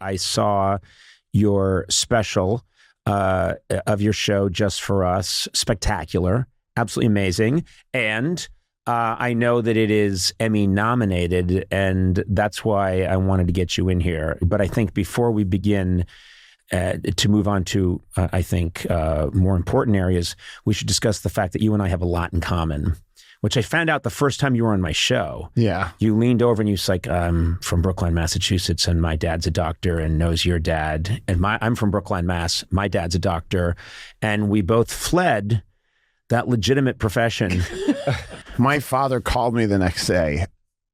I saw your special of your show, Just For Us. Spectacular. Absolutely amazing. And I know that it is Emmy nominated, and that's why I wanted to get you in here. But I think before we begin to move on to, I think, more important areas, we should discuss the fact that you and I have a lot in common, which I found out the first time you were on my show. Yeah. You leaned over and you was like, I'm from Brookline, Massachusetts, and my dad's a doctor and knows your dad. And I'm from Brookline, Mass. My dad's a doctor. And we both fled that legitimate profession. My father called me the next day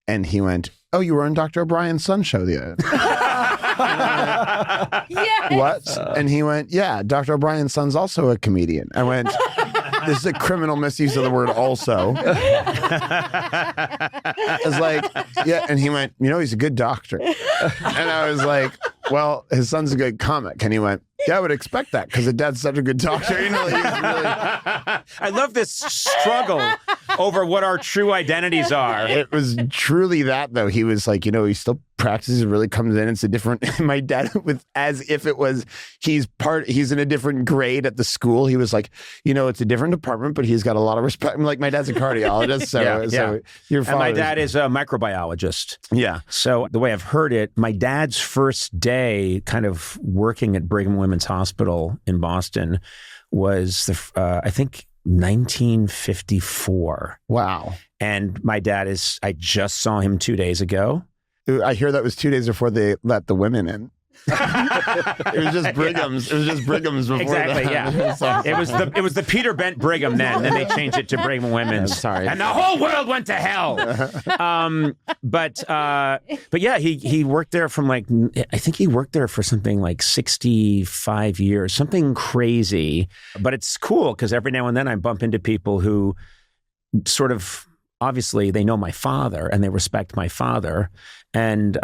and he went, "Oh, you were on Dr. O'Brien's son show the other day." Yes. What? And he went, "Yeah, Dr. O'Brien's son's also a comedian." I went, "This is a criminal misuse of the word also." I was like, "Yeah." And he went, "You know, he's a good doctor." And I was like, "Well, his son's a good comic." And he went, "Yeah, I would expect that because his dad's such a good doctor." You know, he's really... I love this struggle over what our true identities are. It was truly that, though. He was like, you know, he still practices, really comes in. It's a different, my dad, with as if it was, he's in a different grade at the school. He was like, you know, it's a different department, but he's got a lot of respect. I'm like, my dad's a cardiologist. So, so your father. And my dad is a microbiologist. Yeah. So the way I've heard it, my dad's first day kind of working at Brigham Women's Hospital in Boston was, I think, 1954. Wow. And my dad I just saw him 2 days ago. I hear that was 2 days before they let the women in. It was just Brigham's. It was just Brigham's before exactly, that. Yeah. It was the Peter Bent Brigham then they changed it to Brigham Women's. Sorry. And the whole world went to hell. But yeah, he worked there from I think he worked there for something like 65 years, something crazy. But it's cool because every now and then I bump into people who sort of, obviously they know my father and they respect my father. And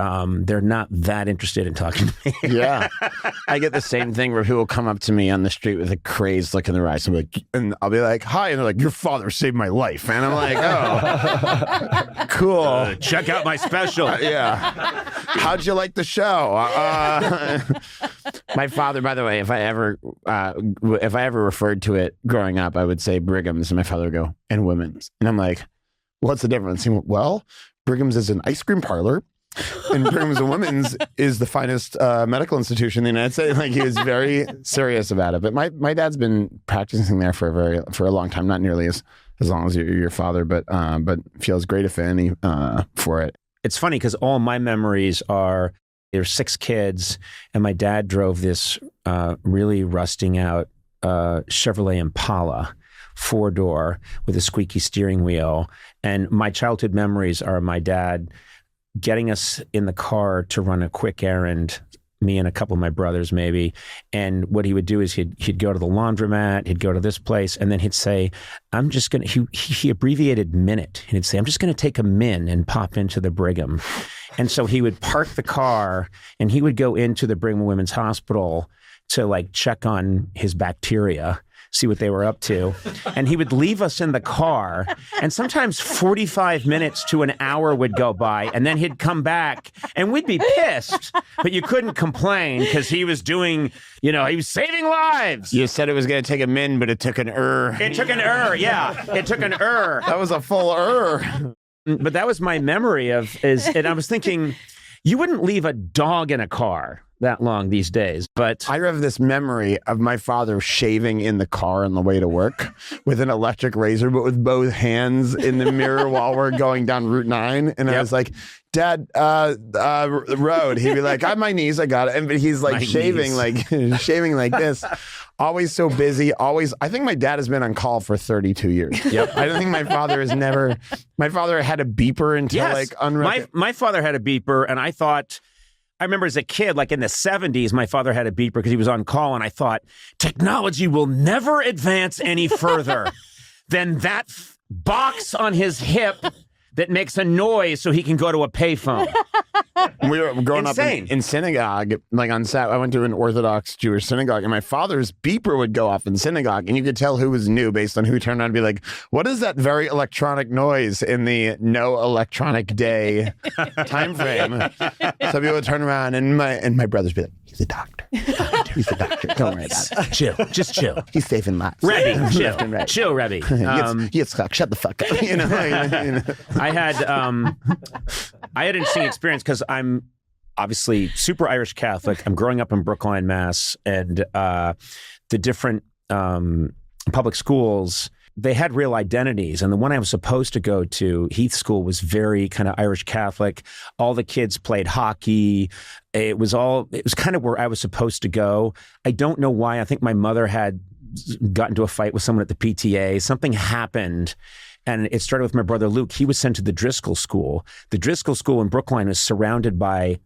they're not that interested in talking to me. Yeah. I get the same thing where people come up to me on the street with a crazed look in their eyes. And I'll be like, "Hi." And they're like, "Your father saved my life." And I'm like, "Oh, cool. Check out my special." Yeah. How'd you like the show? My father, by the way, if I ever referred to it growing up, I would say Brigham's, and my father would go, "And Women's." And I'm like, "What's the difference?" He went, "Well, Brigham's is an ice cream parlor, and Brigham's and Women's is the finest medical institution in the United States." Like, he was very serious about it. But my dad's been practicing there for a long time, not nearly as long as your father, but feels great affinity for it. It's funny because all my memories are there's 6 kids, and my dad drove this really rusting out Chevrolet Impala 4-door with a squeaky steering wheel. And my childhood memories are my dad getting us in the car to run a quick errand, me and a couple of my brothers maybe. And what he would do is he'd go to the laundromat, he'd go to this place, and then he'd say, "I'm just going to," he abbreviated minute. And he'd say, "I'm just going to take a min and pop into the Brigham." And so he would park the car and he would go into the Brigham Women's Hospital to check on his bacteria, see what they were up to. And he would leave us in the car, and sometimes 45 minutes to an hour would go by, and then he'd come back and we'd be pissed, but you couldn't complain because he was doing, he was saving lives. You said it was going to take a min, but it took an It took an yeah. It took an That was a full But that was my memory and I was thinking, you wouldn't leave a dog in a car that long these days. But I have this memory of my father shaving in the car on the way to work with an electric razor, but with both hands in the mirror while we're going down Route 9. And I was like, "Dad, road." He'd be like, "On my knees, I got it." And but he's like shaving like this. Always so busy. Always. I think my dad has been on call for 32 years. Yep. I don't think my father has never. My father had a beeper until my father had a beeper, and I remember as a kid, in the 70s, my father had a beeper because he was on call, and I thought, technology will never advance any further than that box on his hip that makes a noise so he can go to a payphone. We were growing Insane. up in synagogue, like on Saturday. I went to an Orthodox Jewish synagogue, and my father's beeper would go off in synagogue, and you could tell who was new based on who turned on and be like, what is that very electronic noise in the no electronic day time frame? So people would turn around, and my brothers would be like, he's a doctor. He's a doctor. Don't worry about it. Chill. Just chill. He's saving lives. Rebbe, chill. Chill, Rebbe. Yitzchak, shut the fuck up. You know? I had an interesting experience because I'm obviously super Irish Catholic. I'm growing up in Brookline, Mass, and the different public schools, they had real identities. And the one I was supposed to go to, Heath School, was very kind of Irish Catholic. All the kids played hockey. It was kind of where I was supposed to go. I don't know why. I think my mother had gotten into a fight with someone at the PTA. Something happened. And it started with my brother Luke. He was sent to the Driscoll School. The Driscoll School in Brookline is surrounded by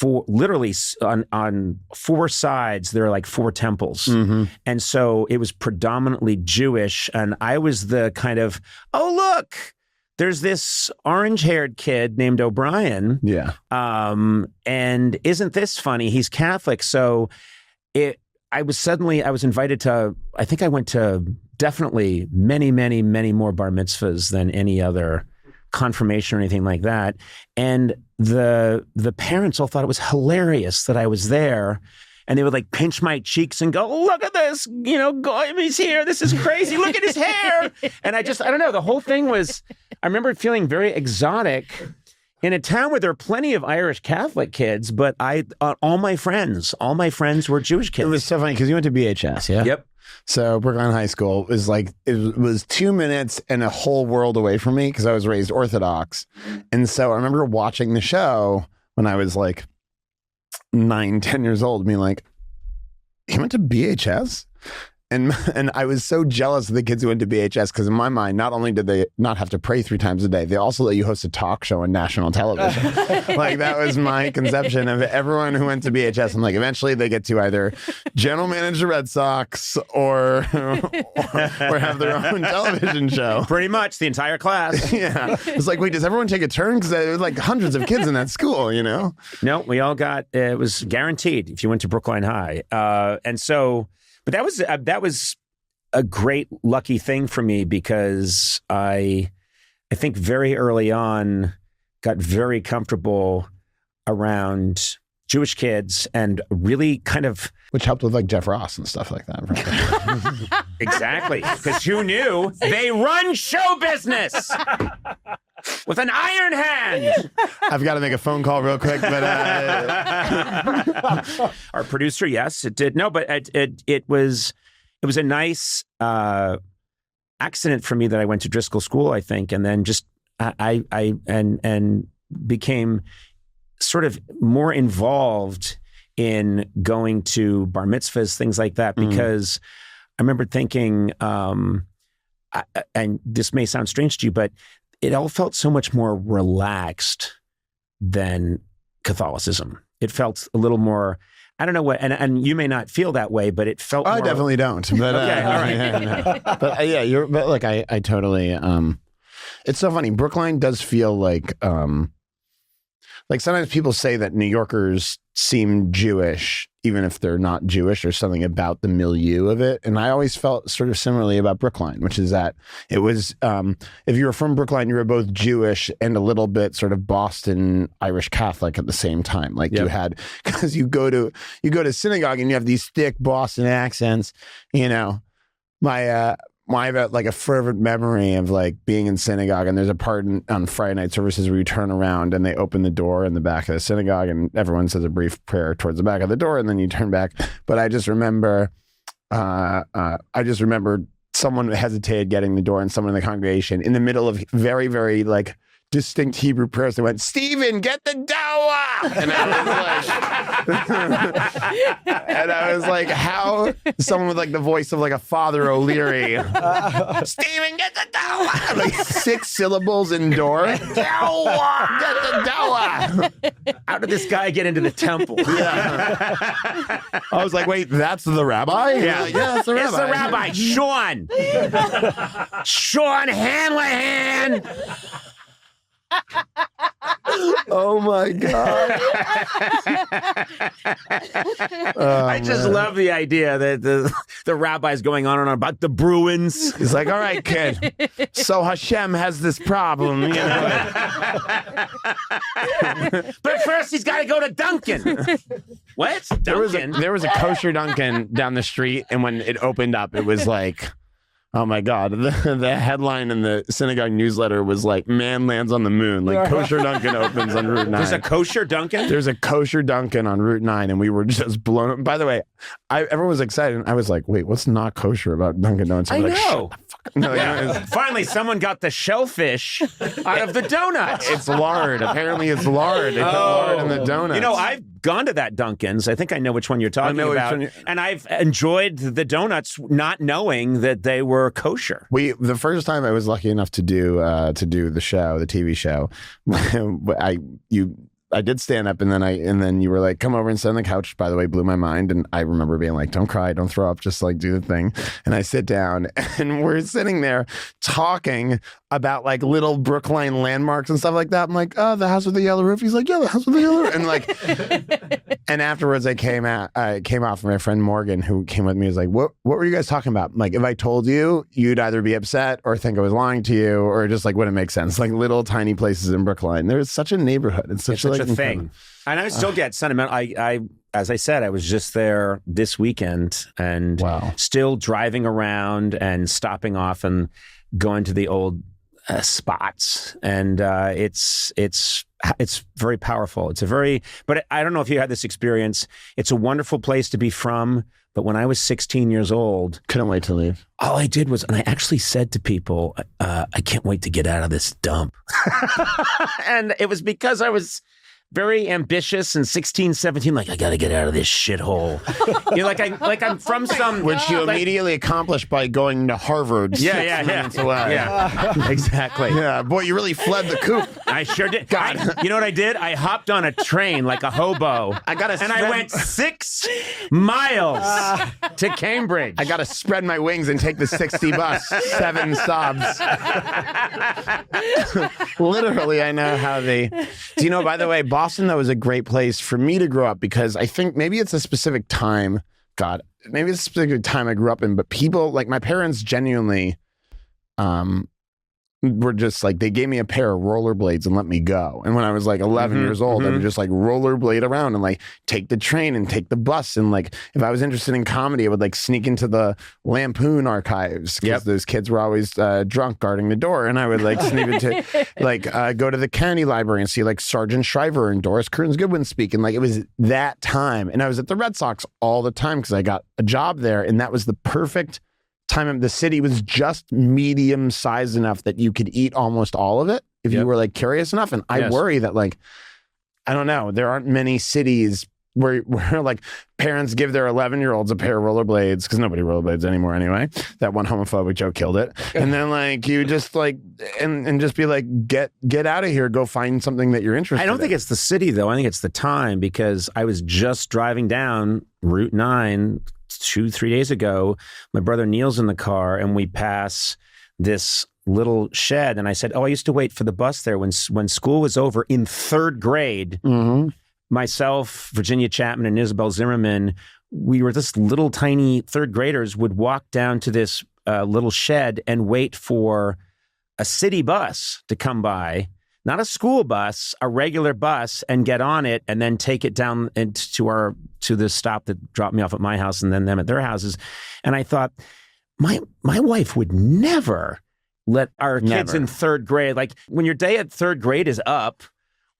literally on four sides, there are like four temples. Mm-hmm. And so it was predominantly Jewish. And I was the kind of, oh, look, there's this orange-haired kid named O'Brien. Yeah. And isn't this funny? He's Catholic. So I was invited to, I think I went to definitely many, many, many more bar mitzvahs than any other confirmation or anything like that. And the parents all thought it was hilarious that I was there. And they would like pinch my cheeks and go, look at this, he's here. This is crazy. Look at his hair. And I don't know. The whole thing was, I remember feeling very exotic in a town where there are plenty of Irish Catholic kids, but all my friends were Jewish kids. It was so funny because you went to BHS, yeah? Yep. So Brookline High School was like, it was 2 minutes and a whole world away from me because I was raised Orthodox. And so I remember watching the show when I was like 9, 10 years old, being like, he went to BHS? And I was so jealous of the kids who went to BHS because in my mind, not only did they not have to pray 3 times a day, they also let you host a talk show on national television. Like that was my conception of everyone who went to BHS. I'm like, eventually they get to either general manage the Red Sox or have their own television show. Pretty much the entire class. Yeah. It's like, wait, does everyone take a turn? Because there were like hundreds of kids in that school, No, we all got, it was guaranteed if you went to Brookline High. But that was a great lucky thing for me because I think very early on got very comfortable around Jewish kids and really kind of... Which helped with like Jeff Ross and stuff like that. Exactly. Because who knew? They run show business with an iron hand. I've got to make a phone call real quick, but... Our producer, yes, it did. No, but it was a nice accident for me that I went to Driscoll School, I think, and then just I became sort of more involved in going to bar mitzvahs, things like that, because I remember thinking, and this may sound strange to you, but it all felt so much more relaxed than Catholicism. It felt a little more, I don't know what, and you may not feel that way, but it felt I more, definitely don't. But, okay, all right. Yeah. But but like, I totally, it's so funny. Brookline does feel like sometimes people say that New Yorkers seem Jewish, even if they're not Jewish, or something about the milieu of it. And I always felt sort of similarly about Brookline, which is that it was, if you were from Brookline, you were both Jewish and a little bit sort of Boston Irish Catholic at the same time. Like you had, because you go to synagogue and you have these thick Boston accents, I have like a fervent memory of like being in synagogue, and there's a part on Friday night services where you turn around and they open the door in the back of the synagogue and everyone says a brief prayer towards the back of the door and then you turn back. But I just remember someone hesitated getting the door and someone in the congregation in the middle of very, very like distinct Hebrew prayers, they went, "Stephen, get the dawah!" And I was like, how someone with like the voice of like a Father O'Leary, "Stephen, get the dawah!" Like 6 syllables in door. Dawah! Get the dawah! How did this guy get into the temple? Yeah. I was like, wait, that's the rabbi? Yeah, like, yeah, that's the rabbi. It's the rabbi, Sean. Sean Hanlahan. Oh my God. I just love the idea that the rabbi's going on and on about the Bruins. He's like, all right, kid. So Hashem has this problem, you know. But first he's got to go to Dunkin'. What? Dunkin'? There was a kosher Dunkin' down the street, and when it opened up, it was like, oh my God. The headline in the synagogue newsletter was like, man lands on the moon. Like, kosher Dunkin' opens on Route 9. There's a kosher Dunkin'? There's a kosher Dunkin' on Route 9, and we were just blown up. By the way, everyone was excited. I was like, wait, what's not kosher about Dunkin' Donuts? I know. No, yeah. Finally, someone got the shellfish out of the donuts. It's lard. Apparently, it's lard. They put lard in the donuts. You know, I've gone to that Dunkin's. I think I know which one you're talking about. And I've enjoyed the donuts, not knowing that they were kosher. The first time I was lucky enough to do the show, the TV show, I did stand up, and then you were like, come over and sit on the couch. By the way, blew my mind. And I remember being like, don't cry, don't throw up, just like do the thing. And I sit down, and we're sitting there talking about like little Brookline landmarks and stuff like that. I'm like, oh, the house with the yellow roof. He's like, yeah, the house with the yellow roof. And like, and afterwards I came off, my friend Morgan, who came with me, was like, what were you guys talking about? I'm like, if I told you, you'd either be upset or think I was lying to you, or just like wouldn't make sense. Like little tiny places in Brookline. There's such a neighborhood. It's such a thing. And I still get sentimental. I as I said, I was just there this weekend, and still driving around and stopping off and going to the old spots, and it's very powerful. But I don't know if you had this experience. It's a wonderful place to be from. But when I was 16 years old, couldn't wait to leave. All I did was, and I actually said to people, I can't wait to get out of this dump. And it was because I was very ambitious and 16, 17, like, I got to get out of this shithole. You know, like I'm from some... Which you immediately accomplished by going to Harvard. Yeah. Exactly. Yeah, boy, you really fled the coop. I sure did. God. You know what I did? I hopped on a train like a hobo. I went 6 miles to Cambridge. I got to spread my wings and take the 60 bus. 7 stops. Literally, I know how they... Do you know, by the way, Boston, though, is a great place for me to grow up, because I think maybe it's a specific time. God, maybe it's a specific time I grew up in, but people, like my parents genuinely were just like, they gave me a pair of rollerblades and let me go. And when I was like 11 years old, I would just like rollerblade around and like take the train and take the bus. And like, if I was interested in comedy, I would like sneak into the Lampoon archives, because those kids were always drunk guarding the door. And I would like sneak into like go to the Kennedy Library and see like Sergeant Shriver and Doris Kearns Goodwin speak. And like, it was that time. And I was at the Red Sox all the time because I got a job there. And that was the perfect time. The city was just medium sized enough that you could eat almost all of it if you were like curious enough. And I worry that like, I don't know, there aren't many cities where like parents give their 11-year-olds a pair of rollerblades, because nobody rollerblades anymore anyway. That one homophobic joke killed it. And then like you just like and just be like, get out of here, go find something that you're interested in. I don't think it's the city though. I think it's the time, because I was just driving down Route 9 2-3 days ago. My brother Neil's in the car, and we pass this little shed, and I said, I used to wait for the bus there when school was over in 3rd grade. Myself, Virginia Chapman, and Isabel Zimmerman, we were this little tiny 3rd graders, would walk down to this little shed and wait for a city bus to come by. Not a school bus, a regular bus, and get on it and then take it down to the stop that dropped me off at my house and then them at their houses. And I thought, my wife would never let our kids in 3rd grade, like when your day at 3rd grade is up,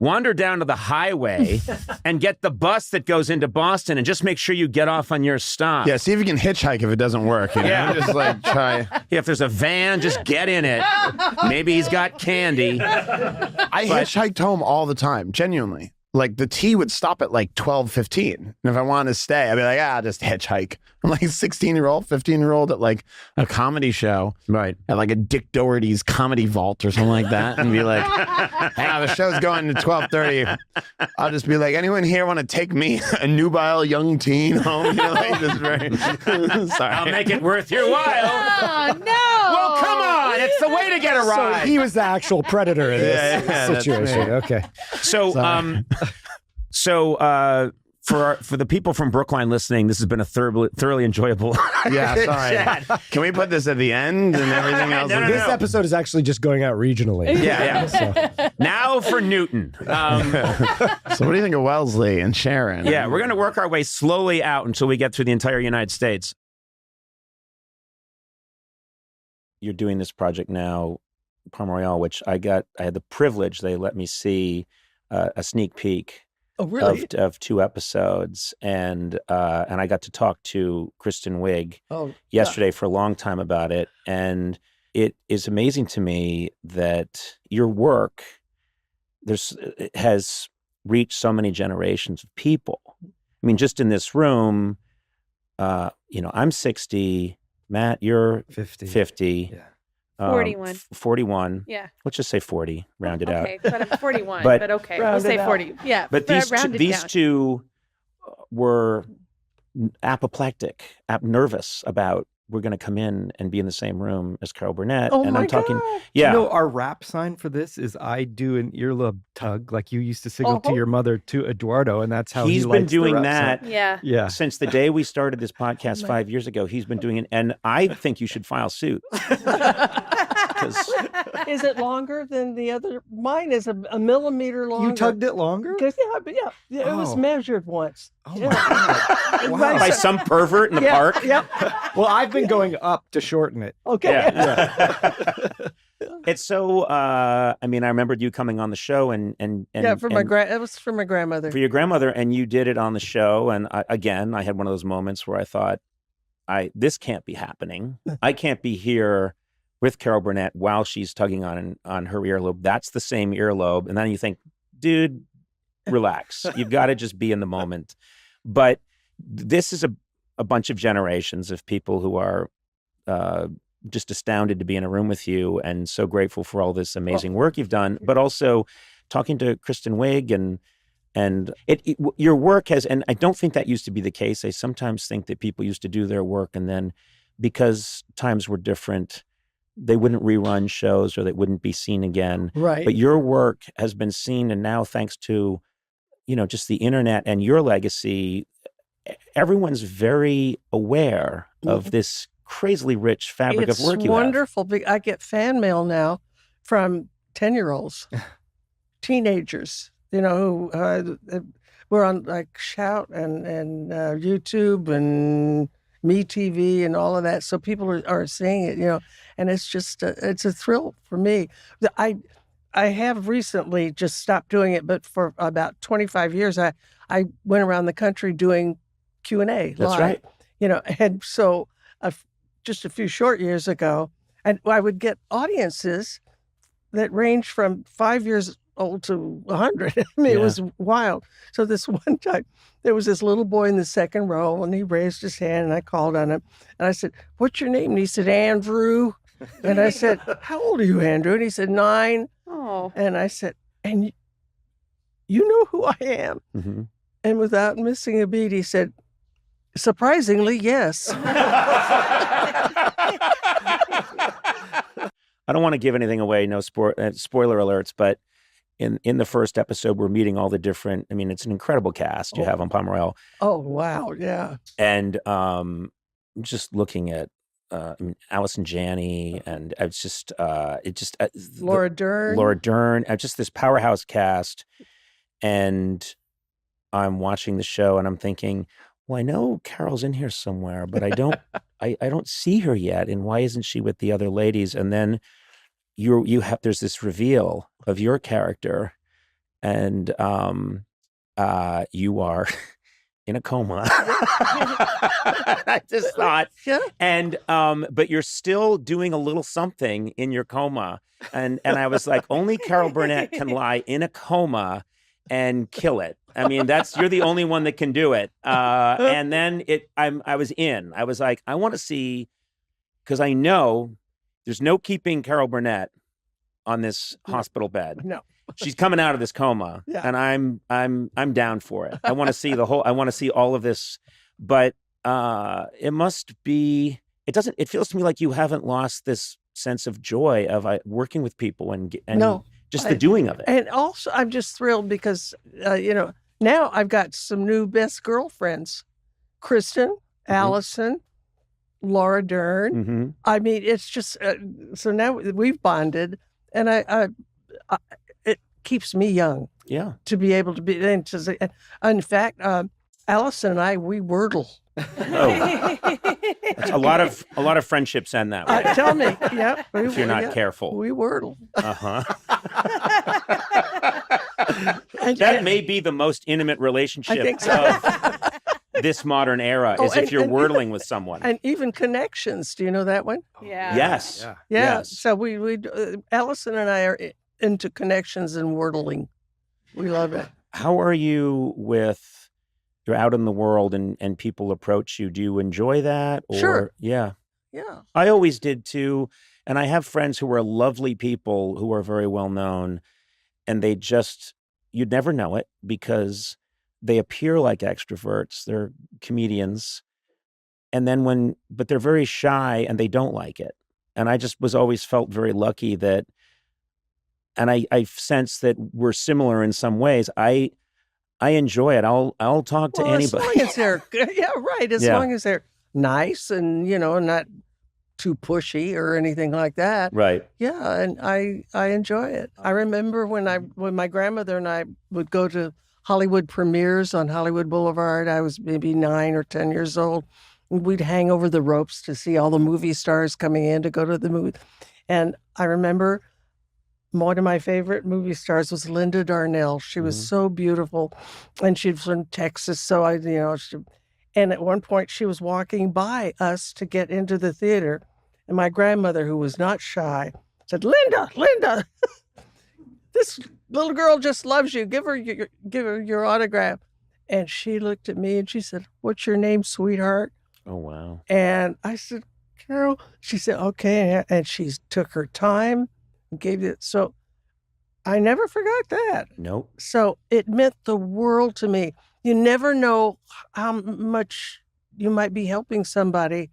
wander down to the highway and get the bus that goes into Boston, and just make sure you get off on your stop. Yeah, see if you can hitchhike if it doesn't work. You know? Just like try. Yeah, if there's a van, just get in it. Maybe he's got candy. I hitchhiked home all the time, genuinely. Like the T would stop at like 12:15. And if I wanted to stay, I'd be like, I'll just hitchhike. I'm like a 16-year-old, 15-year-old at like a comedy show. Right. At like a Dick Doherty's Comedy Vault or something like that. And be like, the show's going to 12:30. I'll just be like, anyone here want to take me, a nubile young teen, home? You know, like, just very... Sorry. I'll make it worth your while. Oh, no. Well, come on. on, it's the way to get a ride. So he was the actual predator in this that's situation. right. Okay. So, for the people from Brookline listening, this has been a thoroughly enjoyable. Yeah, sorry. Can we put this at the end and everything else? No. This episode is actually just going out regionally. Yeah. So, Now for Newton. So what do you think of Wellesley and Sharon? Yeah, we're going to work our way slowly out until we get through the entire United States. You're doing this project now, Palm Royale, which I had the privilege. They let me see a sneak peek. Oh, really? Of 2 episodes, and I got to talk to Kristen Wiig yesterday for a long time about it, and it is amazing to me that your work has reached so many generations of people. I mean, just in this room, I'm 60, Matt, you're 50. Yeah. 41. 41. Yeah. Let's just say 40, round it out. Okay, but I'm 41, But- but okay, we'll say 40. Yeah, But these two were apoplectic, nervous about we're going to come in and be in the same room as Carol Burnett. Oh and my I'm talking, God. yeah. You know, our rap sign for this is I do an earlobe tug, like you used to signal to your mother to Eduardo, and that's how He's he been likes the doing rap that sign. Yeah. Yeah. since the day we started this podcast 5 years ago. He's been doing it, and I think you should file suit. 'Cause- Is it longer than the other? Mine is a millimeter longer. You tugged it longer? Yeah, it was Oh. measured once. Oh Yeah. my God. Wow. by some pervert in the park. Yep. Well, I've been going up to shorten it. Okay. Yeah. It's so. I remembered you coming on the show, and Yeah, for it was for my grandmother. for your grandmother, and you did it on the show. And I had one of those moments where I thought, this can't be happening. I can't be here with Carol Burnett while she's tugging on her earlobe. That's the same earlobe. And then you think, dude, relax. You've got to just be in the moment. But this is a bunch of generations of people who are just astounded to be in a room with you, and so grateful for all this amazing work you've done. But also talking to Kristen Wiig, and your work has, and I don't think that used to be the case. I sometimes think that people used to do their work, and then because times were different, they wouldn't rerun shows or they wouldn't be seen again. Right. But your work has been seen, and now thanks to, just the internet and your legacy, everyone's very aware of this crazily rich fabric of work you It's wonderful. I get fan mail now from 10-year-olds, teenagers, who were on like Shout and YouTube and MeTV and all of that. So people are seeing it, and it's just it's a thrill for me. I have recently just stopped doing it, but for about 25 years, I went around the country doing Q&A. That's live, right. And so just a few short years ago, and I would get audiences that ranged from 5 years old to 100. I mean, It was wild. So this one time, there was this little boy in the second row, and he raised his hand, and I called on him. And I said, "What's your name?" And he said, "Andrew." And I said, "How old are you, Andrew?" And he said, 9. Oh. And I said, "And you know who I am?" Mm-hmm. And without missing a beat, he said, "Surprisingly, yes." I don't want to give anything away, no spoiler alerts, but in the first episode, we're meeting all the different, it's an incredible cast you have on Palm Royale. Oh, wow. Yeah. And just looking at Allison Janney, and it's just Laura Dern, just this powerhouse cast. And I'm watching the show, and I'm thinking, well, I know Carol's in here somewhere, but I don't I don't see her yet. And why isn't she with the other ladies? And then there's this reveal of your character, and you are in a coma. I just thought, Yeah. and but you're still doing a little something in your coma, and I was like, only Carol Burnett can lie in a coma and kill it. You're the only one that can do it. And then I was in. I was like, I want to see, because I know there's no keeping Carol Burnett on this hospital bed. No. She's coming out of this coma, Yeah. and I'm down for it. I want to see I want to see all of this, but it must be. It doesn't. It feels to me like you haven't lost this sense of joy of working with people and No, just the doing of it. And also, I'm just thrilled because, now I've got some new best girlfriends. Kristen, Allison, Laura Dern. I mean, it's just, so now we've bonded, and it keeps me young. Yeah. To be able to be, in fact, Allison and I, we wordle. Oh, that's a lot of friendships end that way. Tell me, yeah. If you're not careful. We wordle. That may be the most intimate relationship I think so. of this modern era, is if you're wordling with someone. And even connections. Do you know that one? Yeah. Yes. Yeah. Yes. So we Allison and I are into connections and wordling. We love it. How are you with, you're out in the world and people approach you? Do you enjoy that? Or, Sure. Yeah. Yeah. I always did too. And I have friends who are lovely people who are very well known, and you'd never know it because they appear like extroverts. They're comedians. And then but they're very shy and they don't like it. And I just always felt very lucky that, and I sense that we're similar in some ways. I enjoy it. I'll talk to anybody. As long as they're, right. As long as they're nice and, not too pushy or anything like that. Right. Yeah. And I enjoy it. I remember when my grandmother and I would go to Hollywood premieres on Hollywood Boulevard. I was maybe 9 or 10 years old. And we'd hang over the ropes to see all the movie stars coming in to go to the movie. And I remember one of my favorite movie stars was Linda Darnell. She was so beautiful, and she's from Texas. So and at one point she was walking by us to get into the theater, and my grandmother, who was not shy, said, Linda, this little girl just loves you. Give her your autograph. And she looked at me and she said, "What's your name, sweetheart?" Oh, wow. And I said, "Carol." She said, "Okay." And she took her time and gave it. So I never forgot that. Nope. So it meant the world to me. You never know how much you might be helping somebody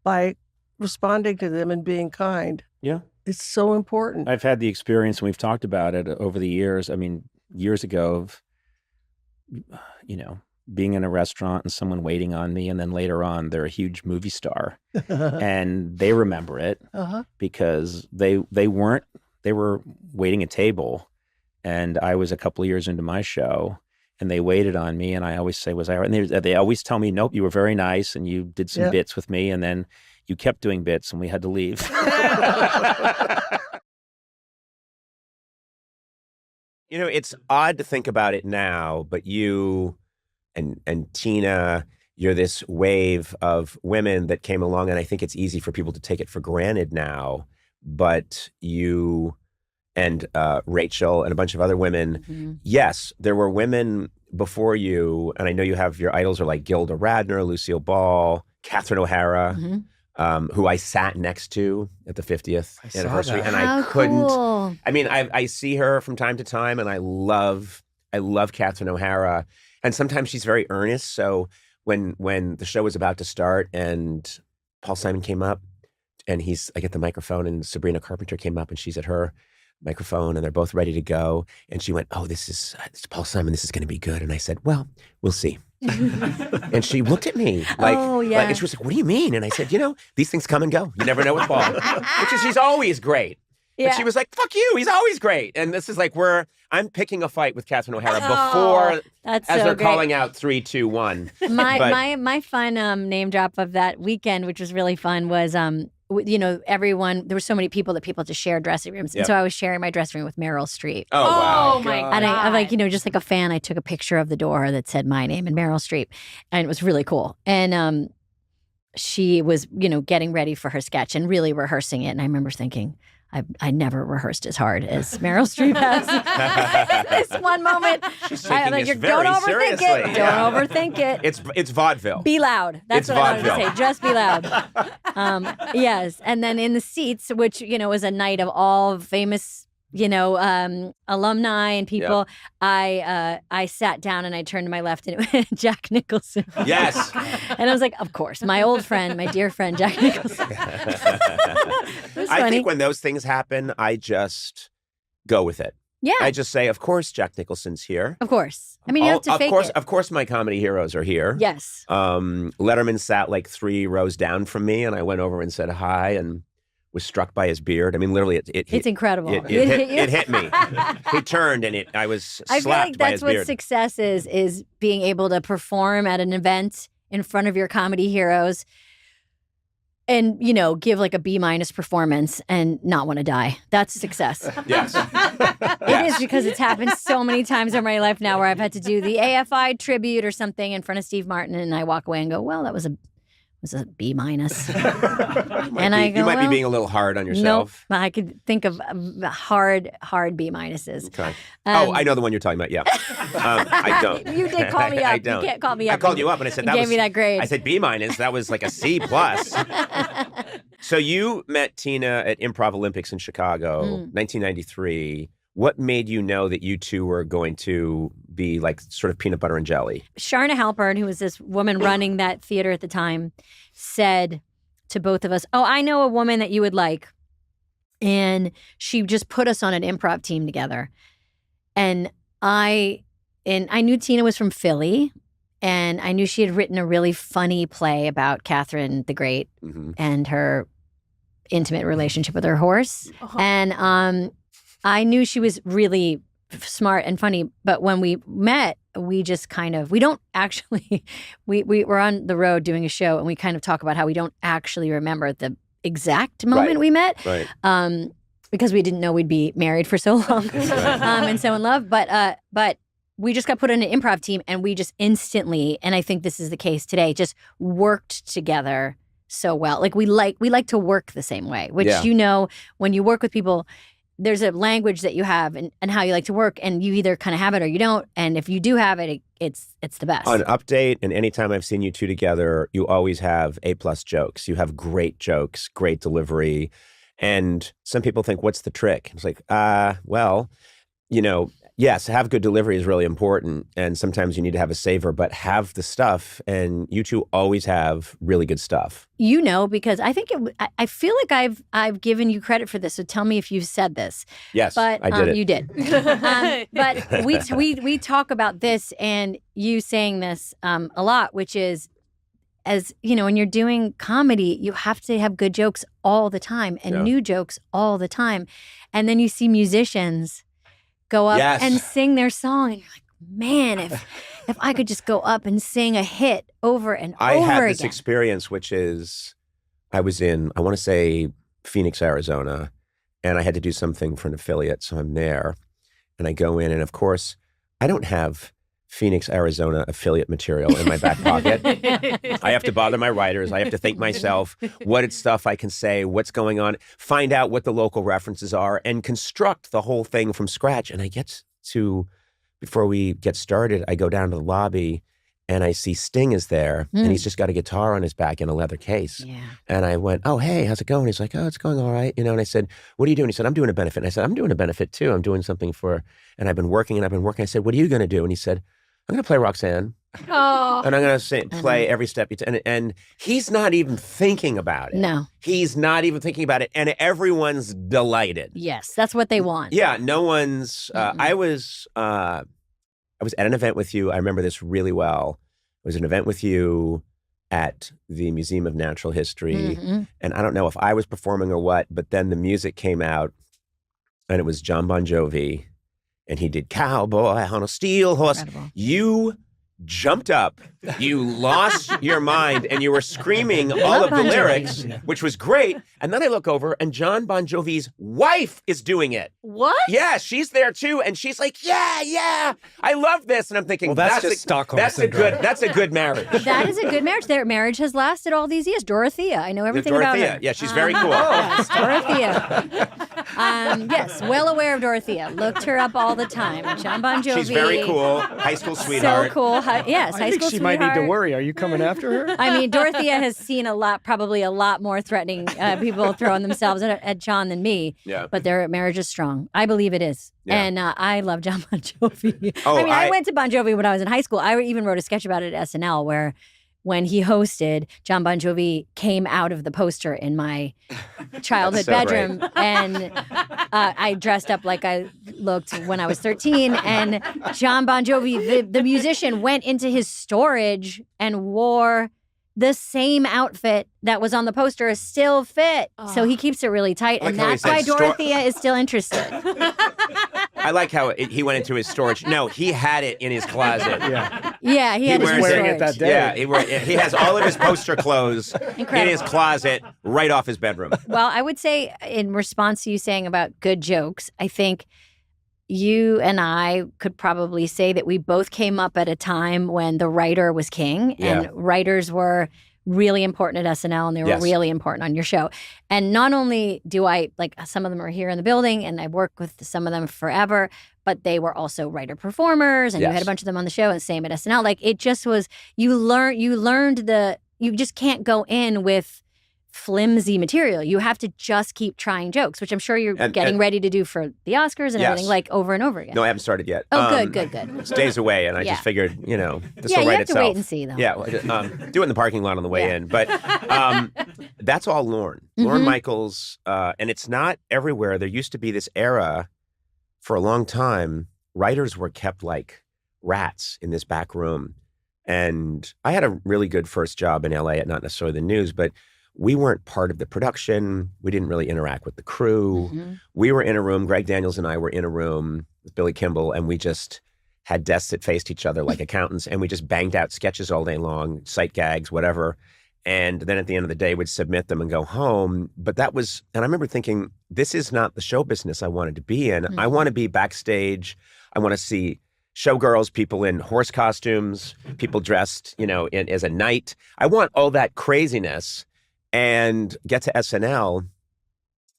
by responding to them and being kind. Yeah. It's so important. I've had the experience, and we've talked about it over the years. I mean, years ago of, being in a restaurant and someone waiting on me, and then later on they're a huge movie star and they remember it because they were waiting a table, and I was a couple of years into my show, and they waited on me, and I always say, "Was I right?" And they always tell me, "Nope, you were very nice, and you did some bits with me, and then you kept doing bits, and we had to leave." It's odd to think about it now, but you and Tina, you're this wave of women that came along, and I think it's easy for people to take it for granted now. But you and Rachel and a bunch of other women, yes, there were women before you, and I know you have your idols are like Gilda Radner, Lucille Ball, Catherine O'Hara, who I sat next to at the 50th anniversary, and I couldn't. Cool. I mean, I see her from time to time, and I love Catherine O'Hara, and sometimes she's very earnest. So when the show was about to start, and Paul Simon came up, and I get the microphone, and Sabrina Carpenter came up, and she's at her microphone, and they're both ready to go, and she went, "Oh, it's Paul Simon. This is going to be good." And I said, "Well, we'll see." And she looked at me and she was like, "What do you mean?" And I said, "These things come and go. You never know with Paul." She's always great. Yeah. And she was like, "Fuck you. He's always great." And this is like I'm picking a fight with Catherine O'Hara before they're calling out 3, 2, 1. My fun name drop of that weekend, which was really fun, was everyone, there were so many people that people just shared dressing rooms. And so I was sharing my dressing room with Meryl Streep. Oh, wow. Oh, my God. And I'm like, just like a fan, I took a picture of the door that said my name and Meryl Streep. And it was really cool. And she was, getting ready for her sketch and really rehearsing it. And I remember thinking, I never rehearsed as hard as Meryl Streep has. This one moment. She's taking this don't very overthink seriously. it. Don't overthink it. It's vaudeville. Be loud. That's it's what vaudeville. I wanted to say. Just be loud. Yes. And then in the seats, which, was a night of all famous, alumni and people, I sat down and I turned to my left and it was Jack Nicholson. Yes. And I was like, of course, my old friend, my dear friend, Jack Nicholson. I think when those things happen, I just go with it. Yeah. I just say, of course, Jack Nicholson's here. Of course. I mean, you have to fake it. Of course, my comedy heroes are here. Yes. Letterman sat like 3 rows down from me, and I went over and said hi and was struck by his beard. I mean, literally, it's incredible. It hit me. He turned, and I was slapped by his beard. I feel like that's what success is being able to perform at an event in front of your comedy heroes and, give like a B- performance and not want to die. That's success. Yes. It is, because it's happened so many times in my life now where I've had to do the AFI tribute or something in front of Steve Martin, and I walk away and go, well, that was a B-. And I go, you might be being a little hard on yourself. Nope, I could think of hard B-. Okay. I know the one you're talking about. Yeah. I don't. You did call me up. I don't. You can't call me up. I called you up and I said gave me that grade. I said B-. That was like a C+. So you met Tina at Improv Olympics in Chicago, 1993. What made you know that you two were going to be like sort of peanut butter and jelly? Sharna Halpern, who was this woman running that theater at the time, said to both of us, I know a woman that you would like. And she just put us on an improv team together. And I knew Tina was from Philly, and I knew she had written a really funny play about Catherine the Great and her intimate relationship with her horse. And I knew she was really smart and funny, but when we met, we just we don't actually, we were on the road doing a show, and we kind of talk about how we don't actually remember the exact moment we met, because we didn't know we'd be married for so long and so in love. But we just got put in an improv team, and we just instantly, and I think this is the case today, just worked together so well. Like we like to work the same way, which when you work with people, there's a language that you have and how you like to work, and you either kind of have it or you don't. And if you do have it, it's the best. On Update, and anytime I've seen you two together, you always have A+ jokes. You have great jokes, great delivery. And some people think, what's the trick? It's like, yes, have good delivery is really important. And sometimes you need to have a savor, but have the stuff. And you two always have really good stuff. Because I think I feel like I've given you credit for this. So tell me if you've said this. Yes, but I did it. You did. But we talk about this, and you saying this a lot, which is, as when you're doing comedy, you have to have good jokes all the time and new jokes all the time. And then you see musicians go up and sing their song, and you're like, man, if I could just go up and sing a hit over and over again. I had this experience, which is, I was in, I want to say, Phoenix, Arizona, and I had to do something for an affiliate, so I'm there, and I go in, and of course, I don't have Phoenix, Arizona affiliate material in my back pocket. I have to bother my writers. I have to think myself what stuff I can say, what's going on, find out what the local references are, and construct the whole thing from scratch. And I get to, before we get started, I go down to the lobby, and I see Sting is there, and he's just got a guitar on his back in a leather case. Yeah. And I went, oh, hey, how's it going? He's like, oh, it's going all right. And I said, what are you doing? He said, I'm doing a benefit. And I said, I'm doing a benefit too. I'm doing something and I've been working. I said, what are you going to do? And he said, I'm going to play Roxanne. Oh. And I'm going to play every step. And he's not even thinking about it. No. He's not even thinking about it. And everyone's delighted. Yes, that's what they want. Yeah, no one's... I was at an event with you. I remember this really well. It was an event with you at the Museum of Natural History. And I don't know if I was performing or what, but then the music came out, and it was John Bon Jovi. And he did Cowboy on a Steel Horse. Incredible. You jumped up, you lost your mind, and you were screaming all of the lyrics, which was great. And then I look over, and John Bon Jovi's wife is doing it. What? Yeah, she's there too, and she's like, yeah, I love this. And I'm thinking, well, that's just Stockholm syndrome. That's a good marriage. That is a good marriage. Their marriage has lasted all these years. Dorothea, I know everything about her. Yeah, she's very cool. Yes, Dorothea. Yes, well aware of Dorothea. Looked her up all the time. John Bon Jovi. She's very cool. High school sweetheart. So cool. Yes, I high think school she sweetheart. might need to worry. Are you coming after her? I mean, Dorothea has seen probably a lot more threatening people throwing themselves at John than me. Yeah. But their marriage is strong. I believe it is. Yeah. And I love John Bon Jovi. Oh, I went to Bon Jovi when I was in high school. I even wrote a sketch about it at SNL where when he hosted, John Bon Jovi came out of the poster in my childhood bedroom. And I dressed up like I looked when I was 13. And John Bon Jovi, the musician, went into his storage and wore the same outfit that was on the poster, still fit. So he keeps it really tight. Like And how he that's said why Dorothea is still interested. I like how he went into his storage. No, he had it in his closet. Yeah, he had his wears wearing storage. it that day. Yeah, he has all of his poster clothes in his closet right off his bedroom. Well, I would say in response to you saying about good jokes, I think you and I could probably say that we both came up at a time when the writer was king and writers were really important at SNL and they were really important on your show. And not only do I, like some of them are here in the building and I work with some of them forever, but they were also writer performers and you had a bunch of them on the show and same at SNL. Like it just was, you just can't go in with flimsy material. You have to just keep trying jokes, which I'm sure you're getting ready to do for the Oscars and everything, like over and over again. No, I haven't started yet. Oh, good. It's days away, and I just figured, this will write itself. Yeah, you have to wait and see, though. Yeah, do it in the parking lot on the way in. But that's all Lorne. Lorne Michaels, and it's not everywhere. There used to be this era for a long time. Writers were kept like rats in this back room. And I had a really good first job in LA at not necessarily the news, but we weren't part of the production. We didn't really interact with the crew. We were in a room, Greg Daniels and I were in a room with Billy Kimball, and we just had desks that faced each other like accountants, and we just banged out sketches all day long, sight gags, whatever. And then at the end of the day, we'd submit them and go home. But that was, and I remember thinking, this is not the show business I wanted to be in. I want to be backstage. I want to see showgirls, people in horse costumes, people dressed, as a knight. I want all that craziness. And get to SNL,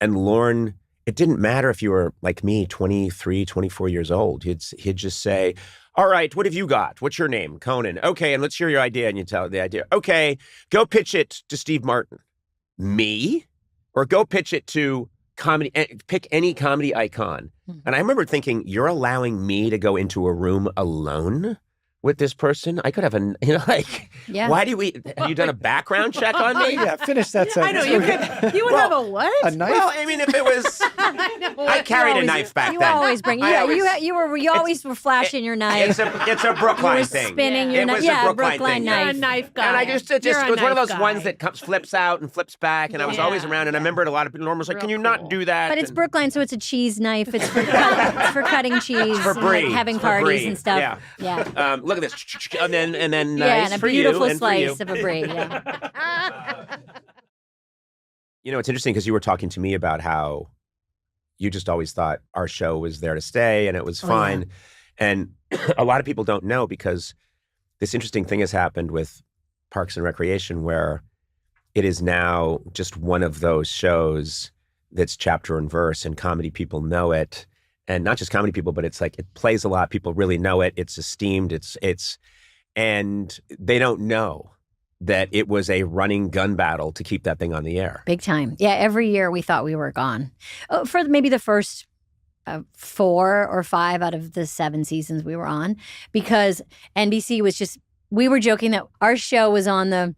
and Lorne, it didn't matter if you were like me, 23, 24 years old. He'd just say, all right, what have you got? What's your name? Conan. Okay, and let's hear your idea. And you tell the idea. Okay, go pitch it to Steve Martin. Me? Or go pitch it to comedy, pick any comedy icon. And I remember thinking, you're allowing me to go into a room alone with this person? I could have why do we, have you done a background check on me? Yeah, finish that sentence. I know, you would have a what? A knife? Well, I mean, if it was, I carried a knife back You then. always bring, you always were flashing your knife. It's a Brookline thing. Spinning your knife. Yeah, Brookline knife. You're a knife guy. And I just it was one of those ones that flips out and flips back, and I was always around, and I remembered a lot of people normally was like, can you not do that? But it's Brookline, so it's a cheese knife. It's for cutting cheese. For and brie. having For parties brie. and stuff. Yeah. Look at this. And then nice and a for beautiful you and slice for of a brie. Yeah. It's interesting because you were talking to me about how you just always thought our show was there to stay and it was fine. And a lot of people don't know because this interesting thing has happened with Parks and Recreation where it is now just one of those shows that's chapter and verse and comedy people know it. And not just comedy people, but it's like it plays a lot. People really know it. It's esteemed. And they don't know that it was a running gun battle to keep that thing on the air. Big time. Yeah, every year we thought we were gone. For maybe the first 4 or 5 out of the 7 seasons we were on, because NBC was just, we were joking that our show was on the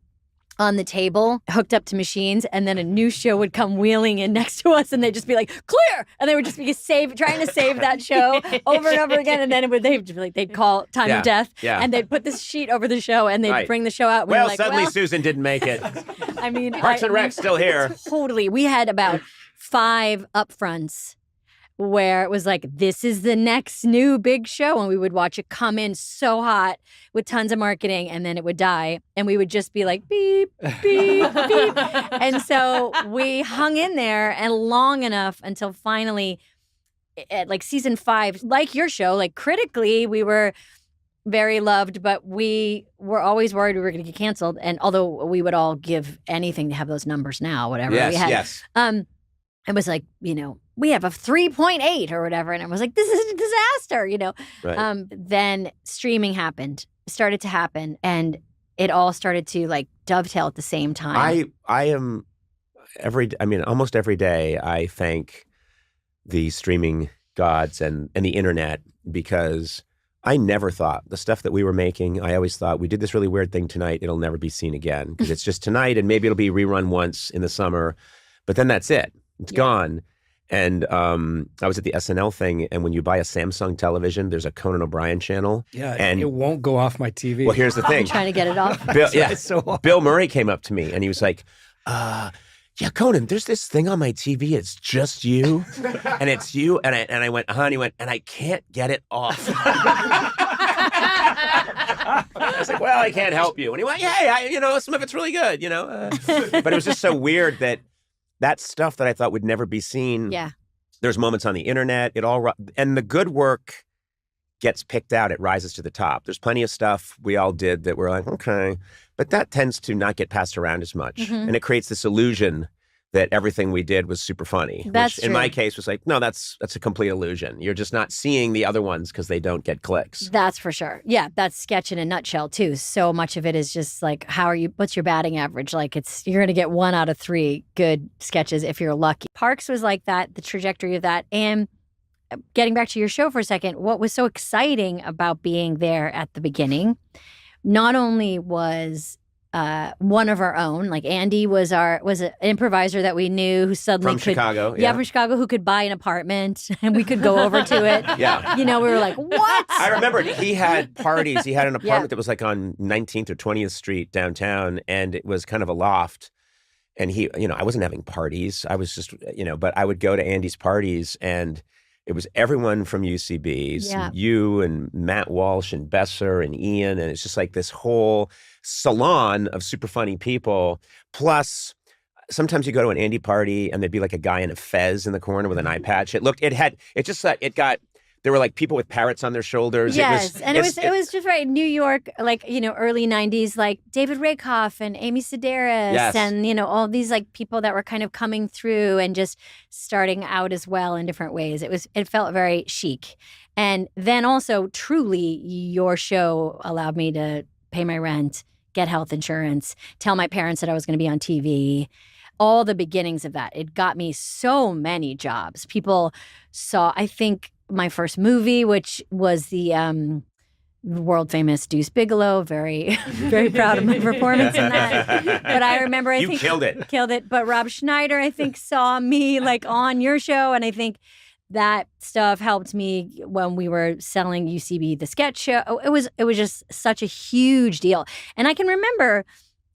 table, hooked up to machines, and then a new show would come wheeling in next to us, and they'd just be like, clear! And they would just be trying to save that show over and over again, and then they'd call time of death, and they'd put this sheet over the show, and they'd bring the show out. And Suddenly Susan didn't make it. I mean, Parks and Rec's still here. Totally. We had about 5 upfronts where it was like, this is the next new big show. And we would watch it come in so hot with tons of marketing, and then it would die. And we would just be like, beep, beep, beep. And so we hung in there and long enough until finally, at like season 5, like your show, like critically, we were very loved, but we were always worried we were going to get canceled. And although we would all give anything to have those numbers now, whatever we had. Yes. It was like, we have a 3.8 or whatever. And I was like, this is a disaster, you know. Right. Then streaming started to happen, and it all started to like dovetail at the same time. I am almost every day I thank the streaming gods and the internet, because I never thought the stuff that we were making, I always thought we did this really weird thing tonight. It'll never be seen again because it's just tonight, and maybe it'll be rerun once in the summer, but then that's it. It's gone. And I was at the SNL thing, and when you buy a Samsung television, there's a Conan O'Brien channel. Yeah, and it won't go off my TV. Well, here's the thing. I'm trying to get it off. Bill Murray came up to me, and he was like, yeah, Conan, there's this thing on my TV. It's just you, and it's you. And I went, and he went, and I can't get it off. I was like, well, I can't help you. And he went, yeah, some of it's really good, But it was just so weird that stuff that I thought would never be seen. Yeah. There's moments on the internet. And the good work gets picked out. It rises to the top. There's plenty of stuff we all did that we're like, okay. But that tends to not get passed around as much. Mm-hmm. And it creates this illusion that everything we did was super funny. That's which in my case was like, no, that's a complete illusion. You're just not seeing the other ones because they don't get clicks. That's for sure. Yeah, that's sketch in a nutshell too. So much of it is just like, what's your batting average? Like you're going to get 1 out of 3 good sketches if you're lucky. Parks was like that, the trajectory of that. And getting back to your show for a second, what was so exciting about being there at the beginning, not only was one of our own, like Andy was an improviser that we knew who suddenly from Chicago, from Chicago, who could buy an apartment and we could go over to it. Yeah, we were like, what? I remember he had parties. He had an apartment that was like on 19th or 20th Street downtown, and it was kind of a loft. And he, I wasn't having parties. I was just, but I would go to Andy's parties, and it was everyone from UCB's, you and Matt Walsh and Besser and Ian. And it's just like this whole salon of super funny people. Plus, sometimes you go to an Andy party and there'd be like a guy in a fez in the corner with an eye patch. There were like people with parrots on their shoulders. Yes, it was just right. New York, like, early 90s, like David Rakoff and Amy Sedaris and, all these like people that were kind of coming through and just starting out as well in different ways. It felt very chic. And then also, truly, your show allowed me to pay my rent, get health insurance, tell my parents that I was going to be on TV. All the beginnings of that. It got me so many jobs. People saw, I think, my first movie, which was the world famous Deuce Bigelow. Very, very proud of my performance in that. But I remember, I think killed it. Killed it. But Rob Schneider, I think, saw me like on your show, and I think that stuff helped me when we were selling UCB the sketch show. It was just such a huge deal, and I can remember.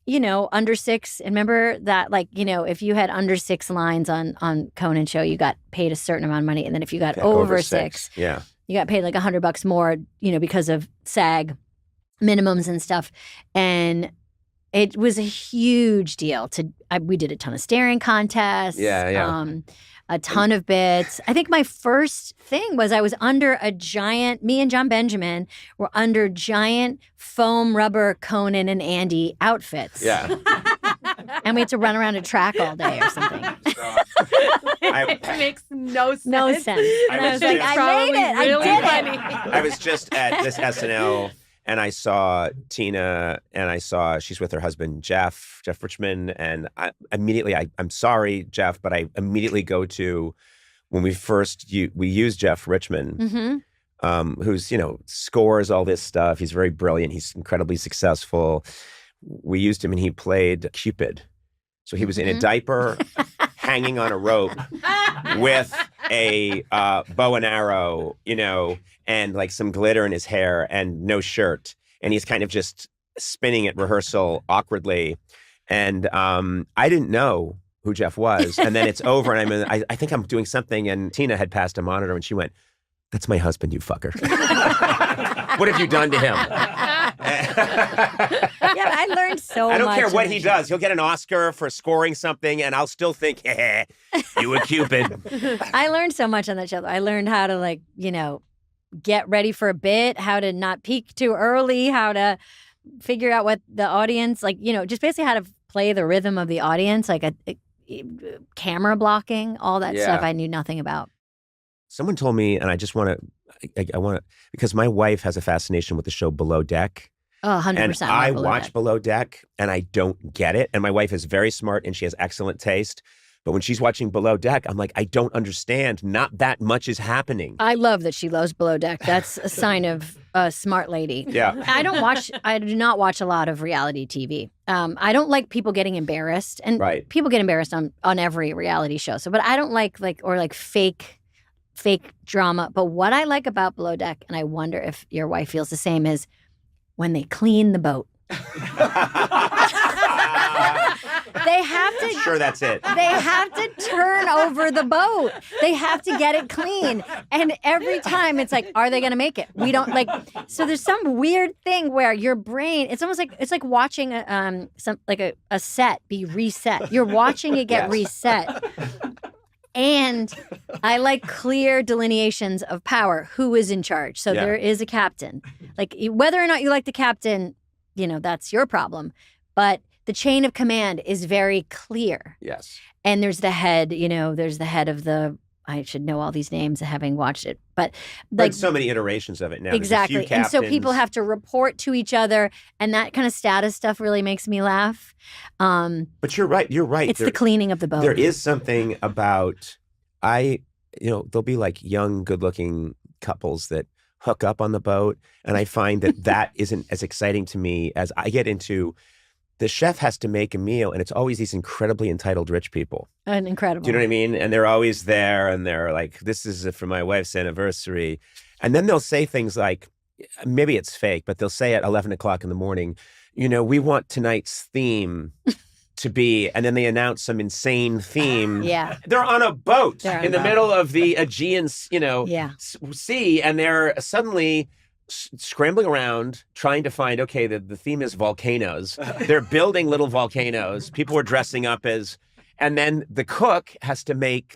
Under 6, and remember that, like, if you had under 6 lines on Conan show, you got paid a certain amount of money. And then if you got over 6, you got paid like $100 more, because of SAG minimums and stuff. And it was a huge deal. We did a ton of staring contests. A ton of bits. I think my first thing was I was under me and John Benjamin were under giant foam rubber Conan and Andy outfits. Yeah. And we had to run around a track all day or something. It makes no sense. No sense. And I was like, I made it. Really I did it. I was just at this SNL, and I saw Tina, and she's with her husband, Jeff Richmond. And I'm sorry, Jeff, but I immediately go to when we used Jeff Richmond, who's, scores all this stuff. He's very brilliant. He's incredibly successful. We used him, and he played Cupid. So he was in a diaper, hanging on a rope with a bow and arrow, and like some glitter in his hair and no shirt. And he's kind of just spinning at rehearsal awkwardly. And I didn't know who Jeff was. And then it's over, and I think I'm doing something, and Tina had passed a monitor, and she went, "That's my husband, you fucker." What have you done to him? Yeah, I learned so much. I don't care what he does. He'll get an Oscar for scoring something, and I'll still think, you were Cupid. I learned so much on that show. I learned how to, get ready for a bit, how to not peak too early, how to figure out what the audience, just basically how to play the rhythm of the audience. camera blocking, all that stuff I knew nothing about. Someone told me, and I just want to, I want to, because my wife has a fascination with the show Below Deck. Oh, 100%. And I watch Below Deck and I don't get it. And my wife is very smart and she has excellent taste. But when she's watching Below Deck, I'm like, I don't understand. Not that much is happening. I love that she loves Below Deck. That's a sign of a smart lady. Yeah. I do not watch a lot of reality TV. I don't like people getting embarrassed. And people get embarrassed on every reality show. So, but I don't like fake drama. But what I like about Below Deck, and I wonder if your wife feels the same, is when they clean the boat. They have to. I'm sure that's it. They have to turn over the boat. They have to get it clean. And every time it's like, are they going to make it? We don't like. So there's some weird thing where your brain. It's almost like watching a set be reset. You're watching it get reset. And I like clear delineations of power. Who is in charge? So there is a captain. Like whether or not you like the captain, that's your problem. But the chain of command is very clear. Yes. And there's the head, there's the head of the, I should know all these names having watched it, but like so many iterations of it now. Exactly. And so people have to report to each other, and that kind of status stuff really makes me laugh. But you're right. It's the cleaning of the boat. There is something about, there'll be like young, good-looking couples that hook up on the boat, and I find that isn't as exciting to me as I get into. The chef has to make a meal, and it's always these incredibly entitled rich people. And incredible. Do you know what I mean? And they're always there, and they're like, this is for my wife's anniversary. And then they'll say things like, maybe it's fake, but they'll say at 11 o'clock in the morning, we want tonight's theme to be, and then they announce some insane theme. Yeah. They're on a boat in the middle of the Aegean, sea, and they're suddenly scrambling around trying to find, the theme is volcanoes. They're building little volcanoes. People are dressing up and then the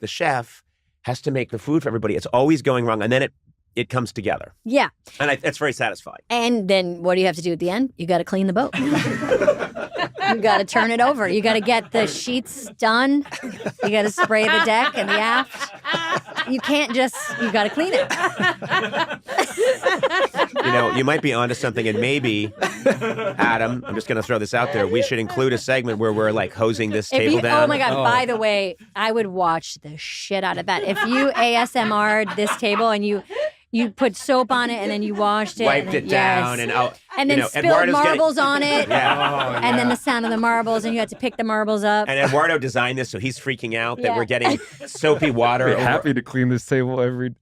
chef has to make the food for everybody. It's always going wrong. And then it comes together. Yeah. And it's very satisfying. And then what do you have to do at the end? You got to clean the boat. You got to turn it over. You got to get the sheets done. You got to spray the deck and the aft. You can't you got to clean it. You might be onto something, and maybe, Adam, I'm just going to throw this out there, we should include a segment where we're like hosing this table down. Oh my God, by the way, I would watch the shit out of that. If you ASMR'd this table and you put soap on it and then you washed it. Wiped it down and then spilled marbles on it. Yeah. And then the sound of the marbles, and you had to pick the marbles up. And Eduardo designed this, so he's freaking out that we're getting soapy water. I'd be happy to clean this table every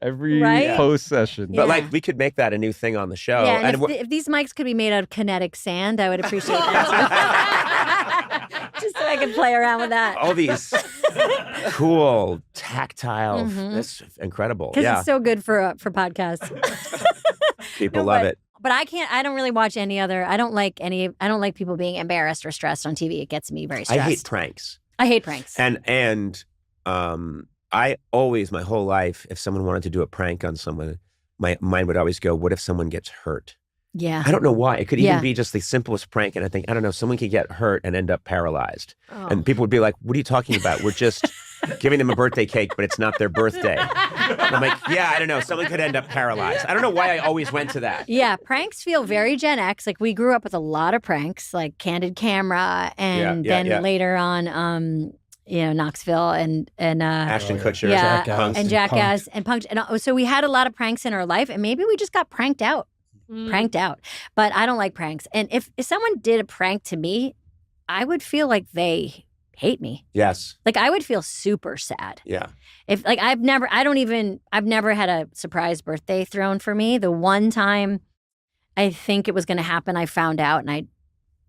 post session. But we could make that a new thing on the show. Yeah, and if these mics could be made out of kinetic sand, I would appreciate that too. Just so I could play around with that. All these cool, tactile, that's incredible. Because it's so good for podcasts. People love it. But I don't really watch any other. I don't like people being embarrassed or stressed on TV. It gets me very stressed. I hate pranks. And I always, my whole life, if someone wanted to do a prank on someone, my mind would always go, what if someone gets hurt? Yeah. I don't know why. It could even be just the simplest prank. And I think, I don't know, someone could get hurt and end up paralyzed. Oh. And people would be like, what are you talking about? We're just giving them a birthday cake, but it's not their birthday. And I'm like, yeah, I don't know. Someone could end up paralyzed. I don't know why I always went to that. Yeah, pranks feel very Gen X. Like we grew up with a lot of pranks, like Candid Camera, and then later on, Knoxville and Ashton Kutcher, and Jackass and Punk'd. And so we had a lot of pranks in our life, and maybe we just got pranked out. But I don't like pranks. And if someone did a prank to me, I would feel like they hate me. Yes. Like I would feel super sad. Yeah. If I've never had a surprise birthday thrown for me. The one time I think it was going to happen, I found out, and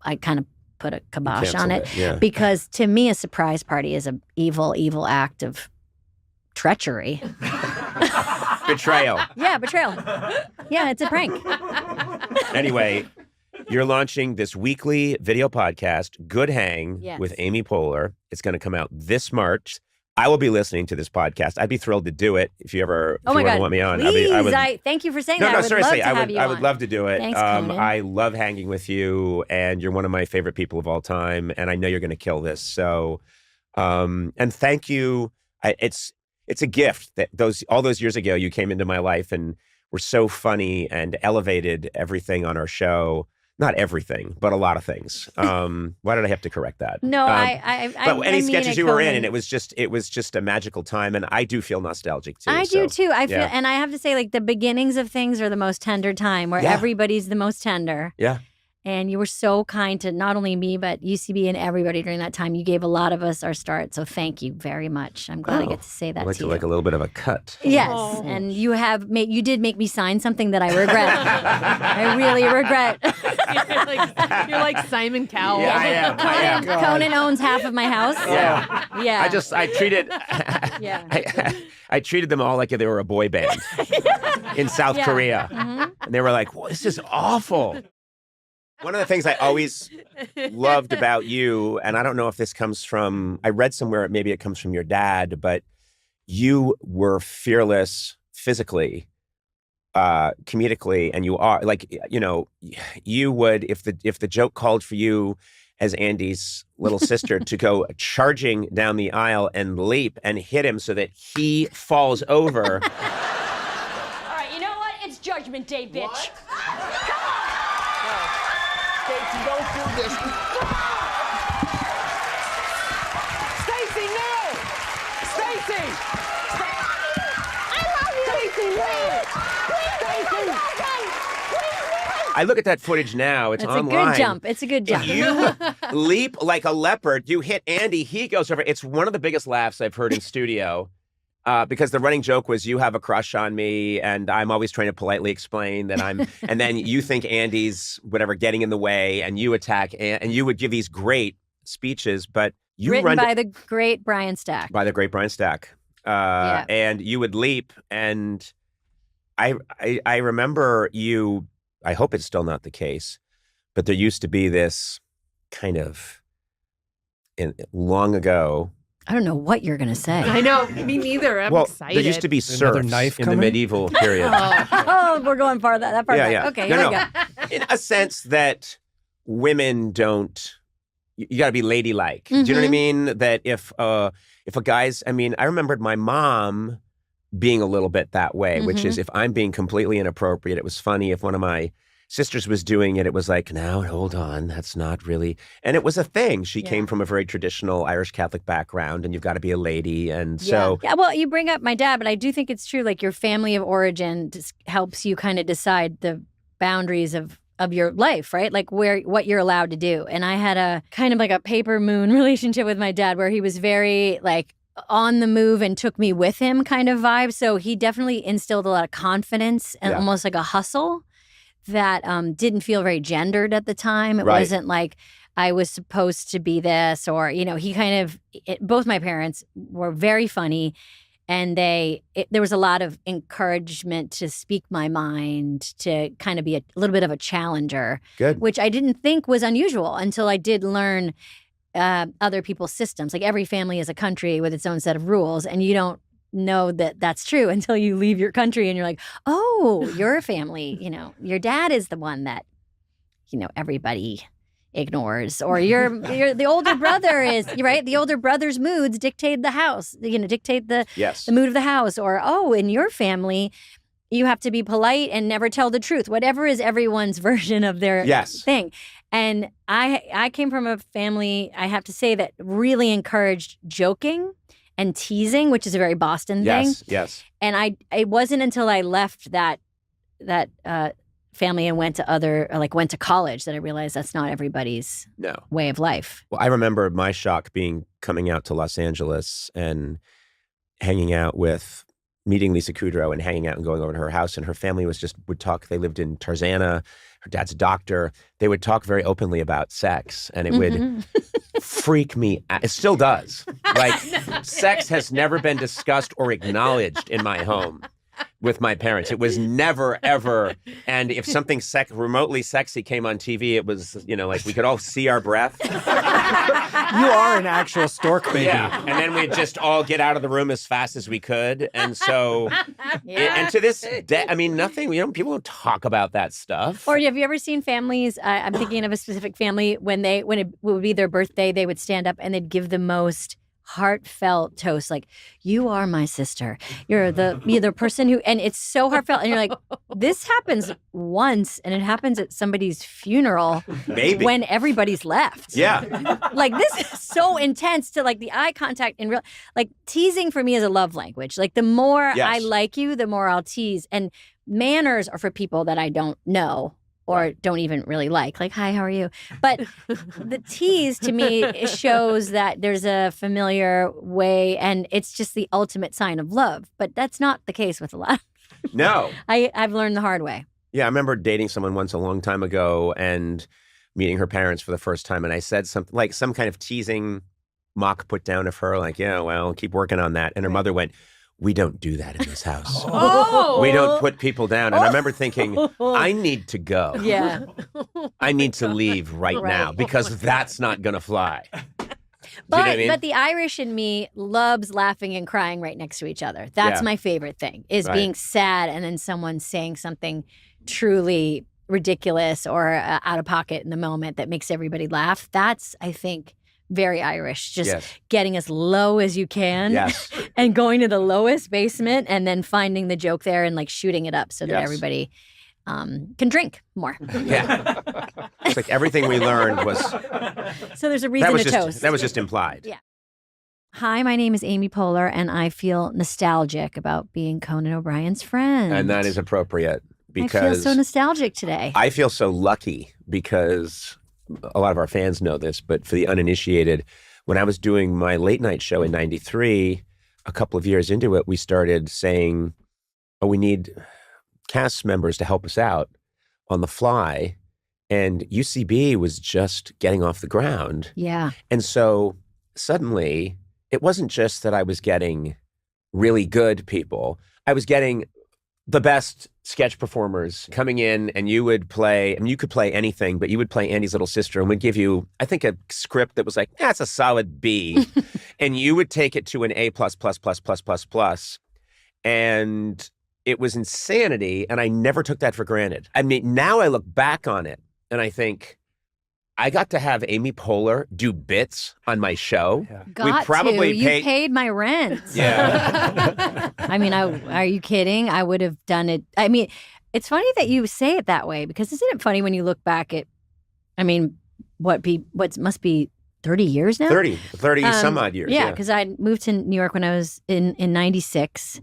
I kind of put a kibosh on it. Because to me, a surprise party is an evil act of treachery. Betrayal. Yeah, betrayal. Yeah, it's a prank. Anyway, you're launching this weekly video podcast, Good Hang, with Amy Poehler. It's going to come out this March. I will be listening to this podcast. I'd be thrilled to do it if you ever want me on. Please, thank you for saying that. Seriously, I would love to do it. Thanks, Conan. I love hanging with you, and you're one of my favorite people of all time, and I know you're going to kill this. So And thank you. It's a gift that all those years ago you came into my life and were so funny and elevated everything on our show. Not everything, but a lot of things. Why did I have to correct that? No, but any sketches you were in, and it was just a magical time, and I do feel nostalgic too. I do too. I feel, and I have to say, like the beginnings of things are the most tender time, where everybody's the most tender. Yeah. And you were so kind to not only me, but UCB and everybody during that time. You gave a lot of us our start. So thank you very much. I'm glad I get to say that to you. Like a little bit of a cut. Yes. And you did make me sign something that I regret. I really regret. You're like Simon Cowell. Yeah, I am. Conan owns half of my house. Yeah. Yeah. I treated I treated them all like they were a boy band in South Korea. Mm-hmm. And they were like, well, this is awful. One of the things I always loved about you, and I don't know if this comes from, I read somewhere, maybe it comes from your dad, but you were fearless physically, comedically, and you are like, you would, if the joke called for you as Andy's little sister to go charging down the aisle and leap and hit him so that he falls over. All right, you know what? It's Judgment Day, bitch. What? Stacey, don't do this. Stacey, no! Stacey! I love you! Stacey, no! Stacey! I look at that footage now. It's online. It's a good jump. It's a good jump. You leap like a leopard. You hit Andy. He goes over. It's one of the biggest laughs I've heard in studio. Because the running joke was you have a crush on me, and I'm always trying to politely explain that I'm, and then you think Andy's whatever getting in the way, and you attack, and you would give these great speeches, but you written by the great Brian Stack. By the great Brian Stack, and you would leap, and I remember you. I hope it's still not the case, but there used to be this kind of long ago. I don't know what you're going to say. I know. Me neither. I'm excited. There used to be serfs in the medieval period. Oh, we're going far that far back. Okay, here we go. In a sense that women don't, you got to be ladylike. Mm-hmm. Do you know what I mean? That if a guy's, I remembered my mom being a little bit that way, which is if I'm being completely inappropriate, it was funny. If one of my sisters was doing it, it was like, now hold on, that's not really, and it was a thing. She came from a very traditional Irish Catholic background, and you've got to be a lady, and so well, you bring up my dad, but I do think it's true. Like your family of origin just helps you kind of decide the boundaries of your life, right? Like what you're allowed to do. And I had a kind of like a paper moon relationship with my dad, where he was very like on the move and took me with him kind of vibe. So he definitely instilled a lot of confidence and almost like a hustle that didn't feel very gendered at the time. It wasn't like I was supposed to be this, or, he kind of, both my parents were very funny, and there was a lot of encouragement to speak my mind, to kind of be a little bit of a challenger. Good. Which I didn't think was unusual until I did learn other people's systems. Like every family is a country with its own set of rules, and you don't know that that's true until you leave your country and you're like, oh, your family, your dad is the one that, everybody ignores, or you're the older brother is, right? The older brother's moods dictate the house, dictate the mood of the house, or, oh, in your family, you have to be polite and never tell the truth, whatever is everyone's version of their thing. And I came from a family, I have to say, that really encouraged joking and teasing, which is a very Boston thing. Yes. And it wasn't until I left that family and went to college that I realized that's not everybody's way of life. Well, I remember my shock being coming out to Los Angeles and hanging out meeting Lisa Kudrow and hanging out and going over to her house, and her family would talk. They lived in Tarzana. Her dad's a doctor. They would talk very openly about sex, and it would freak me out. It still does. Like, sex has never been discussed or acknowledged in my home with my parents. It was never, ever. And if something remotely sexy came on TV, it was, like we could all see our breath. You are an actual stork baby. Yeah. And then we'd just all get out of the room as fast as we could. And so, and to this day, nothing, people don't talk about that stuff. Or have you ever seen families, I'm thinking of a specific family, when it would be their birthday, they would stand up and they'd give the most heartfelt toast, like, you are my sister. You're the person who, and it's so heartfelt. And you're like, this happens once, and it happens at somebody's funeral. Maybe. When everybody's left. Yeah. Like, this is so intense to, like, the eye contact in real, like, teasing for me is a love language. Like, the more I like you, the more I'll tease. And manners are for people that I don't know or don't even really like, hi, how are you? But the tease to me, it shows that there's a familiar way, and it's just the ultimate sign of love. But that's not the case with a lot. No. I've learned the hard way. Yeah, I remember dating someone once a long time ago and meeting her parents for the first time, and I said something like some kind of teasing mock put down of her, like, yeah, well, keep working on that. And her mother went, we don't do that in this house. We don't put people down. And I remember thinking, I need to go. Yeah. I need to leave right now because that's not going to fly. But the Irish in me loves laughing and crying right next to each other. That's my favorite thing, is being sad and then someone saying something truly ridiculous or out of pocket in the moment that makes everybody laugh. That's, I think, very Irish. Just getting as low as you can and going to the lowest basement and then finding the joke there and like shooting it up so that everybody can drink more. Yeah. It's like everything we learned was... So there's a reason to toast. That was just implied. Yeah. Hi, my name is Amy Poehler, and I feel nostalgic about being Conan O'Brien's friend. And that is appropriate because... I feel so nostalgic today. I feel so lucky because a lot of our fans know this, but for the uninitiated, when I was doing my late night show in 93, a couple of years into it, we started saying, oh, we need cast members to help us out on the fly. And UCB was just getting off the ground. Yeah. And so suddenly, it wasn't just that I was getting really good people. I was getting the best sketch performers coming in, and you would play, you could play anything, but you would play Andy's little sister and would give you, I think, a script that was like, that's a solid B. And you would take it to an A+++++++. And it was insanity. And I never took that for granted. I mean, now I look back on it and I think, I got to have Amy Poehler do bits on my show. Yeah. You paid my rent. Yeah. I mean, are you kidding? I would have done it. I mean, it's funny that you say it that way, because isn't it funny when you look back at, I mean, what must be 30 years now? 30 some odd years. Yeah, because I moved to New York when I was in 96.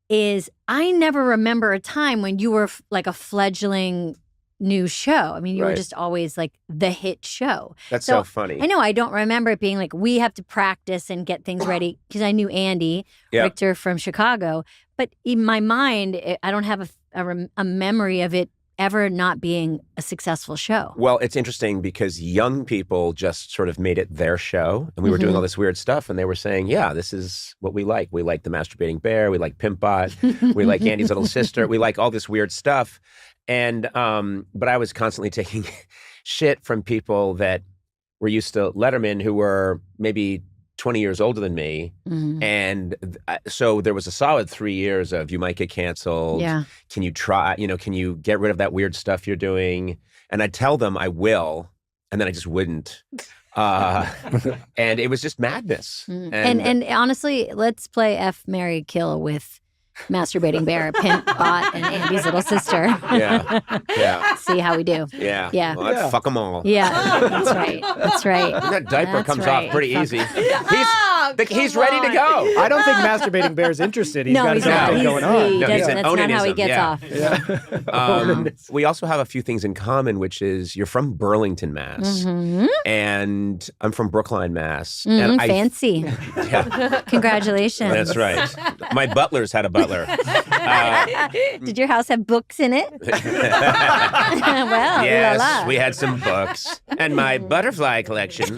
Is I never remember a time when you were like a fledgling new show. I mean, you were just always like the hit show. That's so funny. I know. I don't remember it being like, we have to practice and get things ready, because I knew Andy Richter from Chicago. But in my mind, I don't have a memory of it ever not being a successful show. Well, it's interesting because young people just sort of made it their show, and we were doing all this weird stuff, and they were saying, yeah, this is what we like. We like the masturbating bear. We like Pimpbot. We like Andy's little sister. We like all this weird stuff. And, but I was constantly taking shit from people that were used to Letterman, who were maybe 20 years older than me. And so there was a solid 3 years of, you might get canceled. Yeah. Can you try, can you get rid of that weird stuff you're doing? And I'd tell them I will, and then I just wouldn't. And it was just madness. And honestly, let's play F, Marry, Kill with Masturbating Bear, Pimpbot, and Andy's little sister. Yeah. See how we do. Yeah. Well, let's fuck them all. Yeah, that's right. That's right. That diaper comes off pretty easy. He's ready to go. I don't think Masturbating Bear's interested. He's got his own thing going on. He's an that's not how he gets off. Yeah. We also have a few things in common, which is you're from Burlington, Mass. And I'm from Brookline, Mass. And fancy. Congratulations. That's right. My butlers had a butler. Did your house have books in it? Well, yes, we had some books. And my butterfly collection.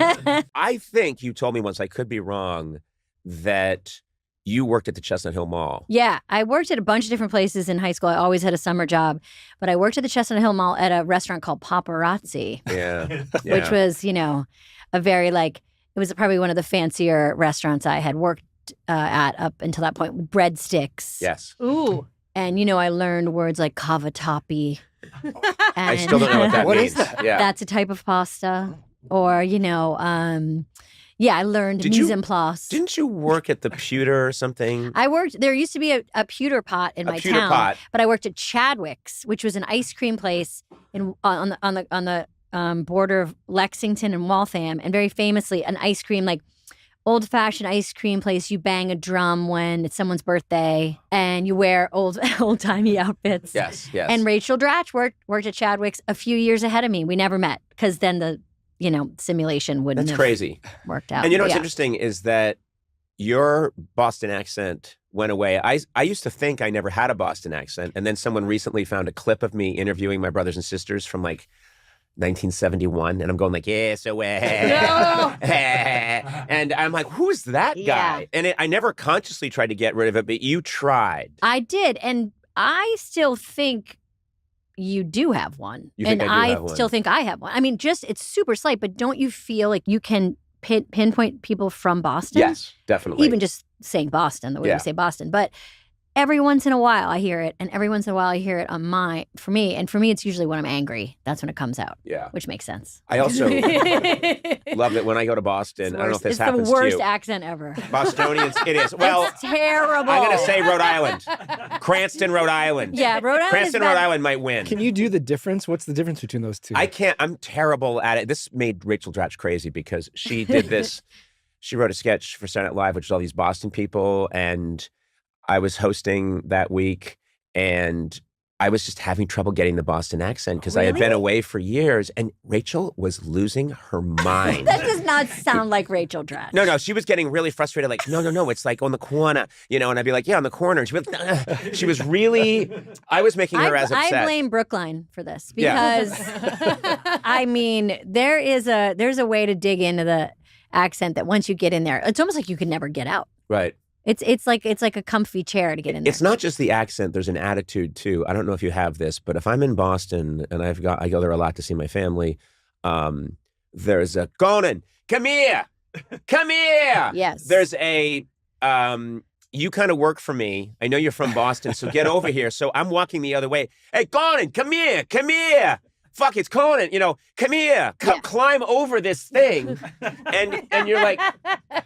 I think you told me once, I could be wrong, that you worked at the Chestnut Hill Mall. Yeah, I worked at a bunch of different places in high school. I always had a summer job, but I worked at the Chestnut Hill Mall at a restaurant called Paparazzi. Which was, a very it was probably one of the fancier restaurants I had worked at up until that point, with breadsticks. Yes. Ooh. And, I learned words like cavatappi. I still don't know what that means. Is that? Yeah. That's a type of pasta. Or, Yeah, I learned Did mise you- en place. Didn't you work at the Pewter or something? I worked. There used to be a pewter pot in my pewter town, pot. but I worked at Chadwick's, which was an ice cream place on the border of Lexington and Waltham, and very famously an ice cream like old fashioned ice cream place. You bang a drum when it's someone's birthday, and you wear old timey outfits. Yes. And Rachel Dratch worked at Chadwick's a few years ahead of me. We never met because then the simulation wouldn't That's have crazy. worked out. And you know But what's yeah. interesting is that your Boston accent went away. I used to think I never had a Boston accent, and then someone recently found a clip of me interviewing my brothers and sisters from like 1971, and I'm going like, yeah, so and I'm like, who's that guy? Yeah. And I never consciously tried to get rid of it, but you tried. I did, and I still think you do have one. You think and I do have one? still think I have one. I mean, just it's super slight, but don't you feel like you can pinpoint people from Boston? Yes, definitely. Even just saying Boston, the way Yeah. we say Boston. But every once in a while I hear it, and every once in a while I hear it for me, it's usually when I'm angry. That's when it comes out. Yeah. Which makes sense. I also love it when I go to Boston. I don't know if this It's the happens worst to you. accent ever. Bostonians, it is. Well, It's terrible. I'm going to say Rhode Island. Cranston, Rhode Island. Yeah, Rhode Island Cranston, is Rhode bad. Island might win. Can you do the difference? What's the difference between those two? I can't. I'm terrible at it. This made Rachel Dratch crazy because she did this. She wrote a sketch for Saturday Night Live, which is all these Boston people, and I was hosting that week, and I was just having trouble getting the Boston accent because I had been Really? away for years, and Rachel was losing her mind. That does not sound like Rachel Dratch. No, she was getting really frustrated. Like, no, it's like on the corner, and I'd be like, yeah, on the corner. And she was really. I was making her as upset. I blame Brookline for this Yeah. because I mean there's a way to dig into the accent that once you get in there, it's almost like you can never get out. Right. It's like a comfy chair to get in there. It's not just the accent. There's an attitude too. I don't know if you have this, but if I'm in Boston and I go there a lot to see my family, there's a Conan, come here. Yes. There's a you kind of work for me. I know you're from Boston, so get over here. So I'm walking the other way. Hey, Conan, come here. Fuck, it's Conan. Come here. Climb over this thing. And you're like,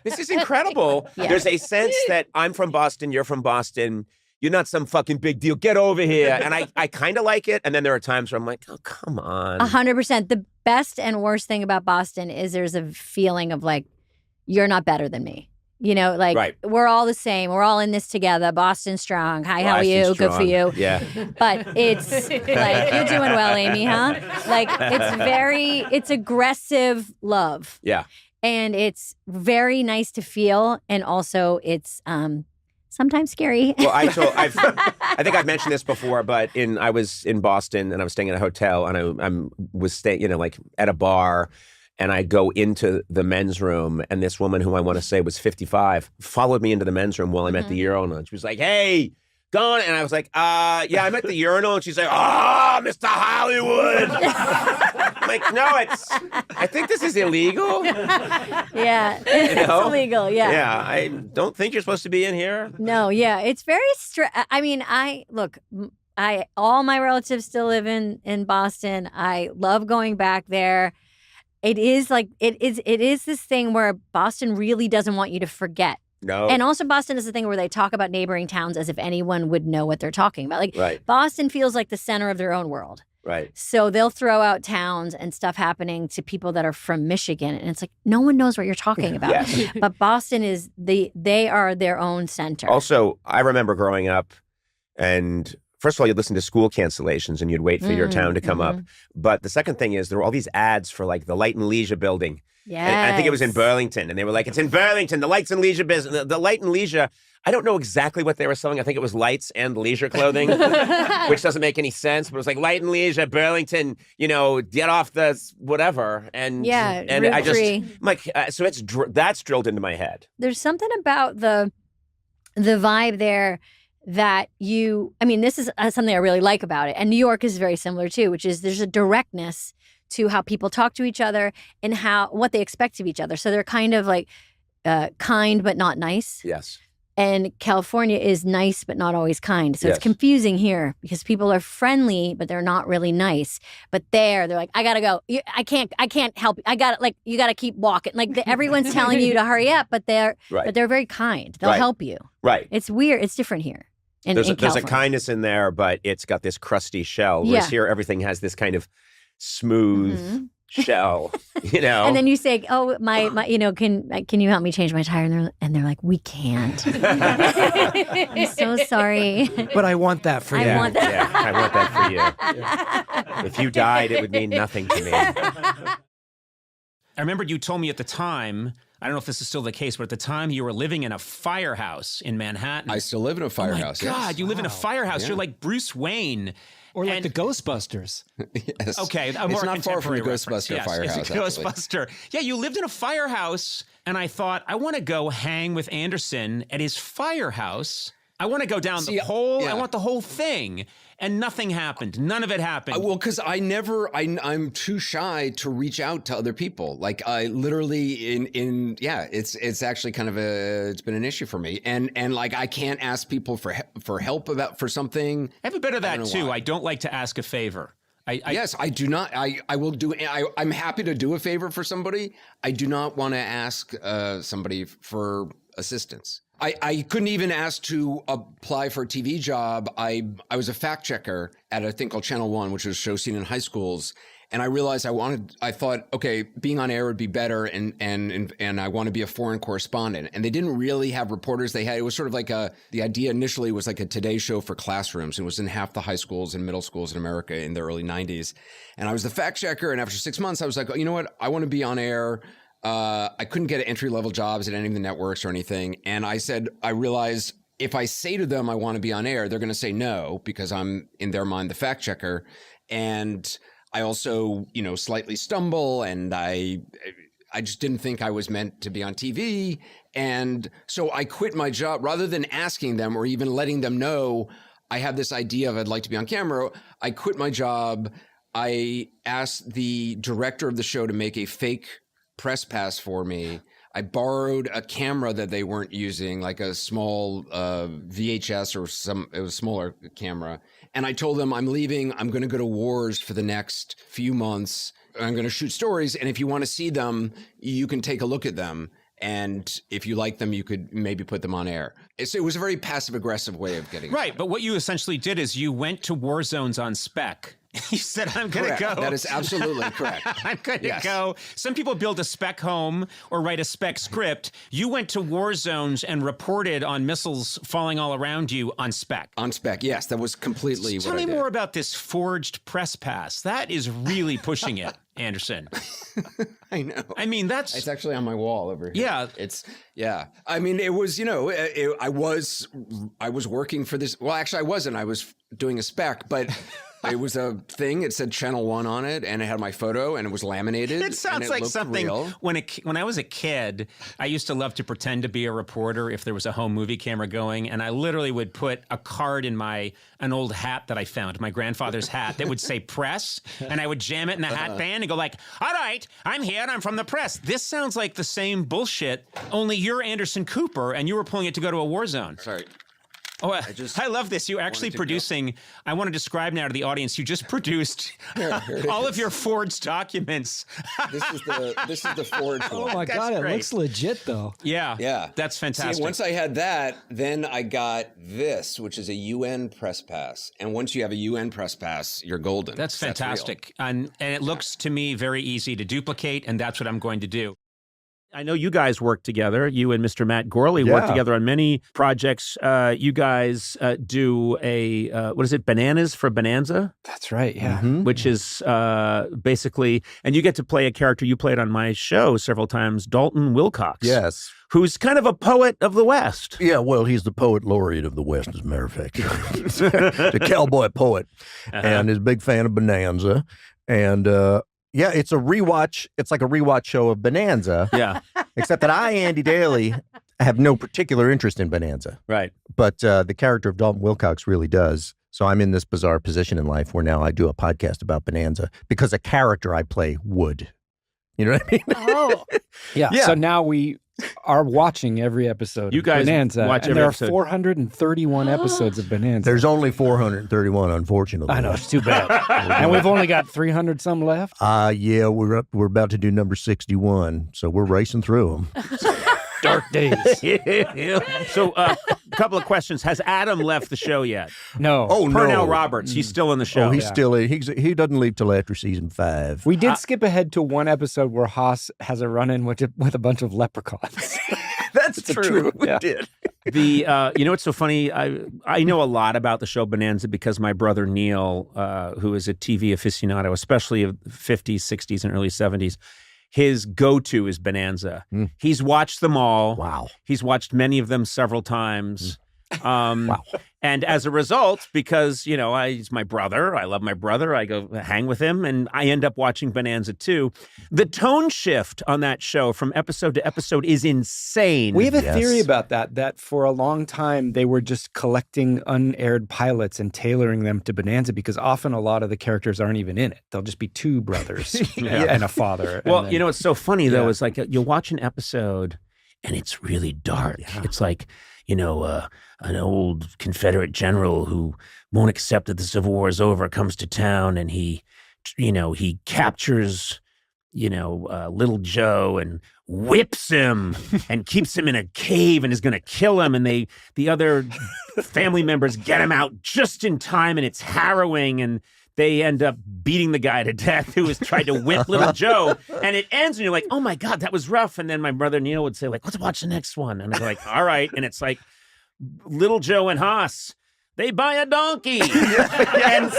this is incredible. Yeah. There's a sense that I'm from Boston, you're from Boston. You're not some fucking big deal. Get over here. And I kind of like it. And then there are times where I'm like, oh, come on. 100%. The best and worst thing about Boston is there's a feeling of like, you're not better than me. Right. We're all the same. We're all in this together. Boston strong. Hi, how are Boston you? Good for strong. you. Yeah. But it's like, you're doing well, Amy, huh? Like, it's aggressive love. Yeah. And it's very nice to feel. And also it's sometimes scary. Well, I think I've mentioned this before, but I was in Boston and I was staying in a hotel and I was staying, like at a bar. And I go into the men's room, and this woman, who I want to say was 55, followed me into the men's room while I'm at the urinal. And she was like, hey, gone. And I was like, yeah, I'm at the urinal. And she's like, oh, Mr. Hollywood. I'm like, no, I think this is illegal. Yeah, it's illegal. Yeah. Yeah, I don't think you're supposed to be in here. No, yeah, it's very I mean, all my relatives still live in Boston. I love going back there. It is this thing where Boston really doesn't want you to forget. No. And also Boston is the thing where they talk about neighboring towns as if anyone would know what they're talking about. Like Right. Boston feels like the center of their own world. Right. So they'll throw out towns and stuff happening to people that are from Michigan. And it's like, no one knows what you're talking about. Yes. But Boston is they are their own center. Also, I remember growing up, and first of all, you'd listen to school cancellations and you'd wait for your town to come up. But the second thing is there were all these ads for like the Light and Leisure building. Yeah. And I think it was in Burlington. And they were like, it's in Burlington, the Lights and Leisure business. The Light and Leisure, I don't know exactly what they were selling. I think it was lights and leisure clothing, which doesn't make any sense. But it was like Light and Leisure, Burlington, get off the whatever. And Route I just, 3. I'm like, so that's drilled into my head. There's something about the vibe there that this is something I really like about it. And New York is very similar too, which is there's a directness to how people talk to each other and what they expect of each other. So they're kind of like kind but not nice. Yes. And California is nice, but not always kind. So Yes. it's confusing here because people are friendly, but they're not really nice. But they're like, I gotta go. I can't help. I got like, you gotta keep walking. Like everyone's telling you to hurry up, but they're very kind. They'll Right. help you. Right. It's weird. It's different here. There's a California. kindness in there, but it's got this crusty shell. Whereas Yeah. here, everything has this kind of smooth shell, And then you say, "Oh, my, can you help me change my tire?" And they're like, "We can't." I'm so sorry. But I want that for you. I want that. Yeah, I want that for you. If you died, it would mean nothing to me. I remember you told me at the time, I don't know if this is still the case, but at the time you were living in a firehouse in Manhattan. I still live in a firehouse. Oh my God, yes. you live in a firehouse. Yeah. You're like Bruce Wayne. Or like And- the Ghostbusters. Yes. Okay, a more It's not far from the contemporary reference. Ghostbuster Yes, firehouse. it's a actually. Ghostbuster. Yeah, you lived in a firehouse, and I thought, I want to go hang with Anderson at his firehouse. I want to go down the whole, yeah. I want the whole thing. And nothing happened. None of it happened. Well, because I'm too shy to reach out to other people. Like I literally it's actually kind of it's been an issue for me. And like I can't ask people for help for something. I have a bit of that too. why. I don't like to ask a favor. Yes, I do not. I will do. I'm happy to do a favor for somebody. I do not want to ask somebody for assistance. I couldn't even ask to apply for a TV job. I was a fact checker at a thing called Channel 1, which was a show seen in high schools. And I realized I thought, okay, being on air would be better. And I want to be a foreign correspondent. And they didn't really have reporters. It was sort of like the idea initially was like a Today Show for classrooms. It was in half the high schools and middle schools in America in the early 90s. And I was the fact checker. And after 6 months, I was like, oh, you know what? I want to be on air. I couldn't get entry-level jobs at any of the networks or anything. And I realized if I say to them I want to be on air, they're going to say no because I'm, in their mind, the fact checker. And I also, slightly stumble, and I just didn't think I was meant to be on TV. And so I quit my job rather than asking them or even letting them know I have this idea of I'd like to be on camera. I quit my job. I asked the director of the show to make a fake press pass for me. I borrowed a camera that they weren't using, like a small VHS it was a smaller camera. And I told them I'm leaving. I'm going to go to wars for the next few months. I'm going to shoot stories. And if you want to see them, you can take a look at them. And if you like them, you could maybe put them on air. It was a very passive aggressive way of getting Right. But what you essentially did is you went to war zones on spec. You said, I'm going to go. That is absolutely correct. I'm going to go. Some people build a spec home or write a spec script. You went to war zones and reported on missiles falling all around you on spec. On spec, yes. That was completely Tell what I me did. more about this forged press pass. That is really pushing it, Anderson. I know. I mean, it's actually on my wall over here. Yeah. I mean, it was, I was working for this. Well, actually, I wasn't. I was doing a spec, but it was a thing. It said Channel 1 on it, and it had my photo, and it was laminated. It sounds like something real. when I was a kid, I used to love to pretend to be a reporter if there was a home movie camera going, and I literally would put a card in an old hat that I found, my grandfather's hat, that would say press, and I would jam it in the hat band and go like, all right, I'm here and I'm from the press. This sounds like the same bullshit, only you're Anderson Cooper and you were pulling it to go to a war zone. Sorry. Oh, I love this. You actually producing, I want to describe now to the audience, you just produced all of your forged documents. This is the forged one. Oh my God, it great. looks legit though. Yeah. That's fantastic. See, once I had that, then I got this, which is a UN press pass. And once you have a UN press pass, you're golden. That's fantastic. And it looks to me very easy to duplicate, and that's what I'm going to do. I know you guys work together. You and Mr. Matt Gorley work together on many projects. You guys do what is it, Bananas for Bonanza? That's right, yeah. Mm-hmm. Which is basically, and you get to play a character you played on my show several times, Dalton Wilcox. Yes. Who's kind of a poet of the West. Yeah, well, he's the poet laureate of the West, as a matter of fact. He's a cowboy poet, and is a big fan of Bonanza. And yeah, it's a rewatch. It's like a rewatch show of Bonanza. Yeah. Except that I, Andy Daly, have no particular interest in Bonanza. Right. But the character of Dalton Wilcox really does. So I'm in this bizarre position in life where now I do a podcast about Bonanza because a character I play would. You know what I mean? Oh. Yeah. So now we are watching every episode You of guys Bonanza. watch and every there episode. are 431 episodes of Bonanza. There's only 431, unfortunately. I know, it's too bad. And we've only got 300 some left. Yeah, we're about to do number 61, so we're racing through them. Dark days. So, a couple of questions. Has Adam left the show yet? No. Oh, Pernell no. Roberts, he's still in the show. Oh, he's still in. He doesn't leave till after season 5. We did skip ahead to one episode where Haas has a run-in with a bunch of leprechauns. That's true. We Yeah. did. You know what's so funny? I know a lot about the show Bonanza because my brother Neil, who is a TV aficionado, especially of the 50s, 60s, and early 70s, his go-to is Bonanza. He's watched them all. Wow. He's watched many of them several times. Wow. And as a result, because, he's my brother, I love my brother, I go hang with him, and I end up watching Bonanza too. The tone shift on that show from episode to episode is insane. We have a theory about that for a long time they were just collecting unaired pilots and tailoring them to Bonanza because often a lot of the characters aren't even in it. They'll just be two brothers and a father. Well, and then, what's so funny, though, is like you'll watch an episode and it's really dark. Yeah. It's like, an old Confederate general who won't accept that the Civil War is over comes to town and he captures, little Joe and whips him and keeps him in a cave and is going to kill him. And the other family members get him out just in time, and it's harrowing. And they end up beating the guy to death who has tried to whip little Joe. And it ends and you're like, oh my God, that was rough. And then my brother Neil would say, like, let's watch the next one. And I'm like, all right. And it's like little Joe and Haas, they buy a donkey. And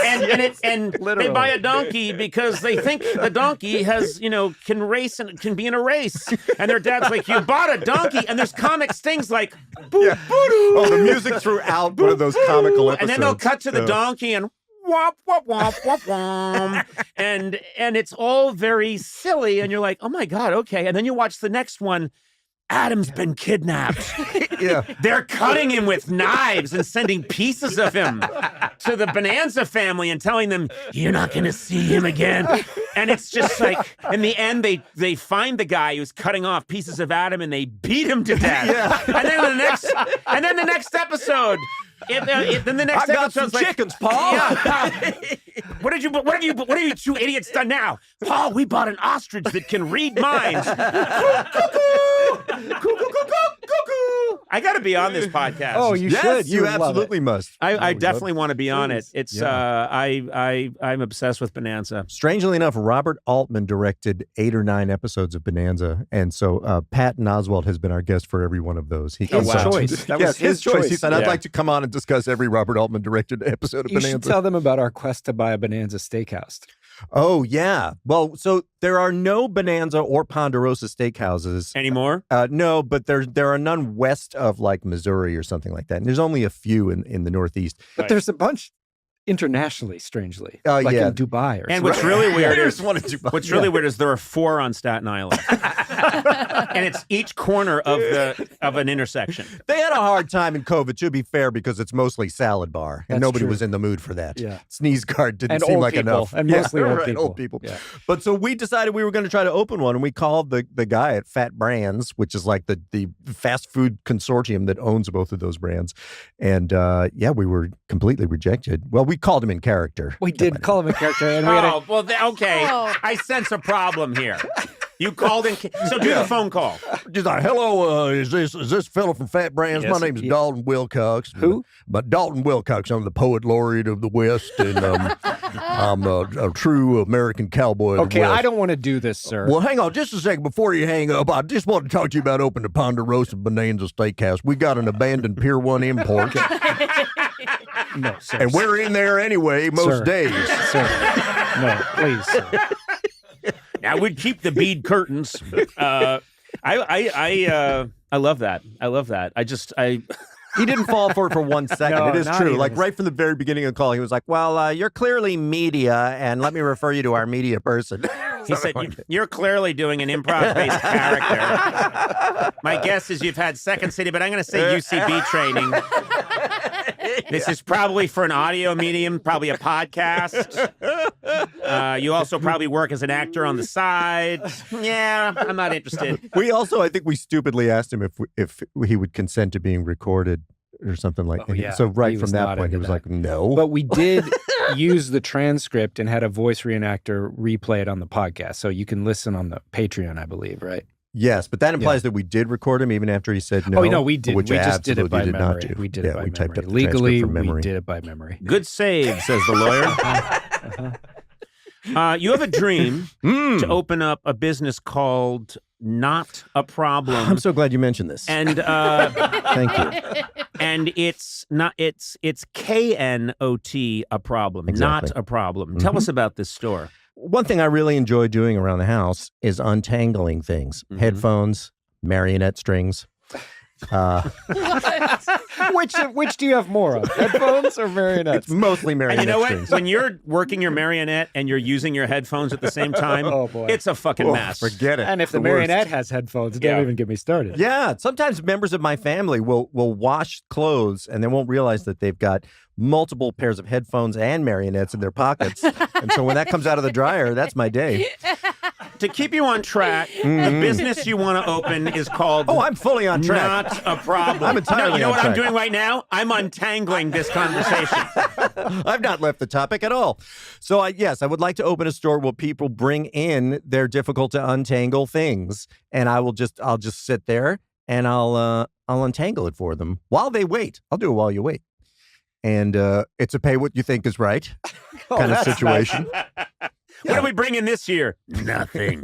they buy a donkey because they think the donkey has, can race and can be in a race. And their dad's like, you bought a donkey. And there's comics things like, boo, Oh, the music throughout one of those comical episodes. and then they'll cut to the donkey and womp, womp, womp, womp, womp. And it's all very silly. And you're like, oh my God, okay. And then you watch the next one. Adam's been kidnapped. Yeah. They're cutting him with knives and sending pieces of him to the Bonanza family and telling them, you're not going to see him again. And it's just like, in the end, they find the guy who's cutting off pieces of Adam and they beat him to death. Yeah. And then the next episode, then the next I got episode's some like, chickens, Paul. Yeah. What have you two idiots done now? Paul, we bought an ostrich that can read minds. Cuckoo. I got to be on this podcast. Oh, you Yes, should. you would love absolutely it. must. I definitely want to be on it. It's I'm obsessed with Bonanza. Strangely enough, Robert Altman directed 8 or 9 episodes of Bonanza, and so Patton Oswalt has been our guest for every one of those. His choice. That was his choice. He said, I'd like to come on and discuss every Robert Altman directed episode of You Bonanza. should tell them about our quest to buy a Bonanza steakhouse. Oh, yeah. Well, so there are no Bonanza or Ponderosa steakhouses Anymore? No, but there are none west of like Missouri or something like that. And there's only a few in the Northeast. But there's a bunch internationally, strangely. Oh, like yeah. in Dubai or And something. what's really weird is one in Dubai. what's really weird is there are 4 on Staten Island, and it's each corner of an intersection. They had a hard time in COVID, to be fair, because it's mostly salad bar, and That's nobody true. was in the mood for that. Yeah. Sneeze guard didn't And seem old like people, enough. and mostly old right, people. old people. Yeah. But so we decided we were going to try to open one, and we called the guy at Fat Brands, which is like the fast food consortium that owns both of those brands. And we were completely rejected. Well, we called him in character. We did call him a character, and we had Okay. Oh. I sense a problem here. You called in, so do the phone call. Just like, hello, is this fellow from Fat Brands? Yes. My name's Dalton Wilcox. Who? But Dalton Wilcox. I'm the poet laureate of the West, and I'm a true American cowboy of Okay, the West. I don't want to do this, sir. Well, hang on just a second before you hang up. I just want to talk to you about opening the Ponderosa Bonanza Steakhouse. We got an abandoned Pier 1 import, No, sir. and we're in there anyway most Sir. days. Sir. No, please, sir. Now we'd keep the bead curtains. I love that. I love that. He didn't fall for it for 1 second. No, it is not true. even. Like right from the very beginning of the call, he was like, well, you're clearly media, and let me refer you to our media person. He said, you're clearly doing an improv-based character. My guess is you've had Second City, but I'm going to say UCB training. This is probably for an audio medium, probably a podcast. You also probably work as an actor on the side. Yeah, I'm not interested. We also, I think we stupidly asked him if he would consent to being recorded or something like that. Yeah. So right He from was that not point, he into was that. like, no. But we did use the transcript and had a voice reenactor replay it on the podcast. So you can listen on the Patreon, I believe, right? Yes, but that implies that we did record him even after he said no. Oh, no, we did. Which We I just did it by absolutely did not memory. do. We did it by we typed memory. up the Legally, transcript from memory. we did it by memory. Good save, says the lawyer. You have a dream to open up a business called Not a Problem. I'm so glad you mentioned this. And Thank you. And it's KNOT, a problem, Exactly. not a problem. Tell us about this store. One thing I really enjoy doing around the house is untangling things. Headphones, marionette strings. Which do you have more of? Headphones or marionettes? It's mostly marionette And you know what? strings. When you're working your marionette and you're using your headphones at the same time, Oh, boy. it's a fucking mess. Forget it. And if It's the worst. marionette has headphones, don't even get me started. Yeah, sometimes members of my family will wash clothes and they won't realize that they've got multiple pairs of headphones and marionettes in their pockets. And so when that comes out of the dryer, that's my day. To keep you on track, the business you want to open is called Oh, I'm fully on track. Not a Problem. I'm entirely No, you know on what I'm track. doing right now? I'm untangling this conversation. I've not left the topic at all. So yes, I would like to open a store where people bring in their difficult to untangle things, and I'll just sit there and I'll untangle it for them while they wait. I'll do it while you wait. And it's a pay what you think is right kind of situation. What are we bringing this year? Nothing.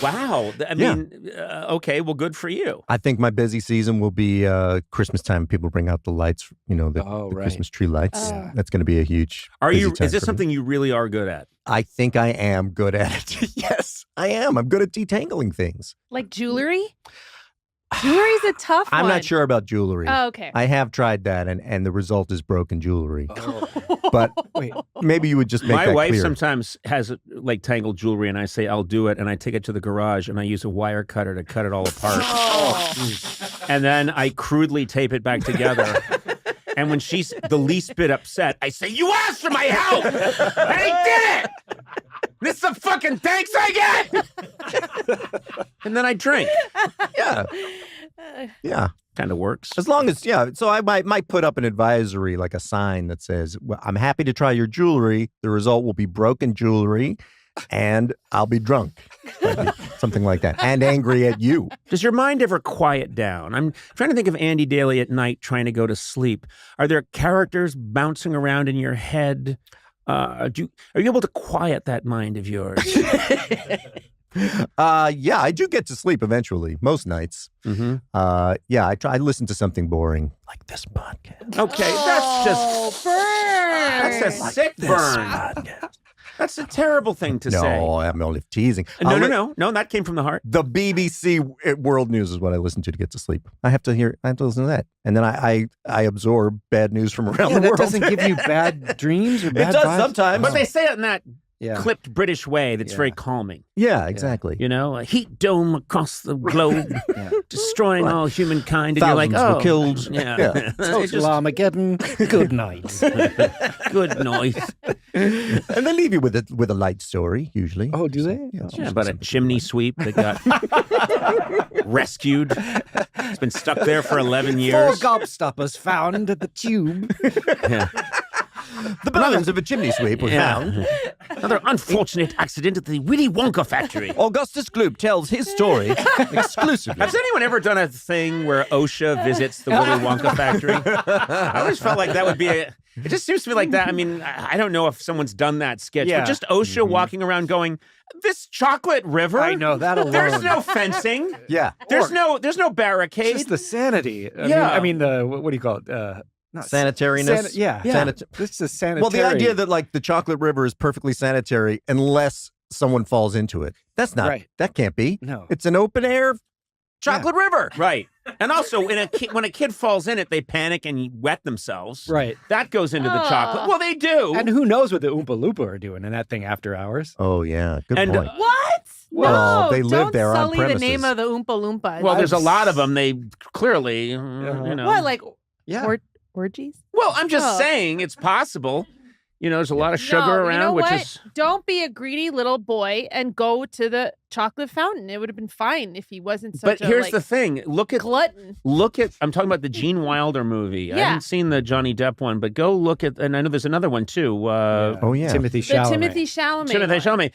Wow. I mean, okay, well, good for you. I think my busy season will be Christmas time. People bring out the lights, the right. Christmas tree lights. That's going to be a huge. Are busy you? time Is this for me. something you really are good at? I think I am good at it. Yes, I am. I'm good at detangling things. Like jewelry? Jewelry's a tough one. I'm not sure about jewelry. Oh, okay. I have tried that, and the result is broken jewelry. Oh. But Wait. maybe you would just make My that wife clear. sometimes has like tangled jewelry, and I say I'll do it, and I take it to the garage, and I use a wire cutter to cut it all apart, and then I crudely tape it back together. And when she's the least bit upset, I say, "You asked for my help, and I did it. This is the fucking thanks I get." And then I drink. Yeah. Yeah. Kind of works. As long as, so I might put up an advisory, like a sign that says, well, I'm happy to try your jewelry. The result will be broken jewelry and I'll be drunk. Something like that. And angry at you. Does your mind ever quiet down? I'm trying to think of Andy Daly at night trying to go to sleep. Are there characters bouncing around in your head? Are you able to quiet that mind of yours? Yeah, I do get to sleep eventually, most nights. Mm-hmm. I listen to something boring, like this podcast. Okay, that's a sick burn. That's a terrible thing to say. No, I'm only teasing. No, that came from the heart. The BBC World News is what I listen to get to sleep. I have to listen to that. And then I absorb bad news from around the that world. doesn't give you bad dreams or bad It does vibes? sometimes. But they say it in that Yeah. clipped British way that's very calming. Yeah, exactly. You know, a heat dome across the globe, destroying all humankind. And you're like, Thousands oh. were killed. Yeah. Yeah. Social Armageddon. Good night. Good noise. And they leave you with a light story, usually. Oh, do they? Yeah, about a chimney sweep that got rescued. It's been stuck there for 11 years. 4 gobstoppers found at the tube. Yeah. The bones of a chimney sweep were found. Another unfortunate accident at the Willy Wonka factory. Augustus Gloop tells his story exclusively. Has anyone ever done a thing where OSHA visits the Willy Wonka factory? I always felt like that would be it just seems to me like that. I mean, I don't know if someone's done that sketch, but just OSHA walking around going, this chocolate river? I know, that alone. There's no fencing. Yeah. There's no barricade. It's just the sanity. Yeah. I mean the, what do you call it? Not Sanitariness. yeah. This is sanitary. Well, the idea that like the chocolate river is perfectly sanitary unless someone falls into it. That's not. Right. That can't be. No. It's an open air chocolate river. Right. And also, when a kid falls in it, they panic and wet themselves. Right. That goes into the chocolate. Well, they do. And who knows what the Oompa Loompa are doing in that thing after hours? Oh yeah. Good And, point. What? Well, they live don't there on sully premises. the name of the Oompa Loompas. Well, there's a lot of them. They clearly, you know. What, like Yeah. orgies? Well, I'm just Oh. saying it's possible. You know, there's a lot of sugar No, around, you know which what? is. Don't be a greedy little boy and go to the chocolate fountain. It would have been fine if he wasn't such But a here's the thing: look at glutton. I'm talking about the Gene Wilder movie. I Yeah. haven't seen the Johnny Depp one, but go look at, and I know there's another one too. Oh, yeah. Timothy The Chalamet. Timothy Chalamet. Timothy one. Chalamet.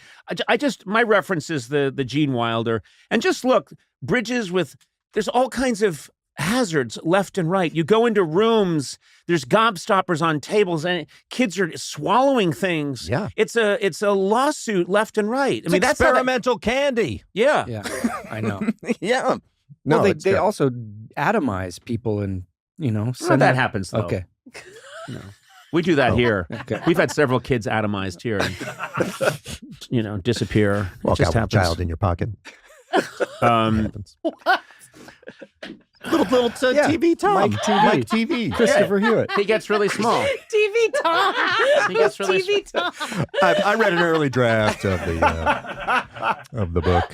I just, my reference is the Gene Wilder, and just look, bridges with, there's all kinds of hazards left and right. You go into rooms, there's gobstoppers on tables, and kids are swallowing things. Yeah. It's a lawsuit left and right. I mean, that's how experimental candy. yeah. Yeah, I know. Yeah. No, Well, they it's terrible. also atomize people and, Well, send that them- happens though. Okay. We do that here. Okay. We've had several kids atomized here and, disappear. Walk it just out with a happens. child in your pocket. happens. Little Yeah, TV Tom. Mike TV. Mike TV. Christopher Hewitt. He gets really small. TV Tom. He gets really TV Tom. I read an early draft of the book.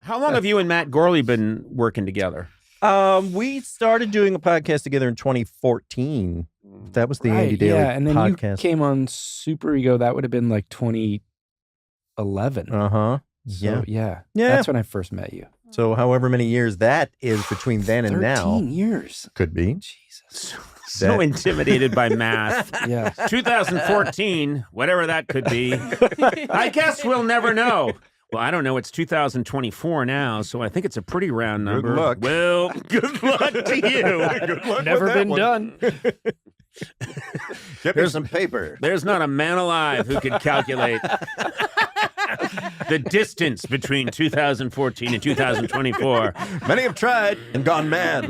How long have you and Matt Gorley been working together? We started doing a podcast together in 2014. That was the Andy Daly yeah, and then podcast. you came on Super Ego. That would have been like 2011. Uh-huh. So, yeah. Yeah. That's when I first met you. So however many years that is between then and 13 now. years. Could be. Jesus. So That- intimidated by math. Yeah. 2014, whatever that could be. I guess we'll never know. Well, I don't know. It's 2024 now, so I think it's a pretty round number. luck. Well, good luck to you. Good luck Never with that been one. done. Get me some paper. There's not a man alive who could calculate the distance between 2014 and 2024. Many have tried and gone mad.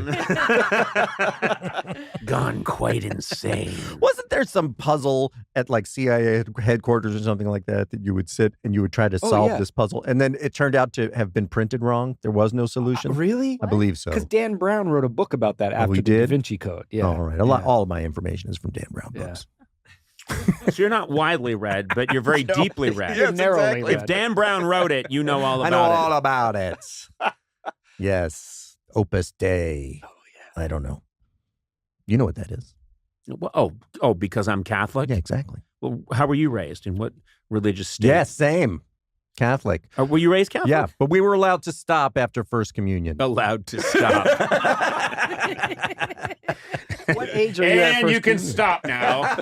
Gone quite insane. Wasn't there some puzzle at like CIA headquarters or something like that you would sit and you would try to solve yeah. this puzzle, and then it turned out to have been printed wrong? There was no solution. Really? I believe so. Because Dan Brown wrote a book about that after he the Da did? Vinci Code. Yeah. All right. All of my information is from Dan Brown Yeah. books. So you're not widely read, but you're very deeply read. You're narrowly If read. Dan Brown wrote it, you know all about I know it. all about it. Yes. Opus Dei. Oh, yeah. I don't know. You know what that is. Well, oh, because I'm Catholic? Yeah, exactly. Well, how were you raised? In what religious state? Yes, same. Catholic. Were you raised Catholic? Yeah, but we were allowed to stop after First Communion. Allowed to stop. What age are you at? And you first can communion? stop now.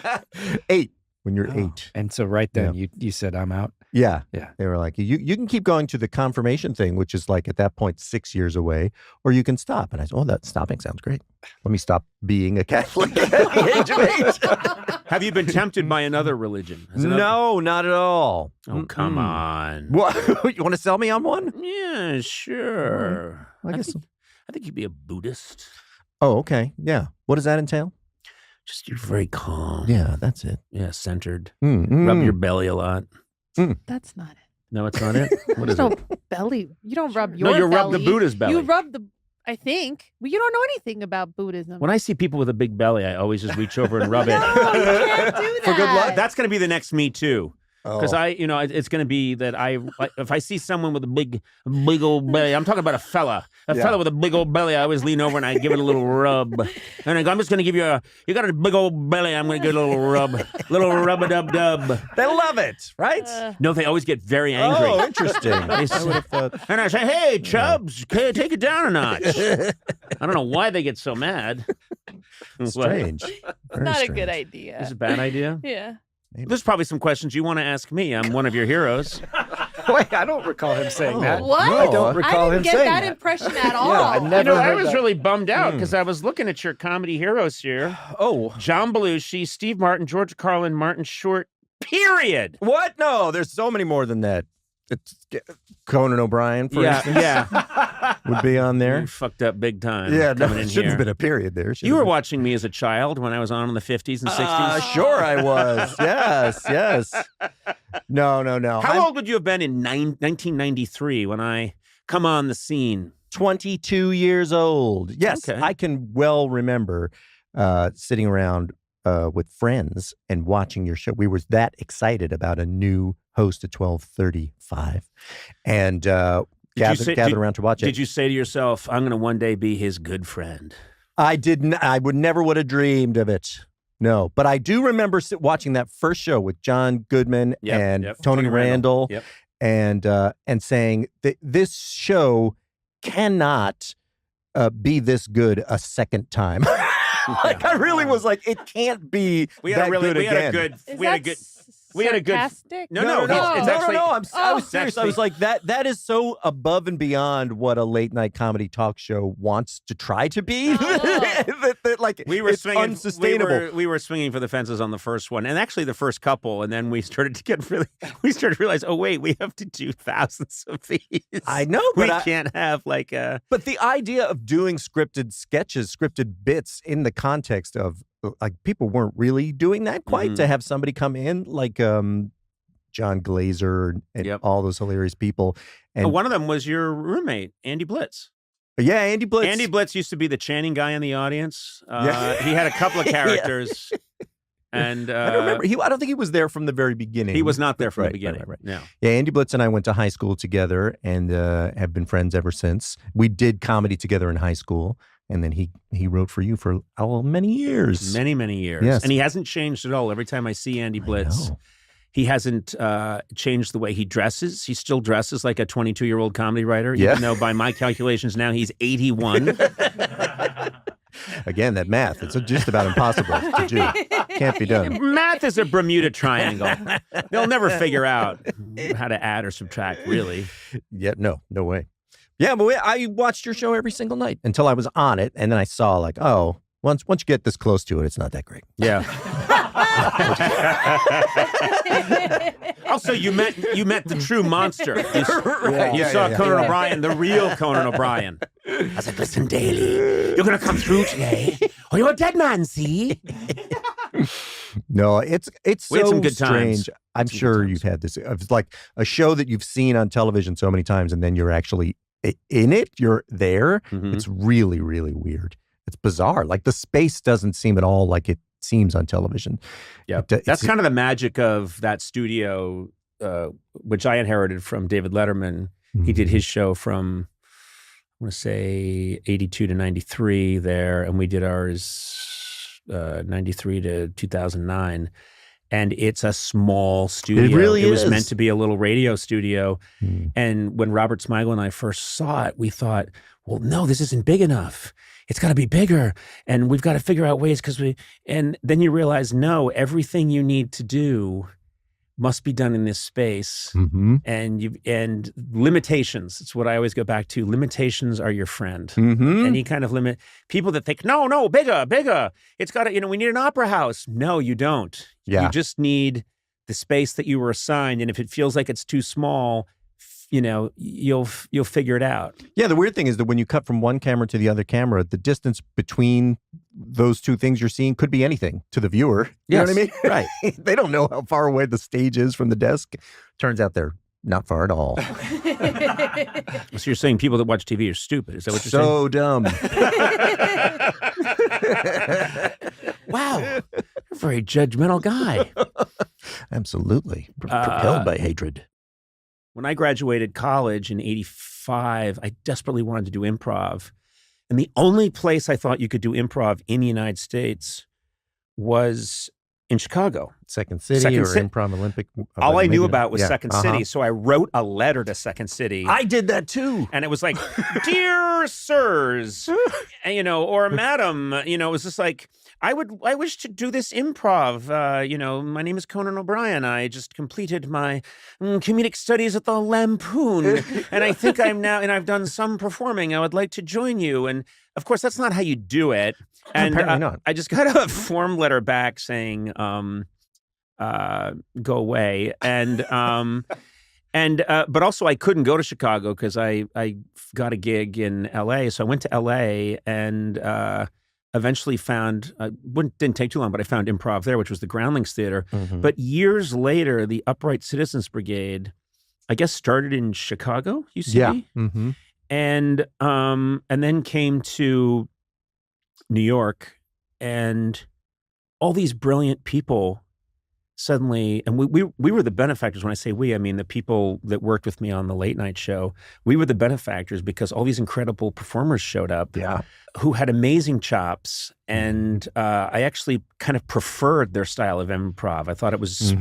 8 when you're 8. And so right then you said, I'm out. Yeah. Yeah. They were like, you can keep going to the confirmation thing, which is like at that point 6 years away, or you can stop. And I said, that stopping sounds great. Let me stop being a Catholic at the age of 8. Have you been tempted by another religion? No, not at all. Oh, come on. What? You want to sell me on one? Yeah, sure. I guess. I think you'd be a Buddhist. Oh, okay. Yeah. What does that entail? Just you're very calm. Yeah, that's it. Yeah, centered. Mm, Rub your belly a lot. That's not it. No, it's not it. What is There's it? no belly. You don't rub your No, you belly. rub the Buddha's belly. You rub the. I think. Well, you don't know anything about Buddhism. When I see people with a big belly, I always just reach over and rub it. No, you can't do that. For good luck. That's going to be the next Me Too. Because Oh. it's going to be that if I see someone with a big old belly, I'm talking about a fella with a big old belly, I always lean over and I give it a little rub. And I go, I'm just going to give you you got a big old belly, I'm going to give it a little rub, little rub-a-dub-dub. They love it, right? No, they always get very angry. Oh, interesting. They say- and I say, hey, Chubbs, take it down a notch. I don't know why they get so mad. Strange. It's not a good idea. It's a bad idea? Yeah. There's probably some questions you want to ask me. I'm one of your heroes. Wait, I don't recall him saying that. What? I don't recall I him didn't get saying that that. impression at all. Yeah, I never I heard was that. really bummed out because I was looking at your comedy heroes here. Oh. John Belushi, Steve Martin, George Carlin, Martin Short, period. What? No, there's so many more than that. It's Conan O'Brien, for instance, would be on there. You fucked up big time. Yeah, no, coming it in shouldn't have here. been a period there. You were watching me as a child when I was on in the 50s and 60s. Sure I was. Yes. No. How old would you have been in 1993 when I come on the scene? 22 years old. Yes, Okay. I can well remember sitting around with friends and watching your show. We were that excited about a new host at 12:35, and gathered around to watch it. Did you say to yourself, "I'm going to one day be his good friend"? I didn't. I never would have dreamed of it. No, but I do remember watching that first show with John Goodman and Tony Randall, and saying that this show cannot be this good a second time. Like I really was like, it can't be that good again. We had a good. No. I was serious. I was like, that is so above and beyond what a late night comedy talk show wants to try to be. Like it's unsustainable. We were swinging for the fences on the first one, and actually the first couple, and then we started to realize, oh wait, we have to do thousands of these. I know, but we can't have like a. But the idea of doing scripted sketches, scripted bits in the context of like people weren't really doing that quite to have somebody come in like John Glazer and all those hilarious people. And one of them was your roommate, Andy Blitz. Yeah, Andy Blitz. Andy Blitz used to be the Channing guy in the audience. He had a couple of characters. And I don't remember. I don't think he was there from the very beginning. He was not there from the beginning. Right. No. Yeah, Andy Blitz and I went to high school together and have been friends ever since. We did comedy together in high school. And then he wrote for you for many years. Many years. Yes. And he hasn't changed at all. Every time I see Andy Blitz, he hasn't changed the way he dresses. He still dresses like a 22-year-old comedy writer, even though by my calculations now he's 81. Again, that math, it's just about impossible to do. Can't be done. Math is a Bermuda Triangle. They'll never figure out how to add or subtract, really. Yeah, no way. Yeah, but I watched your show every single night until I was on it, and then I saw like, oh, once you get this close to it, it's not that great. Yeah. Also, you met the true monster. You saw Conan O'Brien, the real Conan O'Brien. I was like, listen, Daly, you're gonna come through today, or you're a dead man. See? No, it's we had so some good strange. times. I'm sure you've had this. It's like a show that you've seen on television so many times, and then you're actually in it. You're there. Mm-hmm. It's really, really weird. It's bizarre. Like the space doesn't seem at all like it seems on television. Yeah, that's kind of the magic of that studio, which I inherited from David Letterman. Mm-hmm. He did his show from, I want to say, 82 to 93 there, and we did ours 93 to 2009. And it's a small studio. It really is. It was meant to be a little radio studio. Mm. And when Robert Smigel and I first saw it, we thought, well, no, this isn't big enough. It's got to be bigger. And we've got to figure out ways and then you realize, no, everything you need to do must be done in this space. Mm-hmm. And limitations. It's what I always go back to. Limitations are your friend. Mm-hmm. Any kind of limit. People that think, no, bigger. It's got to, we need an opera house. No, you don't. Yeah. You just need the space that you were assigned. And if it feels like it's too small, you'll figure it out. Yeah, the weird thing is that when you cut from one camera to the other camera, the distance between those two things you're seeing could be anything to the viewer. You know what I mean? Right. They don't know how far away the stage is from the desk. Turns out they're not far at all. So you're saying people that watch TV are stupid. Is that what you're saying? So dumb. Wow. You're a very judgmental guy. Absolutely. Propelled by hatred. When I graduated college in 85, I desperately wanted to do improv. And the only place I thought you could do improv in the United States was in Chicago. Second City or Improv Olympic. All I knew about was Second City. So I wrote a letter to Second City. I did that too. And it was like, dear sirs, or madam, it was just like, I wish to do this improv. My name is Conan O'Brien. I just completed my comedic studies at the Lampoon. And I think I'm now, and I've done some performing. I would like to join you. And of course, that's not how you do it. And apparently not. I just got a form letter back saying, go away. And, but also I couldn't go to Chicago because I got a gig in LA. So I went to LA and, eventually found, didn't take too long, but I found improv there, which was the Groundlings Theater. Mm-hmm. But years later, the Upright Citizens Brigade, I guess, started in Chicago, UCB. Yeah. Mm-hmm. And then came to New York, and all these brilliant people suddenly, and we were the benefactors. When I say we, I mean the people that worked with me on the late night show. We were the benefactors because all these incredible performers showed up who had amazing chops. And I actually kind of preferred their style of improv. I thought it was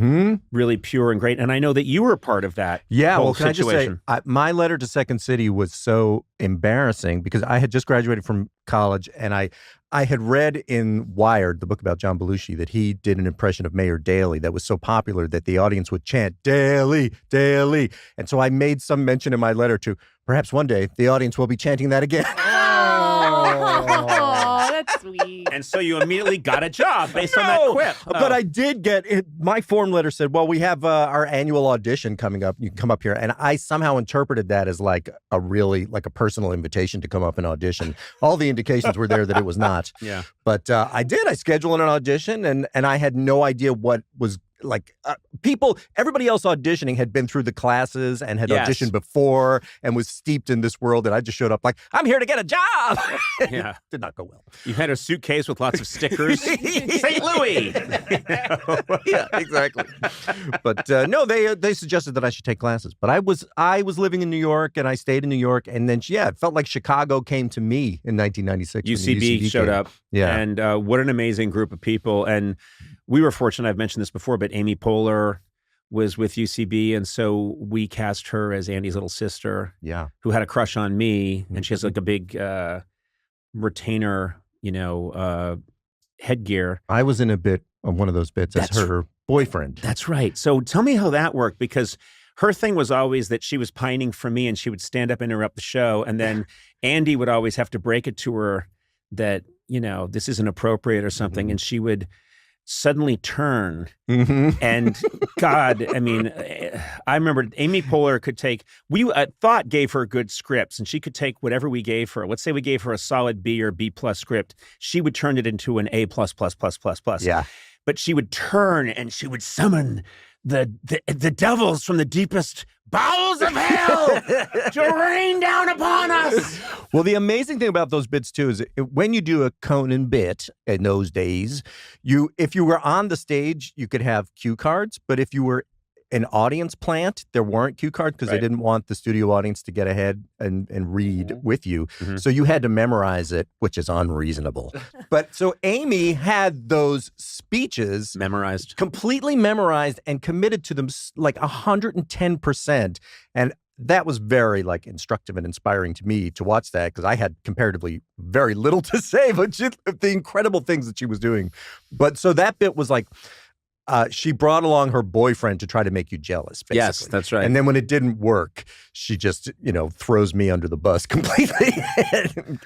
really pure and great. And I know that you were a part of that whole can situation. I just say, my letter to Second City was so embarrassing because I had just graduated from college and I had read in Wired, the book about John Belushi, that he did an impression of Mayor Daley that was so popular that the audience would chant, Daley, Daley. And so I made some mention in my letter to, perhaps one day the audience will be chanting that again. Oh, that's sweet. And so you immediately got a job based on that quip. But I did get it. My form letter said, well, we have our annual audition coming up. You can come up here. And I somehow interpreted that as like a personal invitation to come up and audition. All the indications were there that it was not. Yeah. But I did. I scheduled an audition and I had no idea what was like everybody else auditioning had been through the classes and had auditioned before and was steeped in this world. And I just showed up like, I'm here to get a job. Yeah. Did not go well. You had a suitcase with lots of stickers. St. Louis. Yeah, exactly. But no, they suggested that I should take classes. But I was living in New York and I stayed in New York. And then, it felt like Chicago came to me in 1996. UCB showed up. Yeah. And what an amazing group of people. And we were fortunate, I've mentioned this before, but Amy Poehler was with UCB. And so we cast her as Andy's little sister, who had a crush on me. And she has like a big retainer, headgear. I was in a bit of one of those bits as her boyfriend. That's right. So tell me how that worked, because her thing was always that she was pining for me and she would stand up and interrupt the show. And then Andy would always have to break it to her that, this isn't appropriate or something. And she would suddenly turn and God, I mean, I remember Amy Poehler could take, we thought gave her good scripts and she could take whatever we gave her. Let's say we gave her a solid B or B plus script. She would turn it into an A plus plus plus plus plus. Yeah. But she would turn and she would summon the devils from the deepest bowels of hell to rain down upon us. Well, the amazing thing about those bits too is when you do a Conan bit in those days, if you were on the stage, you could have cue cards, but if you were an audience plant, there weren't cue cards because they didn't want the studio audience to get ahead and read with you. So you had to memorize it, which is unreasonable. But so Amy had those speeches completely memorized and committed to them like 110%. And that was very instructive and inspiring to me to watch that because I had comparatively very little to say, but the incredible things that she was doing. But so that bit was like, she brought along her boyfriend to try to make you jealous, basically. Yes, that's right. And then when it didn't work, she just, throws me under the bus completely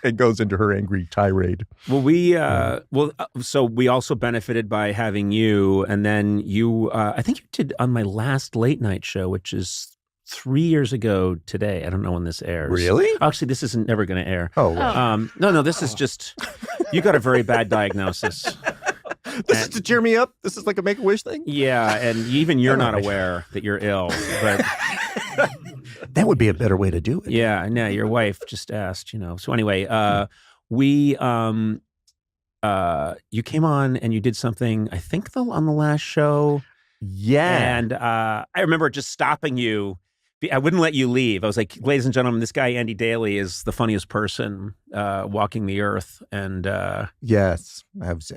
and goes into her angry tirade. Well, so we also benefited by having you. And then you, I think you did on my last late night show, which is 3 years ago today. I don't know when this airs. Really? Actually, this isn't never going to air. Oh, wow. No, this is just, you got a very bad diagnosis. This is to cheer me up? This is like a Make-A-Wish thing? Yeah, and even you're not aware that you're ill. But that would be a better way to do it. Yeah, no, your wife just asked, So anyway, you came on and you did something, I think, on the last show. Yeah. And I remember just stopping you. I wouldn't let you leave. I was like, ladies and gentlemen, this guy, Andy Daly, is the funniest person walking the earth. And yes, I was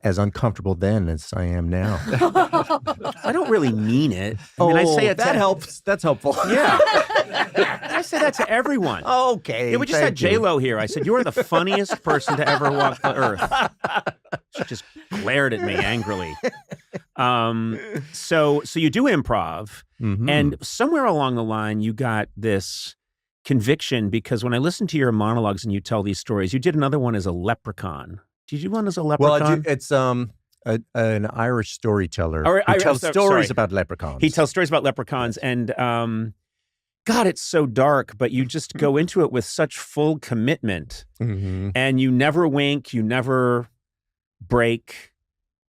as uncomfortable then as I am now. I don't really mean it. I mean, I say it that helps. That's helpful. Yeah. I say that to everyone. Okay. Yeah, we just had J-Lo here. I said, you are the funniest person to ever walk the earth. She just glared at me angrily. So you do improv. And somewhere along the line, you got this conviction because when I listen to your monologues and you tell these stories, you did another one as a leprechaun. Did you do one as a leprechaun? Well, it's an Irish storyteller who tells stories about leprechauns. He tells stories about leprechauns, and God, it's so dark, but you just go into it with such full commitment, and you never wink, you never break,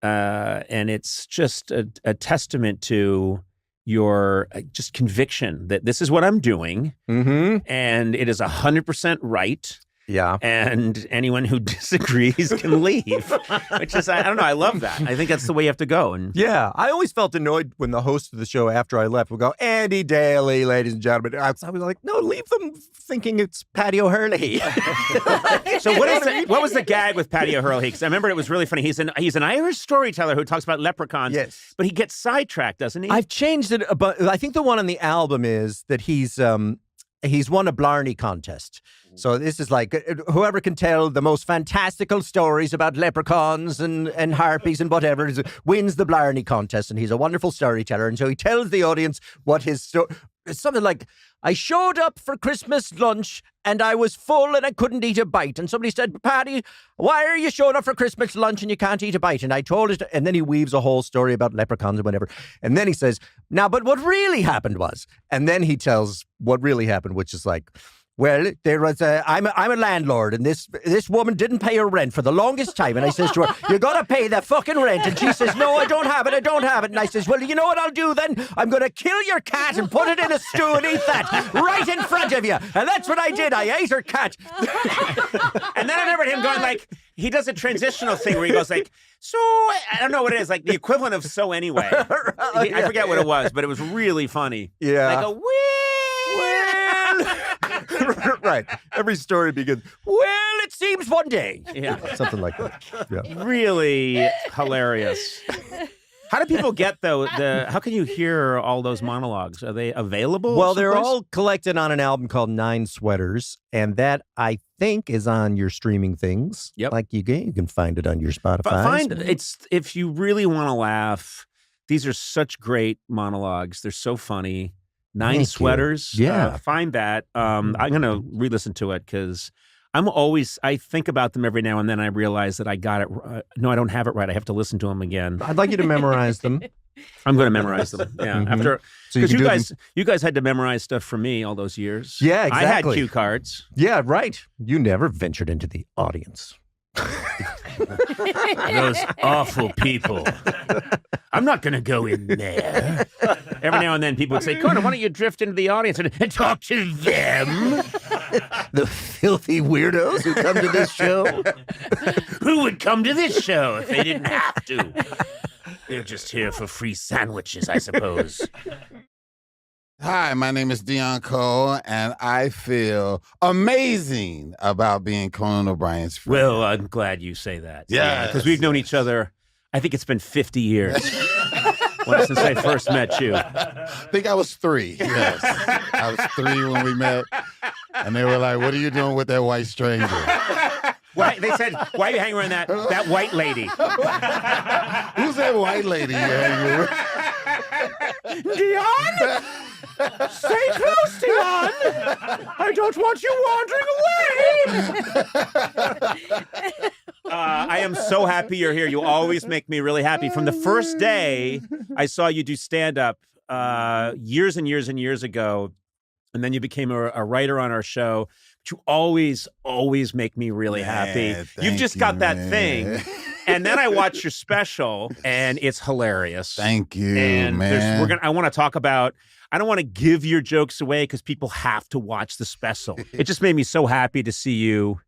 and it's just a testament to your just conviction that this is what I'm doing, and it is 100% right. Yeah. And anyone who disagrees can leave, which is, I don't know, I love that. I think that's the way you have to go. And Yeah, I always felt annoyed when the host of the show after I left would go, Andy Daly, ladies and gentlemen. I was like, no, leave them thinking it's Patty O'Hurley. So what was the gag with Patty O'Hurley? Because I remember it was really funny. He's an Irish storyteller who talks about leprechauns. Yes. But he gets sidetracked, doesn't he? I've changed it, but I think the one on the album is that he's won a Blarney contest. So this is like, whoever can tell the most fantastical stories about leprechauns and harpies and whatever wins the Blarney contest. And he's a wonderful storyteller. And so he tells the audience what his story... It's something like, I showed up for Christmas lunch and I was full and I couldn't eat a bite. And somebody said, Patty, why are you showing up for Christmas lunch and you can't eat a bite? And I told it, and then he weaves a whole story about leprechauns and whatever. And then he says, now, but what really happened was, and then he tells what really happened, which is like, well, there was I'm a landlord, and this woman didn't pay her rent for the longest time. And I says to her, you got to pay the fucking rent. And she says, no, I don't have it. And I says, well, you know what I'll do then? I'm going to kill your cat and put it in a stew and eat that right in front of you. And that's what I did. I ate her cat. And then I remember him going like, he does a transitional thing where he goes like, so, I don't know what it is, like the equivalent of so anyway. I forget what it was, but it was really funny. Yeah. Like a Right. Every story begins, well, it seems one day. Yeah. Something like that. Yeah. Really hilarious. How do people get, though, how can you hear all those monologues? Are they available? Well, they're someplace? all collected on an album called 9 Sweaters, and that, I think, is on your streaming things. Yep. Like you can find it on your Spotify. If you really want to laugh, these are such great monologues. They're so funny. 9 Sweaters. Yeah. Find that. I'm going to re-listen to it because I think about them every now and then. I realize that I got it. No, I don't have it right. I have to listen to them again. I'd like you to memorize them. I'm going to memorize them. Yeah. Mhm. Because you guys had to memorize stuff for me all those years. Yeah, exactly. I had cue cards. Yeah, right. You never ventured into the audience. Those awful people. I'm not going to go in there. Every now and then people would say, Conan, why don't you drift into the audience and talk to them? The filthy weirdos who come to this show. Who would come to this show if they didn't have to? They're just here for free sandwiches, I suppose. Hi, my name is Dion Cole, and I feel amazing about being Conan O'Brien's friend. Well, I'm glad you say that. Yeah, because we've known each other, I think it's been 50 years. Since I first met you. I think I was 3. Yes. I was 3 when we met, and they were like, what are you doing with that white stranger? Why, they said, why are you hanging around that white lady? Who's that white lady you hanging with? Dion? Stay close, Dion! I don't want you wandering away! I am so happy you're here. You always make me really happy. From the first day I saw you do stand-up years and years and years ago, and then you became a writer on our show, but you always make me really happy. You've just got that thing. And then I watched your special, and it's hilarious. Thank you, and man. I want to talk about, I don't want to give your jokes away because people have to watch the special. It just made me so happy to see you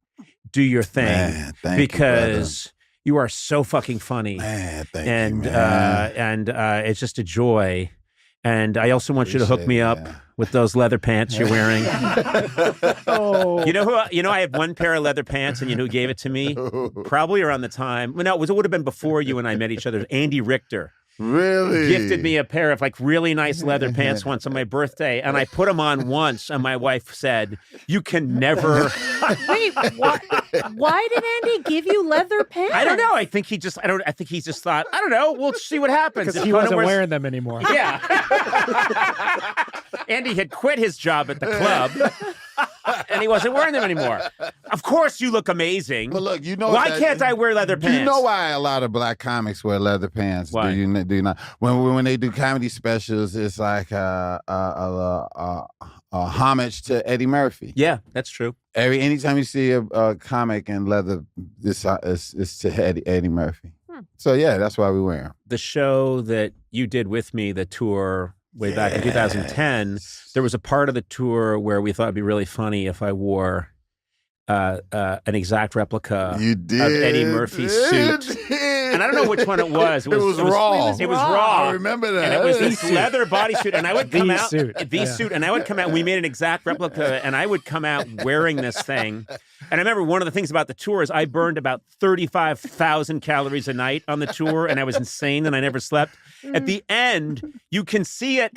do your thing. Man, thank because you are so fucking funny. Man, thank and, you, man. And it's just a joy. And I also want you to hook me up with those leather pants you're wearing. You know, I have one pair of leather pants, and you know who gave it to me? Probably around the time. Well, no, it would have been before you and I met each other. Andy Richter. Really? Gifted me a pair of like really nice leather pants once on my birthday, and I put them on once, and my wife said, "You can never." Wait, why did Andy give you leather pants? I don't know. I think he just thought, I don't know. We'll see what happens. Because he wasn't wearing them anymore. Yeah. Andy had quit his job at the club, and he wasn't wearing them anymore. Of course, you look amazing. But look, you know why can't I wear leather pants? You know why a lot of black comics wear leather pants? Why? Do you not? When they do comedy specials, it's like a homage to Eddie Murphy. Yeah, that's true. Anytime you see a comic in leather, this is to Eddie Murphy. So yeah, that's why we wear them. The show that you did with me, the tour way back in 2010, there was a part of the tour where we thought it'd be really funny if I wore an exact replica You of did. Eddie Murphy's suit. And I don't know which one it was. It was raw. It was raw. I remember that. And it was this leather bodysuit. And I would come out. The suit. And I would come out. We made an exact replica. And I would come out wearing this thing. And I remember one of the things about the tour is I burned about 35,000 calories a night on the tour. And I was insane and I never slept. At the end, you can see it.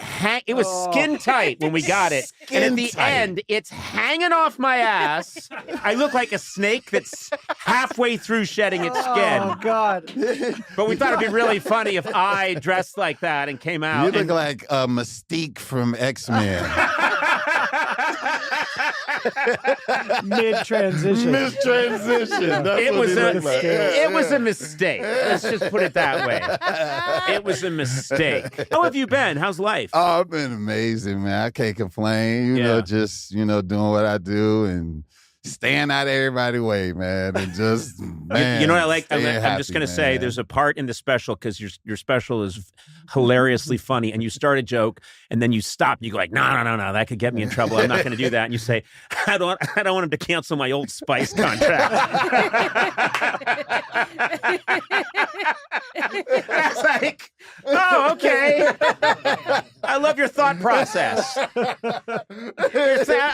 It was skin tight when we got it. And at the end, it's hanging off my ass. I look like a snake that's halfway through shedding its skin. Oh, God. But we thought it'd be really funny if I dressed like that and came out. You look like Mystique from X-Men. Mid-transition. Mid-transition. That's It what was he a looked like. it was a mistake. Let's just put it that way. It was a mistake. How have you been? How's life? Oh, I've been amazing, man. I can't complain. You know, just, doing what I do and staying out of everybody's way, man. And just, man. You know what I like? I'm staying just going to happy, say man. there's a part in the special because your special is hilariously funny and you start a joke and then you stop and you go like, no, that could get me in trouble. I'm not going to do that. And you say, I don't want him to cancel my Old Spice contract. It's like, oh, okay. I love your thought process. I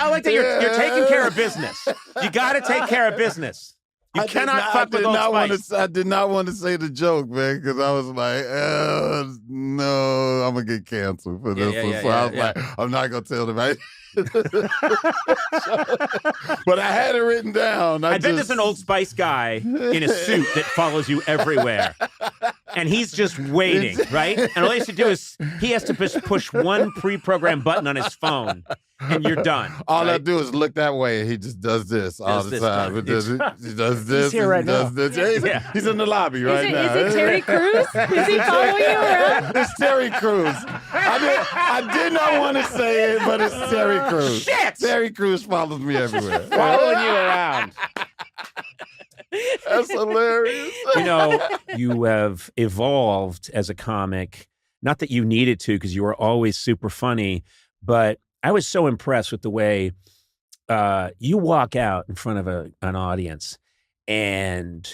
like that you're taking care of business. You got to take care of business. You cannot fuck with Old Spice. I did not want to say the joke, man, because I was like, no, I'm going to get canceled for this one. So I was like, I'm not going to tell them. Right? But I had it written down. I bet there's an Old Spice guy in a suit that follows you everywhere. And he's just waiting, right? And all he has to do is he has to push one pre-programmed button on his phone, and you're done. All I do is look that way, and he just does this all the time. He does this. He's here right now. He's in the lobby right now. Is it Terry Crews? Is he following you around? It's Terry Crews. I did not want to say it, but it's Terry Crews. Shit! Terry Crews follows me everywhere. Following you around. That's hilarious. You have evolved as a comic. Not that you needed to, because you were always super funny, but I was so impressed with the way you walk out in front of an audience and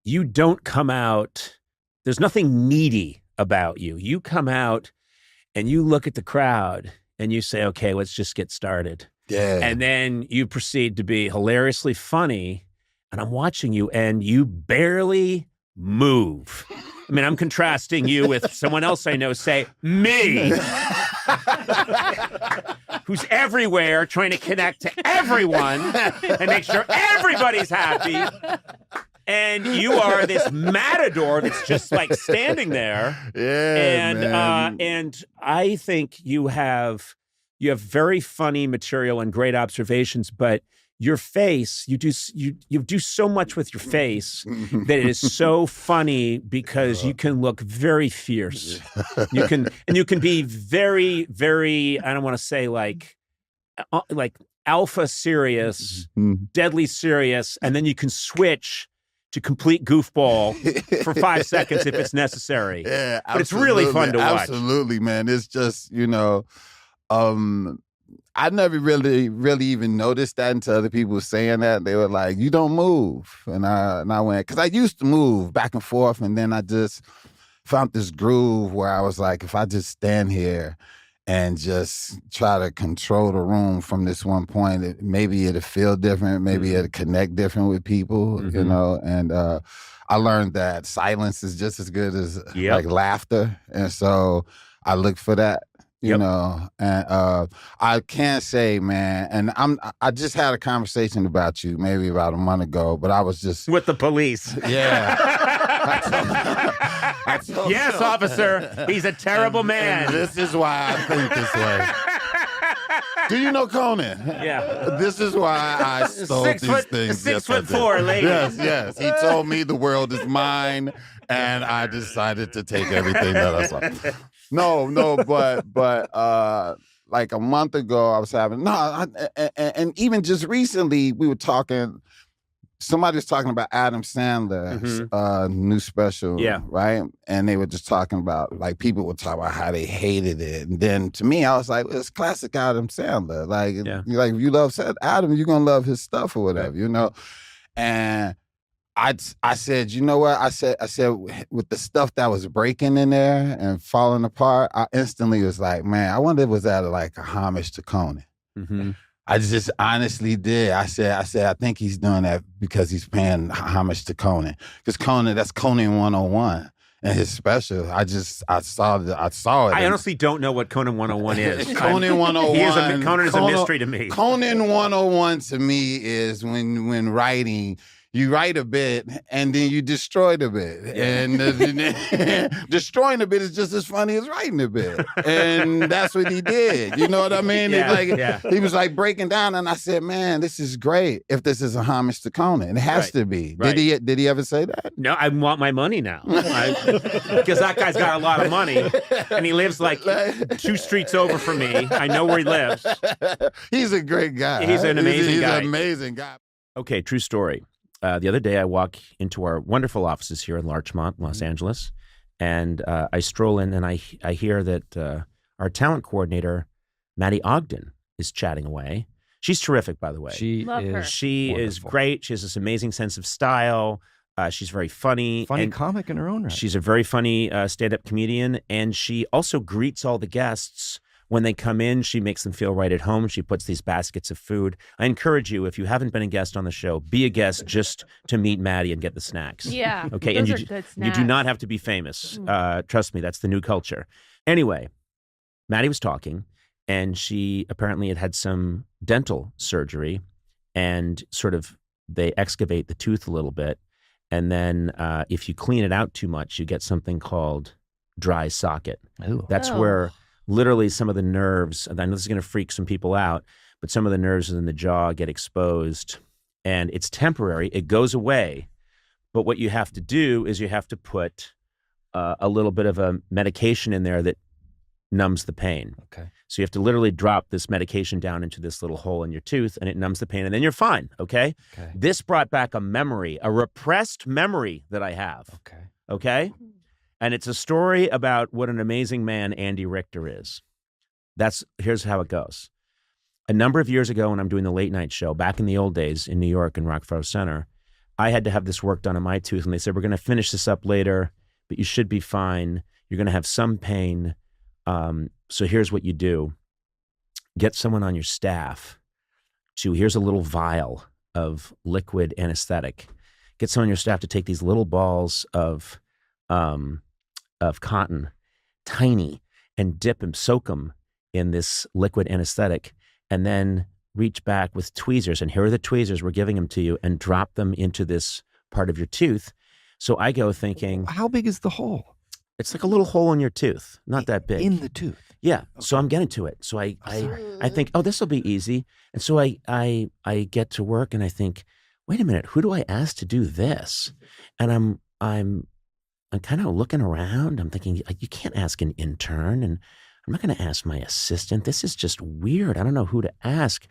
you don't come out. There's nothing needy about you. You come out and you look at the crowd and you say, okay, let's just get started. Yeah. And then you proceed to be hilariously funny. And I'm watching you and you barely move. I mean, I'm contrasting you with someone else I know, say, me, who's everywhere trying to connect to everyone and make sure everybody's happy. And you are this matador that's just like standing there. Yeah, and I think you have very funny material and great observations, but your face, you do so much with your face that it is so funny because you can look very fierce. You can be very, very, I don't want to say like alpha serious, deadly serious, and then you can switch to complete goofball for 5 seconds if it's necessary. Yeah, but it's really fun to watch. Absolutely, man. It's just, I never really even noticed that until other people were saying that. They were like, you don't move. And I went, because I used to move back and forth, and then I just found this groove where I was like, if I just stand here and just try to control the room from this one point, maybe it'll feel different, maybe it'll connect different with people, and I learned that silence is just as good as like laughter. And so I look for that. And I can't say, man, and I just had a conversation about you maybe about a month ago, but I was just with the police. Yeah. I told yes, officer, he's a terrible man. And this is why I think this way. Do you know Conan? Yeah. This is why I stole these things. 6'4", lady. Yes. He told me the world is mine, and I decided to take everything that I saw. No, but like a month ago, I was having and even just recently, we were talking somebody was talking about Adam Sandler's new special, right? And they were just talking about, like, people would talk about how they hated it. And then to me, I was like, well, it's classic Adam Sandler. Like, if you love Adam, you're going to love his stuff or whatever, you know? And I said, you know what? I said, with the stuff that was breaking in there and falling apart, I instantly was like, man, I wonder if was that like a homage to Conan. Mm-hmm. I just honestly did. I said, I think he's doing that because he's paying homage to Conan. Because that's Conan 101 and his special. I saw it. I honestly don't know what Conan 101 is. Conan 101. Conan is a mystery to me. Conan 101 to me is when writing, you write a bit and then you destroy the bit. And destroying the bit is just as funny as writing the bit. And that's what he did. You know what I mean? He was like breaking down, and I said, man, this is great if this is a homage to Conan. It has to be. Right. Did he ever say that? No, I want my money now. Because that guy's got a lot of money, and he lives like 2 streets over from me. I know where he lives. He's a great guy. He's an amazing guy. He's an amazing guy. Okay, true story. The other day, I walk into our wonderful offices here in Larchmont, Los Angeles, and I stroll in, and I hear that our talent coordinator, Maddie Ogden, is chatting away. She's terrific, by the way. She is great. She has this amazing sense of style. She's very funny. Funny comic in her own right. She's a very funny stand-up comedian, and she also greets all the guests. When they come in, she makes them feel right at home. She puts these baskets of food. I encourage you, if you haven't been a guest on the show, be a guest just to meet Maddie and get the snacks. Yeah. Okay. Those and are good snacks. you do not have to be famous. Trust me, that's the new culture. Anyway, Maddie was talking, and she apparently had some dental surgery, and sort of they excavate the tooth a little bit. And then if you clean it out too much, you get something called dry socket. Ooh. That's where literally some of the nerves, and I know this is going to freak some people out, but some of the nerves in the jaw get exposed, and it's temporary. It goes away. But what you have to do is you have to put a little bit of a medication in there that numbs the pain. Okay. So you have to literally drop this medication down into this little hole in your tooth, and it numbs the pain, and then you're fine, okay? This brought back a memory, a repressed memory that I have. Okay? And it's a story about what an amazing man Andy Richter is. Here's how it goes. A number of years ago when I'm doing the late night show, back in the old days in New York in Rockefeller Center, I had to have this work done on my tooth, and they said, we're going to finish this up later, but you should be fine. You're going to have some pain. So here's what you do. Get someone on your staff here's a little vial of liquid anesthetic. Get someone on your staff to take these little balls of cotton, tiny, and dip them, soak them in this liquid anesthetic, and then reach back with tweezers. And here are the tweezers, we're giving them to you, and drop them into this part of your tooth. So I go thinking, how big is the hole? It's like a little hole in your tooth, not that big. In the tooth? Yeah. Okay. So I'm getting to it. So I think, oh, this will be easy. And so I get to work, and I think, wait a minute, who do I ask to do this? And I'm kind of looking around. I'm thinking, you can't ask an intern, and I'm not going to ask my assistant. This is just weird. I don't know who to ask.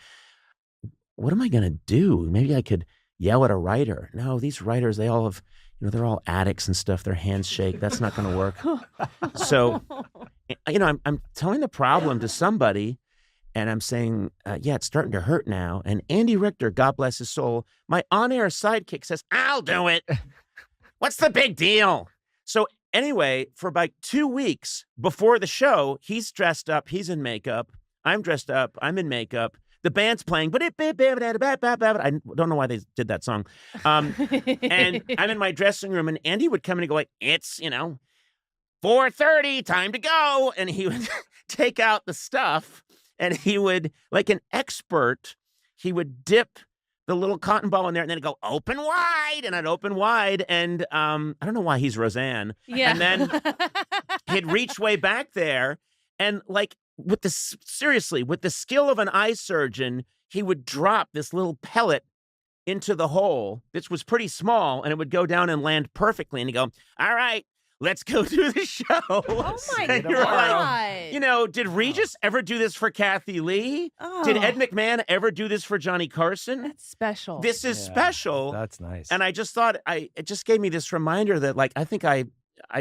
What am I going to do? Maybe I could yell at a writer. No, these writers, they all have, they're all addicts and stuff. Their hands shake. That's not going to work. So, I'm telling the problem to somebody, and I'm saying, yeah, it's starting to hurt now. And Andy Richter, God bless his soul, my on-air sidekick says, I'll do it. What's the big deal? So anyway, for about 2 weeks before the show, he's dressed up, he's in makeup, I'm dressed up, I'm in makeup, the band's playing, but I don't know why they did that song. And I'm in my dressing room, and Andy would come in and go like, it's, 4:30, time to go. And he would take out the stuff, and he would, like an expert, he would dip the little cotton ball in there, and then it'd go open wide, and I'd open wide, and I don't know why he's Roseanne. Yeah. And then he'd reach way back there, and like with the skill of an eye surgeon, he would drop this little pellet into the hole. This was pretty small, and it would go down and land perfectly. And he'd go, all right, let's go do the show. Oh my And you're God. like, did Regis ever do this for Kathy Lee? Did Ed McMahon ever do this for Johnny Carson? That's special. This is special. That's nice. And I just thought it just gave me this reminder that I think I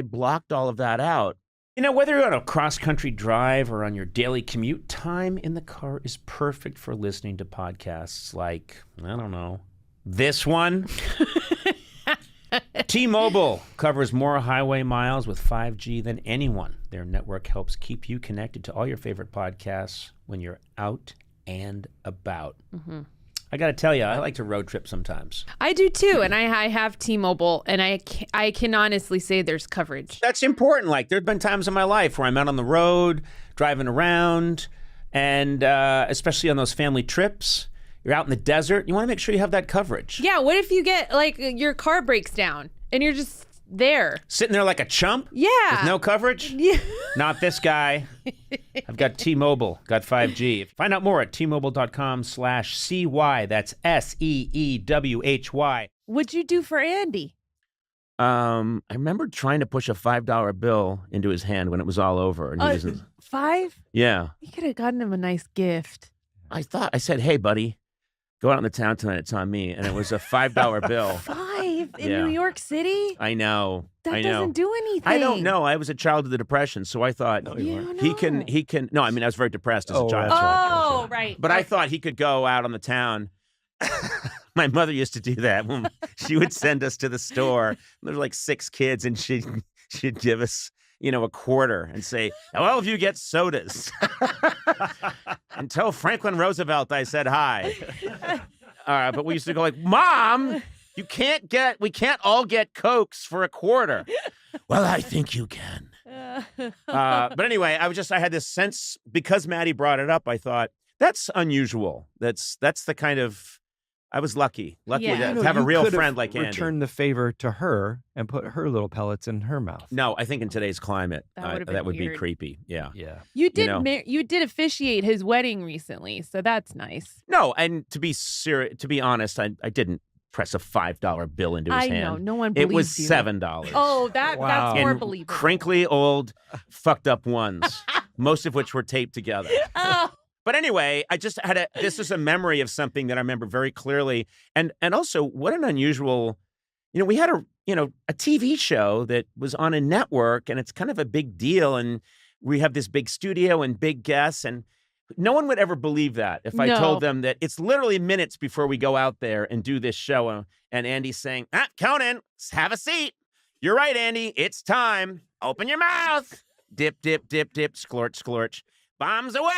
blocked all of that out. Whether you're on a cross-country drive or on your daily commute, time in the car is perfect for listening to podcasts like, I don't know, this one. T-Mobile covers more highway miles with 5G than anyone. Their network helps keep you connected to all your favorite podcasts when you're out and about. Mm-hmm. I got to tell you, I like to road trip sometimes. I do too, and I have T-Mobile, and I can honestly say there's coverage. That's important. There have been times in my life where I'm out on the road, driving around, and especially on those family trips, you're out in the desert. You want to make sure you have that coverage. Yeah, what if you get, your car breaks down, and you're just there? Sitting there like a chump? Yeah. With no coverage? Yeah. Not this guy. I've got T-Mobile, got 5G. Find out more at T-Mobile.com/CY. That's SEEWHY. What'd you do for Andy? I remember trying to push a $5 bill into his hand when it was all over. And he wasn't. 5? Yeah. You could have gotten him a nice gift. I said, hey, buddy, go out in the town tonight. It's on me. And it was a $5 bill. 5 in New York City? I know. That doesn't do anything. I don't know. I was a child of the Depression, so I thought he can. No, I mean I was very depressed as a child. Oh, right. But I thought he could go out on the town. My mother used to do that. When she would send us to the store. There were 6 kids, and she'd give us a quarter and say, "Well, if you get sodas." And tell Franklin Roosevelt I said hi. But we used to go Mom, we can't all get Cokes for a quarter. Well, I think you can. But anyway, I had this sense, because Maddie brought it up, I thought, that's unusual. That's the kind of, I was lucky to have a real friend like Andy. Return the favor to her and put her little pellets in her mouth. No, I think in today's climate, that would be weird. creepy. Yeah. You did officiate his wedding recently, so that's nice. No, and to be honest, I didn't press a $5 bill into his hand. I know, no one believes you. It was $7. Oh, that's more believable. Crinkly, old, fucked up ones, most of which were taped together. Oh. But anyway, this is a memory of something that I remember very clearly. And also, what an unusual, we had a TV show that was on a network, and it's kind of a big deal. And we have this big studio and big guests, and no one would ever believe that if I told them that it's literally minutes before we go out there and do this show. And Andy's saying, Conan, have a seat. You're right, Andy. It's time. Open your mouth. Dip, dip, dip, dip, splorch, splorch. Bombs away.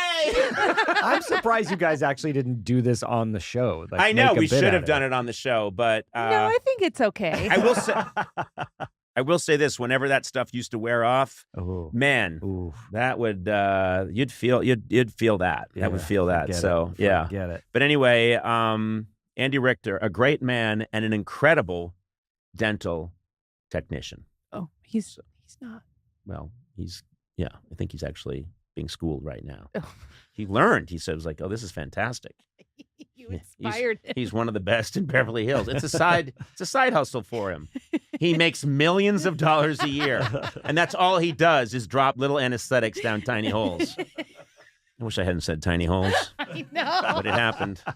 I'm surprised you guys actually didn't do this on the show. I know we should have done it on the show, but no, I think it's okay. I will say this: whenever that stuff used to wear off, man, that would you'd feel that. Yeah, that would feel that. So get it. But anyway, Andy Richter, a great man and an incredible dental technician. Oh, he's not. Well, I think he's actually being schooled right now. Oh. He learned. He said, "Oh, this is fantastic." You inspired him. He's one of the best in Beverly Hills. It's a side hustle for him. He makes millions of dollars a year, and that's all he does is drop little anesthetics down tiny holes. I wish I hadn't said tiny holes. I know, but it happened. It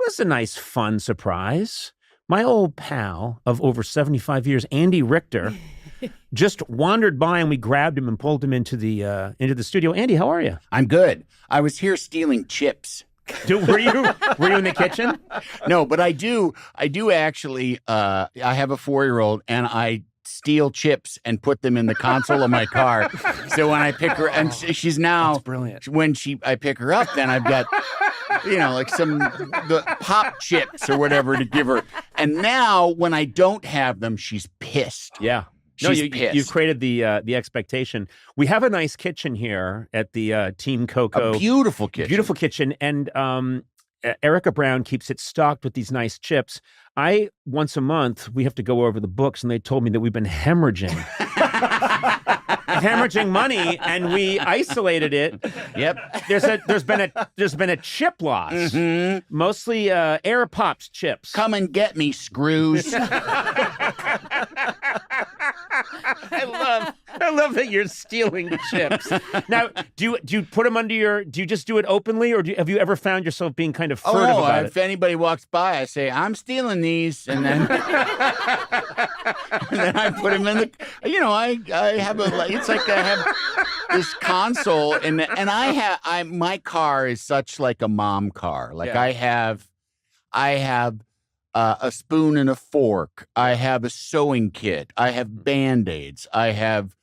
was a nice, fun surprise. My old pal of over 75 years, Andy Richter, just wandered by, and we grabbed him and pulled him into the studio. Andy, how are you? I'm good. I was here stealing chips. Were you in the kitchen? No, but I do actually. I have a 4-year-old, and I steal chips and put them in the console of my car. So when I pick her, and she's now brilliant. When I pick her up, then I've got the pop chips or whatever to give her. And now when I don't have them, she's pissed. Yeah. She's pissed. You've created the expectation. We have a nice kitchen here at the Team Coco. A beautiful kitchen. Beautiful kitchen. And Erica Brown keeps it stocked with these nice chips. Once a month, we have to go over the books, and they told me that we've been hemorrhaging money, and we isolated it. Yep. There's been a chip loss. Mm-hmm. Mostly air popped chips. Come and get me, screws. I love that you're stealing chips. Now, do you put them under your? Do you just do it openly, or have you ever found yourself being kind of furtive about if anybody walks by, I say, I'm stealing these, and then and then I put them in the. I have it's like I have this console, and my car is such like a mom car. Like I have a spoon and a fork. I have a sewing kit. I have Band-Aids. I have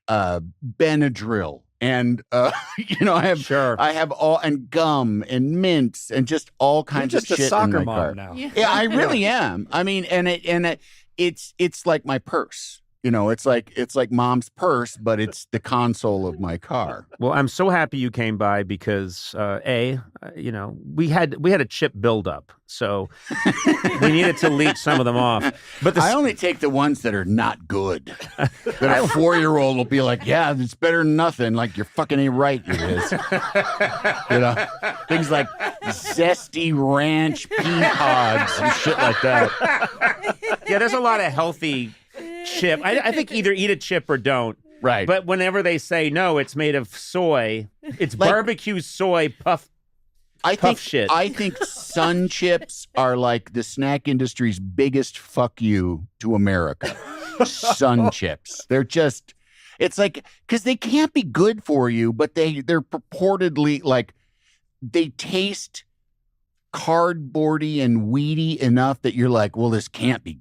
Benadryl. And I have all and gum and mints and just all kinds of shit a soccer in my car. now. Yeah, I really am. I mean, it's like my purse. It's like mom's purse, but it's the console of my car. Well, I'm so happy you came by because we had a chip buildup, so we needed to leech some of them off. But I only take the ones that are not good. That a 4-year-old will be like, yeah, it's better than nothing. Like you're fucking ain't right, it is. Things like zesty ranch pea pods and shit like that. Yeah, there's a lot of healthy chip. I think either eat a chip or don't. Right. But whenever they say no, it's made of soy. It's like, barbecue soy puff shit. I think Sun chips are like the snack industry's biggest fuck you to America. Sun chips. They're just, it's like, because they can't be good for you, but they're purportedly like, they taste cardboardy and weedy enough that you're like, well, this can't be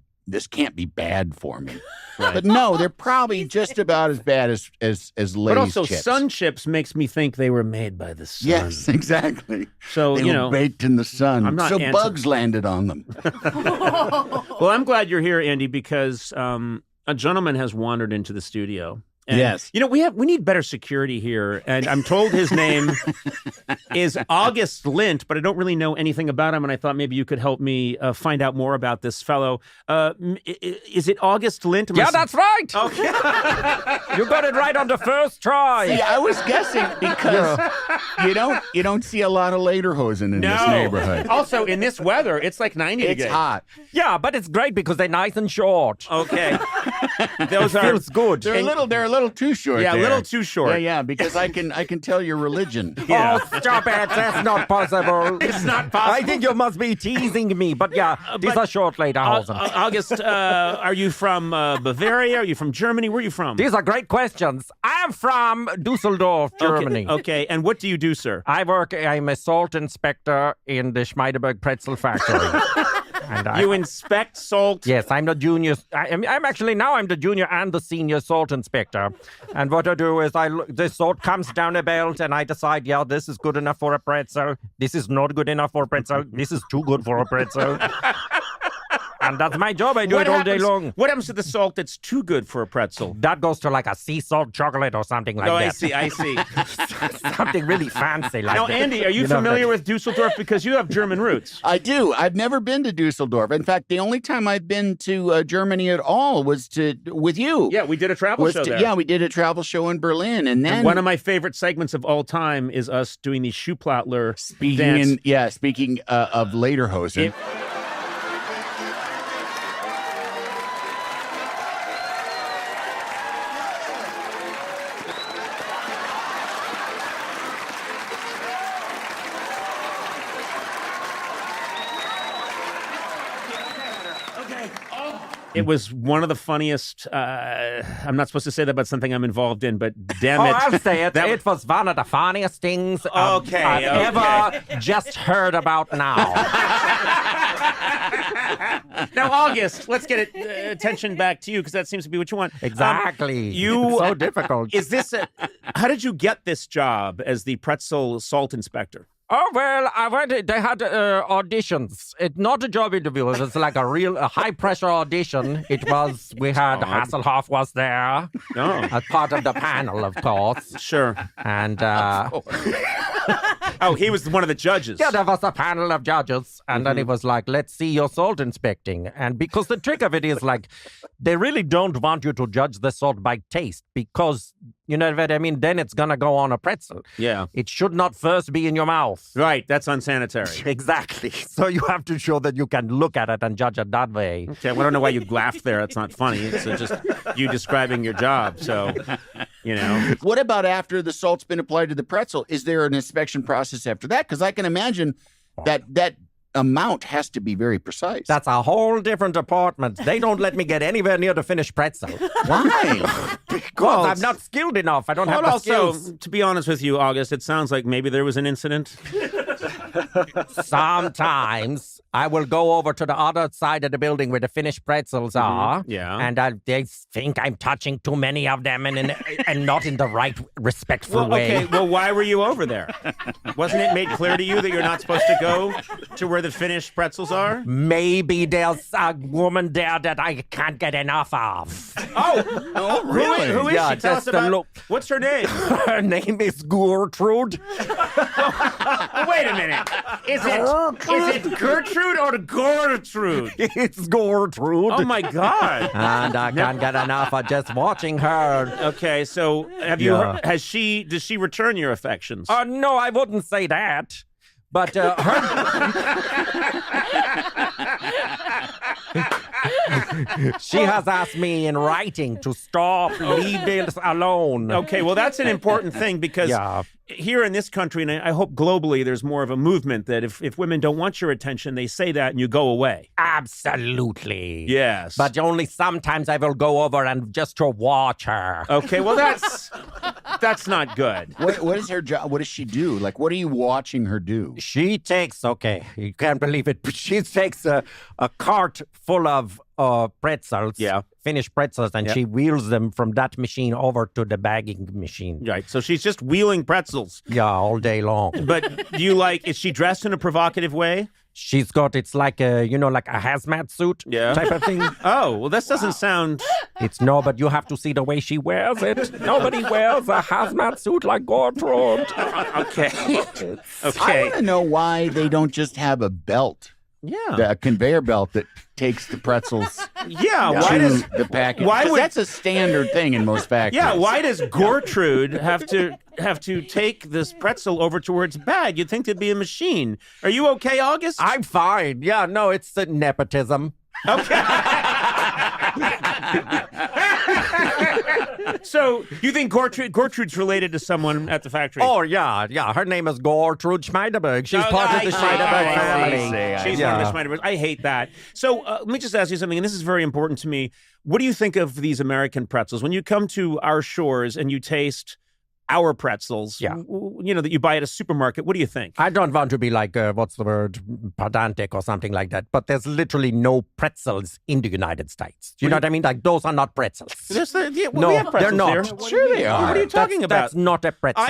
bad for me. Right. But no, they're probably just about as bad as Lay's But also, chips. Sun chips makes me think they were made by the sun. Yes, exactly. So, they were baked in the sun. I'm not bugs landed on them. Well, I'm glad you're here, Andy, because a gentleman has wandered into the studio. And, yes. We need better security here. And I'm told his name is August Lint, but I don't really know anything about him. And I thought maybe you could help me find out more about this fellow. Is it August Lint? Yeah, that's right. Okay. You got it right on the first try. See, I was guessing because you don't see a lot of lederhosen in this neighborhood. Also, in this weather, it's like 90 It's degrees. hot. Yeah, but it's great because they're nice and short. Okay. Those feels good. They're a little too short. Yeah, there. a little too short. Yeah, because I can tell your religion. Yeah. Oh, stop it. That's not possible. It's not possible. I think you must be teasing me. But yeah, these are short lederhosen. August, are you from Bavaria? Are you from Germany? Where are you from? These are great questions. I'm from Dusseldorf, Germany. Okay. And what do you do, sir? I'm a salt inspector in the Schmeideberg pretzel factory. You inspect salt? Yes, I'm the junior. I'm the junior and the senior salt inspector. And what I do is the salt comes down a belt and I decide, yeah, this is good enough for a pretzel. This is not good enough for a pretzel. This is too good for a pretzel. And that's my job. I do it all day long. What happens to the salt that's too good for a pretzel? That goes to like a sea salt chocolate or something like that. I see. Something really fancy like that. Now, that. Andy, are you familiar with Dusseldorf because you have German roots? I do. I've never been to Dusseldorf. In fact, the only time I've been to Germany at all was with you. Yeah, we did a travel show there. Yeah, we did a travel show in Berlin. And then one of my favorite segments of all time is us doing the Schuhplattler dance. Speaking of lederhosen. It was one of the funniest. I'm not supposed to say that about something I'm involved in, but damn it. I'll say it. It was one of the funniest things I've ever just heard about now. Now, August, let's get attention back to you because that seems to be what you want. Exactly. It's so difficult. Is this? How did you get this job as the pretzel salt inspector? Oh, well, they had auditions. It's not a job interview. It's like a high-pressure audition. We had Hasselhoff was there. As part of the panel, of course. Sure. And Oh, he was one of the judges. Yeah, there was a panel of judges, and then it was like, let's see your salt inspecting. And because the trick of it is like, they really don't want you to judge the salt by taste because, you know what I mean? Then it's going to go on a pretzel. Yeah. It should not first be in your mouth. Right, that's unsanitary. Exactly. So you have to show that you can look at it and judge it that way. Okay, well, I don't know why you laughed there. It's not funny. It's just you describing your job. So, you know. What about after the salt's been applied to the pretzel? Is there an inspection process after that? Because I can imagine that amount has to be very precise. That's a whole different department. They don't let me get anywhere near the finished pretzel. Why? Because I'm not skilled enough. I don't have the skills. To be honest with you, August, it sounds like maybe there was an incident. Sometimes I will go over to the other side of the building where the finished pretzels are. Yeah. And they think I'm touching too many of them and not in the right respectful way. Okay, well, why were you over there? Wasn't it made clear to you that you're not supposed to go to where the finished pretzels are? Maybe there's a woman there that I can't get enough of. Oh, really? Who is Yeah, she? Tell us just the about. look. What's her name? Her name is Gertrude. Wait a minute. Is it Gertrude or Gertrude? It's Gertrude. Oh my God! And I can't get enough of just watching her. Okay, so have you? Does she return your affections? No, I wouldn't say that. But she has asked me in writing to stop, leave this alone. Okay, well, that's an important thing because here in this country, and I hope globally, there's more of a movement that if women don't want your attention, they say that and you go away. Absolutely. Yes. But only sometimes I will go over and just to watch her. Okay, well, that's not good. What is her job? What does she do? Like, what are you watching her do? She takes, okay, you can't believe it, but she takes a cart full of pretzels, finished pretzels, and she wheels them from that machine over to the bagging machine. Right, so she's just wheeling pretzels. Yeah, all day long. But is she dressed in a provocative way? She's got, it's like a hazmat suit type of thing. Oh, well, this doesn't sound... But you have to see the way she wears it. Nobody wears a hazmat suit like Gertrude. Okay. I want to know why they don't just have a belt. Yeah. A conveyor belt that takes the pretzels why does the package. Why that's a standard thing in most factories. Yeah, why does Gertrude have to take this pretzel over to where it's bagged? You'd think there'd be a machine. Are you okay, August? I'm fine. Yeah, no, it's the nepotism. Okay. So you think Gertrude's related to someone at the factory? Oh, yeah. Her name is Gertrude Schmeiderberg. She's part of the Schmeiderberg family. She's one of the Schmeiderbergs. I hate that. So let me just ask you something, and this is very important to me. What do you think of these American pretzels? When you come to our shores and you taste our pretzels, that you buy at a supermarket, what do you think? I don't want to be like, pedantic or something like that, but there's literally no pretzels in the United States. Do you know what I mean? Like, those are not pretzels. We have pretzels they're not. here. Sure they are. What are you talking about? That's not a pretzel.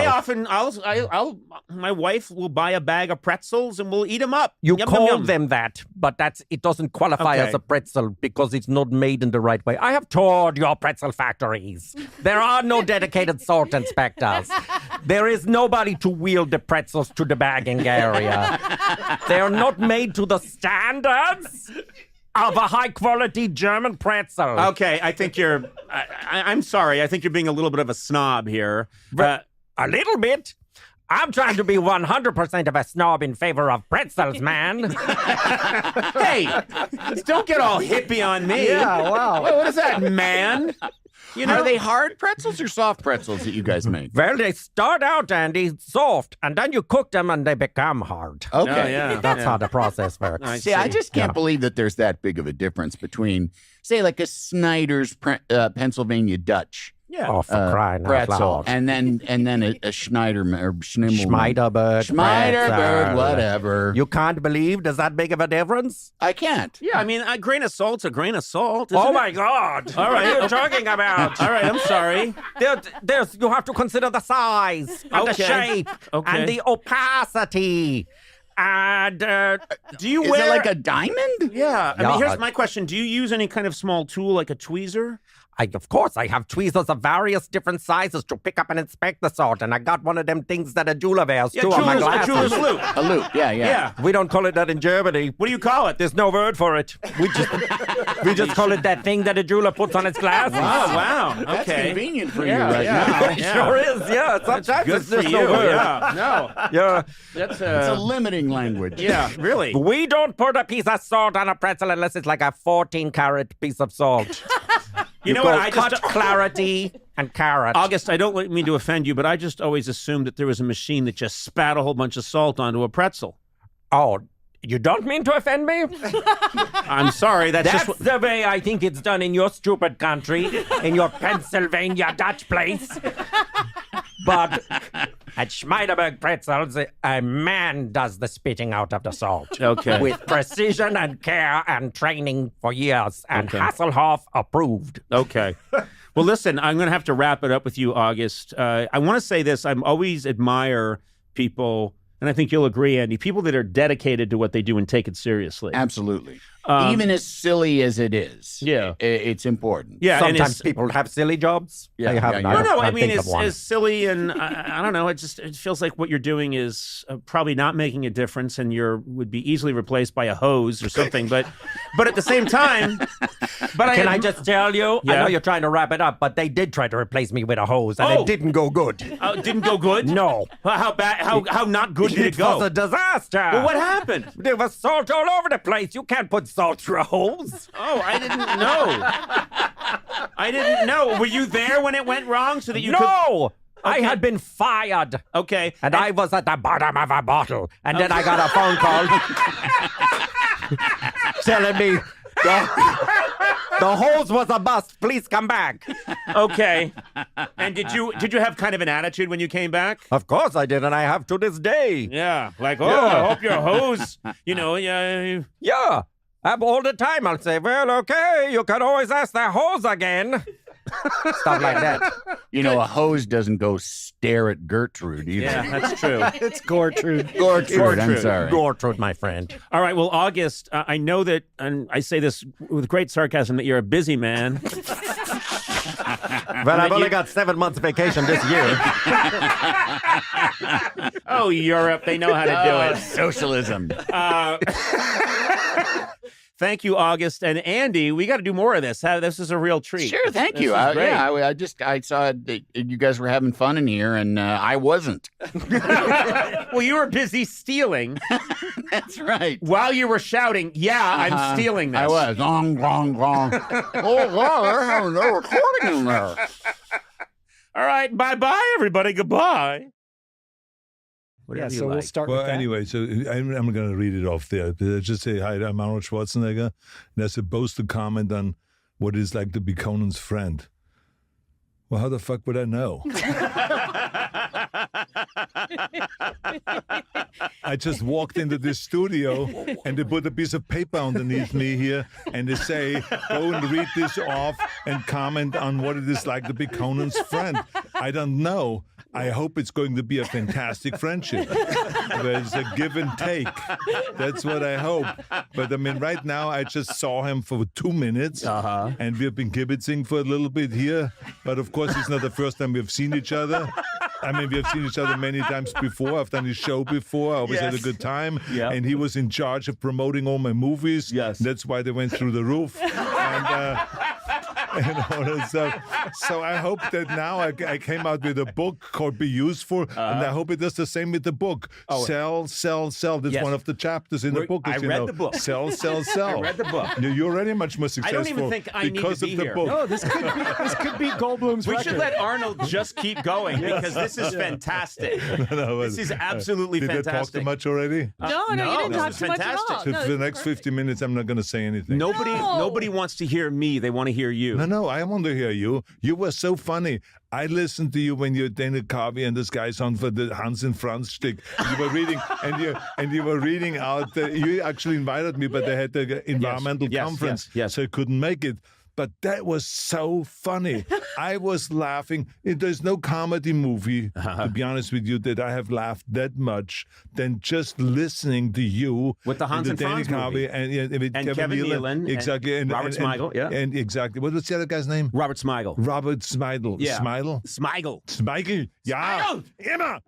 My wife will buy a bag of pretzels and we'll eat them up. You Yum, call yum, yum. them that, but it doesn't qualify Okay. as a pretzel because it's not made in the right way. I have toured your pretzel factories. There are no dedicated salt inspectors. There is nobody to wheel the pretzels to the bagging area. They are not made to the standards of a high-quality German pretzel. Okay, I think you're... I'm sorry. I think you're being a little bit of a snob here. A little bit. I'm trying to be 100% of a snob in favor of pretzels, man. Hey, don't get all hippie on me. Yeah, wow. What is that, man? Are they hard pretzels or soft pretzels that you guys make? Well, they start out, Andy, soft, and then you cook them and they become hard. Okay. That's how the process works. I just can't believe that there's that big of a difference between, say, like a Snyder's Pennsylvania Dutch. Yeah. Oh, for crying out pretzel, loud. and then a Schneider or Schmeiderberg. Schmeiderberg, whatever. You can't believe there's that big of a difference? I can't. Yeah, I mean, a grain of salt's a grain of salt. Oh, isn't my it? God. All right. What are you talking about? All right, I'm sorry. You have to consider the size and the shape and the opacity. And do you Is wear it like a diamond? Yeah. I mean, here's my question. Do you use any kind of small tool like a tweezer? Of course, I have tweezers of various different sizes to pick up and inspect the salt, and I got one of them things that a jeweler wears too on my glasses. A jeweler's loop. A loop, yeah. We don't call it that in Germany. What do you call it? There's no word for it. We just call it that thing that a jeweler puts on his glasses. Wow. Okay. That's convenient for you right now. It sure is, yeah. Sometimes Good it's just for no you. word. Yeah. No. Yeah. That's It's a limiting language. Yeah, really. We don't put a piece of salt on a pretzel unless it's like a 14-carat piece of salt. You know what? I cut just clarity and carrot. August, I don't mean to offend you, but I just always assumed that there was a machine that just spat a whole bunch of salt onto a pretzel. Oh, you don't mean to offend me? I'm sorry. That's the way I think it's done in your stupid country, in your Pennsylvania Dutch place. But at Schmeiderberg Pretzels, a man does the spitting out of the salt. Okay. With precision and care and training for years. And Hasselhoff approved. Okay. Well, listen, I'm going to have to wrap it up with you, August. I want to say this. I always admire people, and I think you'll agree, Andy, people that are dedicated to what they do and take it seriously. Absolutely. Even as silly as it is. Yeah. It's important. Yeah. Sometimes people have silly jobs. Yeah, I mean, it's silly, and I don't know. It feels like what you're doing is probably not making a difference, and would be easily replaced by a hose or something. But at the same time, Can I just tell you? Yeah. I know you're trying to wrap it up, but they did try to replace me with a hose, and it didn't go good. It didn't go good. No. How bad? How not good did it go? It was a disaster. Well, what happened? There was salt all over the place. You can't put salt through a hose. Oh, I didn't know. I didn't know. Were you there when it went wrong so that you could... No! I had been fired. Okay. And I was at the bottom of a bottle. And then I got a phone call telling me the hose was a bust. Please come back. Okay. And did you have kind of an attitude when you came back? Of course I did, and I have to this day. Yeah. Like, I hope your hose, yeah. Yeah. All the time I'll say, well, okay, you can always ask the hose again. Stuff like that. A hose doesn't go stare at Gertrude either. Yeah, that's true. It's Gertrude. Gertrude, I'm sorry. Gertrude, my friend. All right, well, August, I know that, and I say this with great sarcasm, that you're a busy man. Well, I've only got 7 months vacation this year. Oh, Europe, they know how to do it. Socialism. Thank you, August. And Andy, we got to do more of this. This is a real treat. Sure, thank you. I saw that you guys were having fun in here, and I wasn't. Well, you were busy stealing. That's right. While you were shouting, I'm stealing this. I was. Wrong. Oh, wow, they're having no recording in there. All right, bye-bye, everybody. Goodbye. Whatever so we'll start with that. Anyway, so I'm going to read it off there. Just say, hi, I'm Arnold Schwarzenegger, and they're supposed to comment on what it's like to be Conan's friend. Well, how the fuck would I know? I just walked into this studio, and they put a piece of paper underneath me here, and they say, go and read this off and comment on what it is like to be Conan's friend. I don't know. I hope it's going to be a fantastic friendship. There's a give and take. That's what I hope. But I mean, right now, I just saw him for 2 minutes, and we've been kibitzing for a little bit here. But of course, it's not the first time we've seen each other. I mean, we have seen each other many times before. I've done his show before. I always had a good time. Yeah. And he was in charge of promoting all my movies. Yes. That's why they went through the roof. And so I hope that now I came out with a book called Be Useful, and I hope it does the same with the book. Sell. That's one of the chapters in the book. I read the book. Sell. I read the book. You're already much more successful. I don't even think I need to be here. Book. No, this could be Goldblum's We record. should let Arnold just keep going because this is fantastic. This is absolutely fantastic. Did I talk too much already? No, you didn't talk too much at all. So for the next 50 minutes, I'm not going to say anything. Nobody wants to hear me. They want to hear you. No, I want to hear you. You were so funny. I listened to you when you Dana Carvey and this guy's on for the Hans and Franz shtick. You were reading, and you were reading out. You actually invited me, but they had the environmental conference, so I couldn't make it. but that was so funny. I was laughing. There's no comedy movie, to be honest with you, that I have laughed that much than just listening to you with the Hans and Franz movie, and Kevin Nealon, exactly, and Robert Smigel, and exactly. What was the other guy's name? Robert Smigel. Robert Smigel. Yeah. Smigel. Smigel. Yeah. Emma.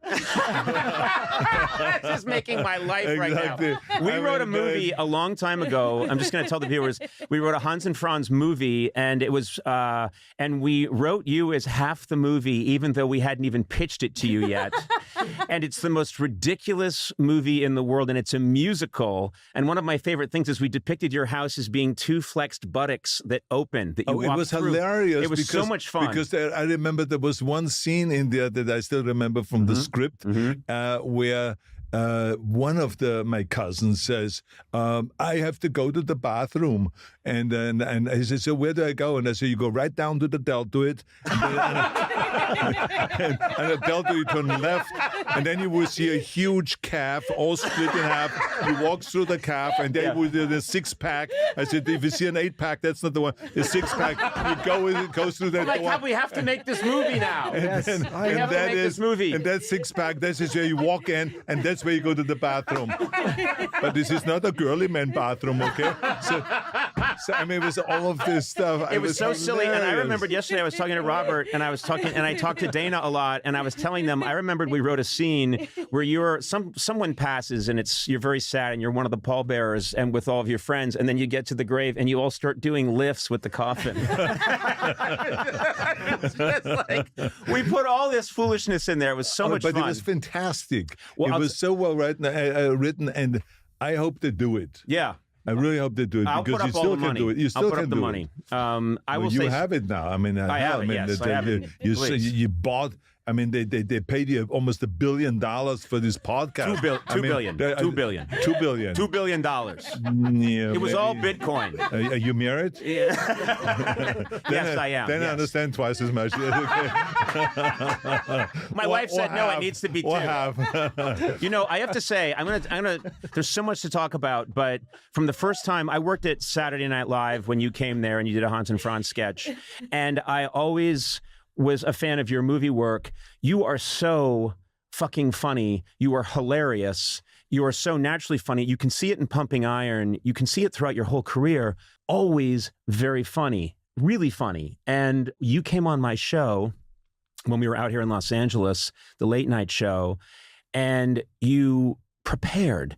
This is making my life right now. We wrote a movie a long time ago. I'm just going to tell the viewers. We wrote a Hans and Franz movie, and it was, and we wrote you as half the movie, even though we hadn't even pitched it to you yet. And it's the most ridiculous movie in the world, and it's a musical. And one of my favorite things is we depicted your house as being two flexed buttocks that open. That you it was through. Hilarious. It was so much fun. Because I remember there was one scene in there that I still remember from the script where one of my cousins says, I have to go to the bathroom. And he says, so where do I go? And I say, you go right down to the deltoid. And the deltoid, you turn left. And then you will see a huge calf all split in half. You walk through the calf, and then with the 6-pack. I said, if you see an 8-pack, that's not the one. The 6-pack, you go through that door. We have to make this movie now. We have to make this movie. And that 6-pack, this is where you walk in, and that's where you go to the bathroom. But this is not a girly man bathroom, okay? So I mean, it was all of this stuff. It was so silly. And I remembered yesterday I was talking to Robert, and I talked to Dana a lot, and I was telling them, I remembered we wrote a scene where someone passes, and you're very sad, and you're one of the pallbearers, and with all of your friends, and then you get to the grave, and you all start doing lifts with the coffin. It's just like, we put all this foolishness in there. It was so much fun. But it was fantastic. It was so well written, and I hope they do it. Yeah. I really hope they do it because you still can do it. You still can do it. I will you say have it now. I mean, I have it. Yes, I have it. You bought. I mean, they paid you almost $1 billion for this podcast. $2 billion. $2 billion. $2 billion. $2 billion. Yeah, it was all Bitcoin. Are you married? Yeah. Yes, I am. Then I understand twice as much. My wife said no. It needs to be 2. What have? I have to say, I'm gonna. There's so much to talk about, but from the first time I worked at Saturday Night Live when you came there and you did a Hans and Franz sketch, and I always was a fan of your movie work. You are so fucking funny. You are hilarious. You are so naturally funny. You can see it in Pumping Iron. You can see it throughout your whole career. Always very funny, really funny. And you came on my show when we were out here in Los Angeles, the late night show, and you prepared.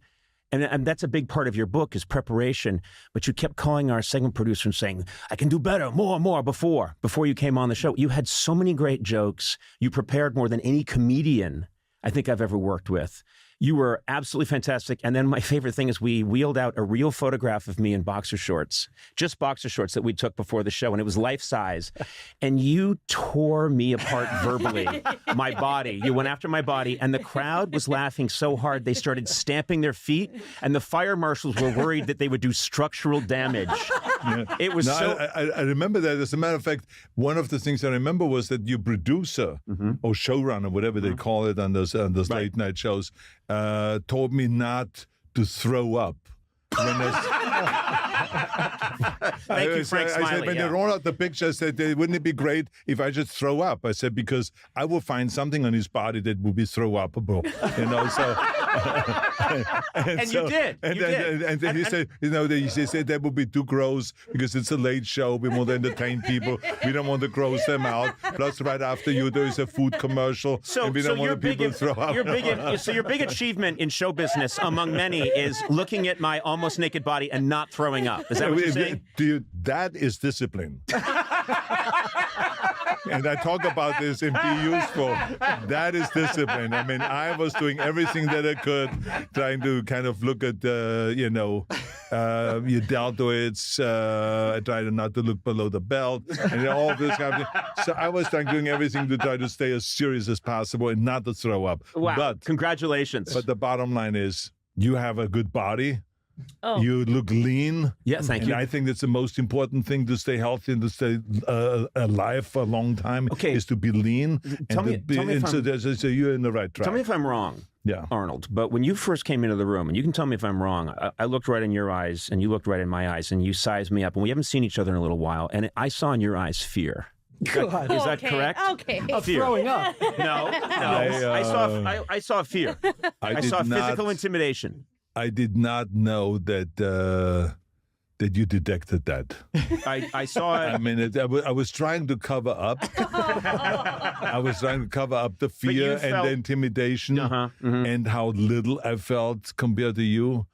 And that's a big part of your book is preparation. But you kept calling our segment producer and saying, I can do better, more before you came on the show. You had so many great jokes. You prepared more than any comedian I think I've ever worked with. You were absolutely fantastic. And then my favorite thing is we wheeled out a real photograph of me in boxer shorts, just boxer shorts that we took before the show. And it was life size. And you tore me apart verbally, my body. You went after my body. And the crowd was laughing so hard, they started stamping their feet. And the fire marshals were worried that they would do structural damage. Yeah. It was I remember that. As a matter of fact, one of the things I remember was that your producer or showrunner, whatever they call it on those late night shows, told me not to throw up. Thank you, Frank Smiley. I said, when they rolled out the picture, I said, wouldn't it be great if I just throw up? I said, because I will find something on his body that will be throw upable. So... and so, you did. And then he said, he said that would be too gross because it's a late show. We want to entertain people. We don't want to gross them out. Plus, right after you, there is a food commercial, and we don't want people to throw up. So your big achievement in show business, among many, is looking at my almost naked body and not throwing up. Is that what you're saying? Dude, that is discipline. And I talk about this and be useful. That is discipline. I mean, I was doing everything that I could, trying to kind of look at, your deltoids, I tried not to look below the belt, and all of this kind of thing. So I was doing everything to try to stay as serious as possible and not to throw up. Wow, but, congratulations. But the bottom line is, you have a good body. Oh. You look lean. Yeah, thank you. And I think that's the most important thing to stay healthy and to stay alive for a long time is to be lean. Tell me if so you're in the right track. Tell me if I'm wrong. Yeah. Arnold. But when you first came into the room, and you can tell me if I'm wrong, I looked right in your eyes, and you looked right in my eyes, and you sized me up, and we haven't seen each other in a little while, and I saw in your eyes fear. Is that correct? Okay. Fear. Throwing up. No. I saw fear. I saw physical intimidation. I did not know that you detected that. I saw it. I mean, I was trying to cover up. I was trying to cover up the fear and the intimidation and how little I felt compared to you,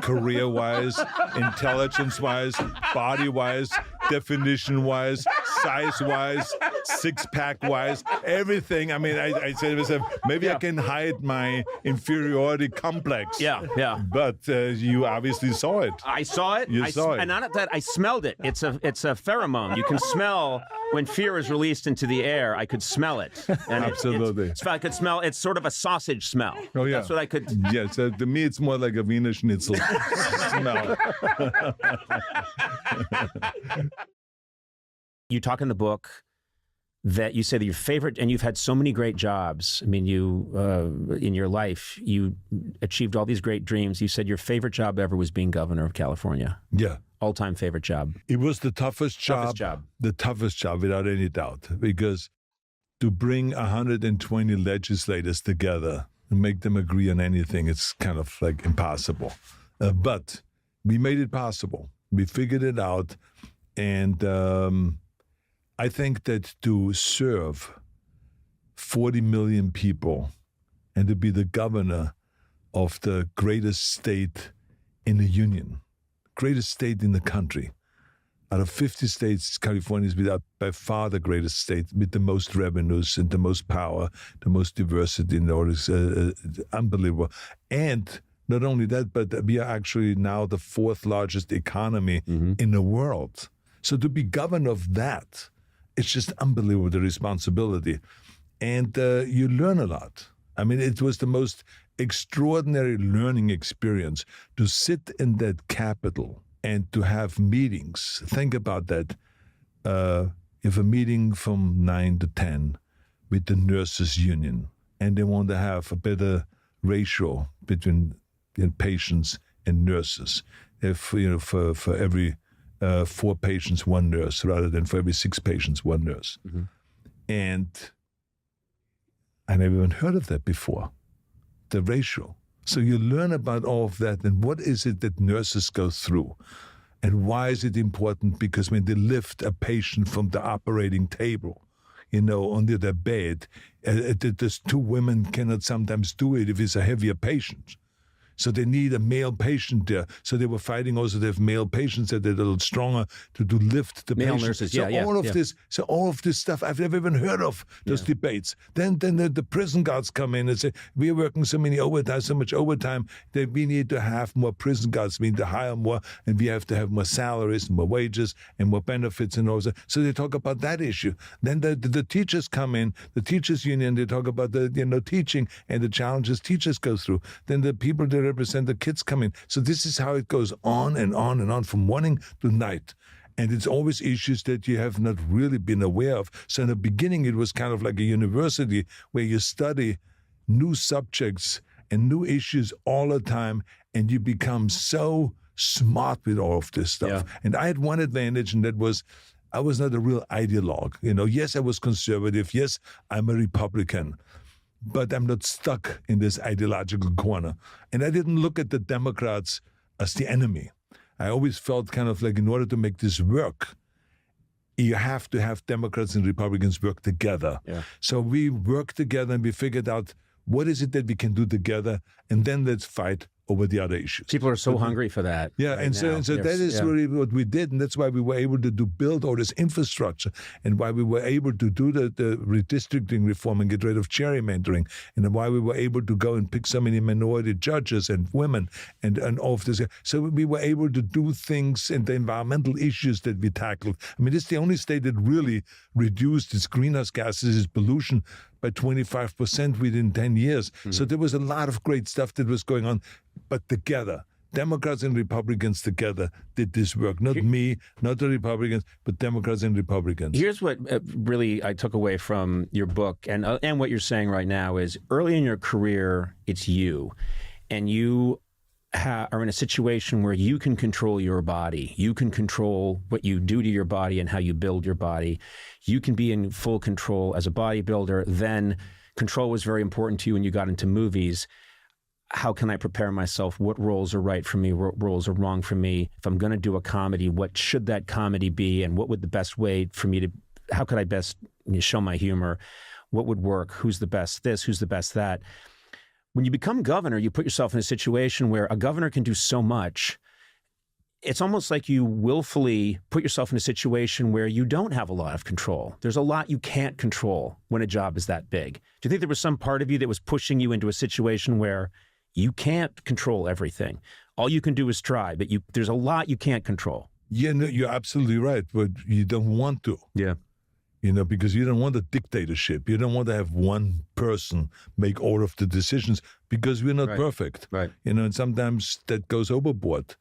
career-wise, intelligence-wise, body-wise, definition-wise, size-wise, six-pack-wise, everything. I mean, I said to myself, maybe I can hide my inferiority complex. Yeah. But you obviously saw it. I saw it. You saw it. And not that I smelled it. It's a pheromone. You can smell when fear is released into the air. I could smell it. And Absolutely. I could smell. It's sort of a sausage smell. Oh yeah. That's what I could. Yeah. So to me, it's more like a Wiener Schnitzel smell. You talk in the book that you say that your favorite, and you've had so many great jobs. I mean, you in your life, you achieved all these great dreams. You said your favorite job ever was being governor of California. Yeah. All-time favorite job. It was the toughest job. The toughest job, without any doubt, because to bring 120 legislators together and make them agree on anything, it's kind of like impossible. But we made it possible. We figured it out. And I think that to serve 40 million people and to be the governor of the greatest state in the union, greatest state in the country, out of 50 states, California is by far the greatest state with the most revenues and the most power, the most diversity in order. Unbelievable. And not only that, but we are actually now the fourth largest economy in the world. So to be governor of that, it's just unbelievable, the responsibility. And you learn a lot. I mean, it was the most extraordinary learning experience to sit in that Capitol and to have meetings. Think about that. If a meeting from 9 to 10 with the nurses union, and they want to have a better ratio between patients and nurses. If for every 4 patients, 1 nurse, rather than for every 6 patients, 1 nurse. And I never even heard of that before, the ratio. So you learn about all of that and what is it that nurses go through and why is it important? Because when they lift a patient from the operating table, under their bed, those 2 women cannot sometimes do it if it's a heavier patient. So they need a male patient there. So they were fighting also to have male patients that are a little stronger to lift the male patient. nurses, so all of this stuff, I've never even heard of those debates. Then the prison guards come in and say, we're working so much overtime that we need to have more prison guards. We need to hire more and we have to have more salaries and more wages and more benefits and all that. So they talk about that issue. Then the teachers come in, the teachers union, they talk about the teaching and the challenges teachers go through. Then the people that represent the kids come in. So this is how it goes on and on and on from morning to night. And it's always issues that you have not really been aware of. So in the beginning, it was kind of like a university where you study new subjects and new issues all the time, and you become so smart with all of this stuff. Yeah. And I had one advantage, and that was I was not a real ideologue. Yes, I was conservative. Yes, I'm a Republican. But I'm not stuck in this ideological corner. And I didn't look at the Democrats as the enemy. I always felt kind of like in order to make this work, you have to have Democrats and Republicans work together. Yeah. So we worked together and we figured out what is it that we can do together, and then let's fight over the other issues. People are so hungry for that. Yeah, right and so that is really what we did, and that's why we were able to build all this infrastructure, and why we were able to do the redistricting reform and get rid of gerrymandering, and why we were able to go and pick so many minority judges and women and all of this. So we were able to do things and the environmental issues that we tackled. I mean, this is the only state that really reduced its greenhouse gases, its pollution by 25% within 10 years. Mm-hmm. So there was a lot of great stuff that was going on, but together. Democrats and Republicans together did this work. Not me, not the Republicans, but Democrats and Republicans. Here's what really I took away from your book and what you're saying right now is early in your career, it's you. And you are in a situation where you can control your body. You can control what you do to your body and how you build your body. You can be in full control as a bodybuilder. Then control was very important to you when you got into movies. How can I prepare myself? What roles are right for me? What roles are wrong for me? If I'm going to do a comedy, what should that comedy be? And what would the best way for me to, how could I best show my humor? What would work? Who's the best this? Who's the best that? When you become governor, you put yourself in a situation where a governor can do so much. It's almost like you willfully put yourself in a situation where you don't have a lot of control. There's a lot you can't control when a job is that big. Do you think there was some part of you that was pushing you into a situation where you can't control everything? All you can do is try, but there's a lot you can't control. Yeah, no, you're absolutely right, but you don't want to. Yeah. Because you don't want a dictatorship. You don't want to have one person make all of the decisions because we're not perfect. Right. And sometimes that goes overboard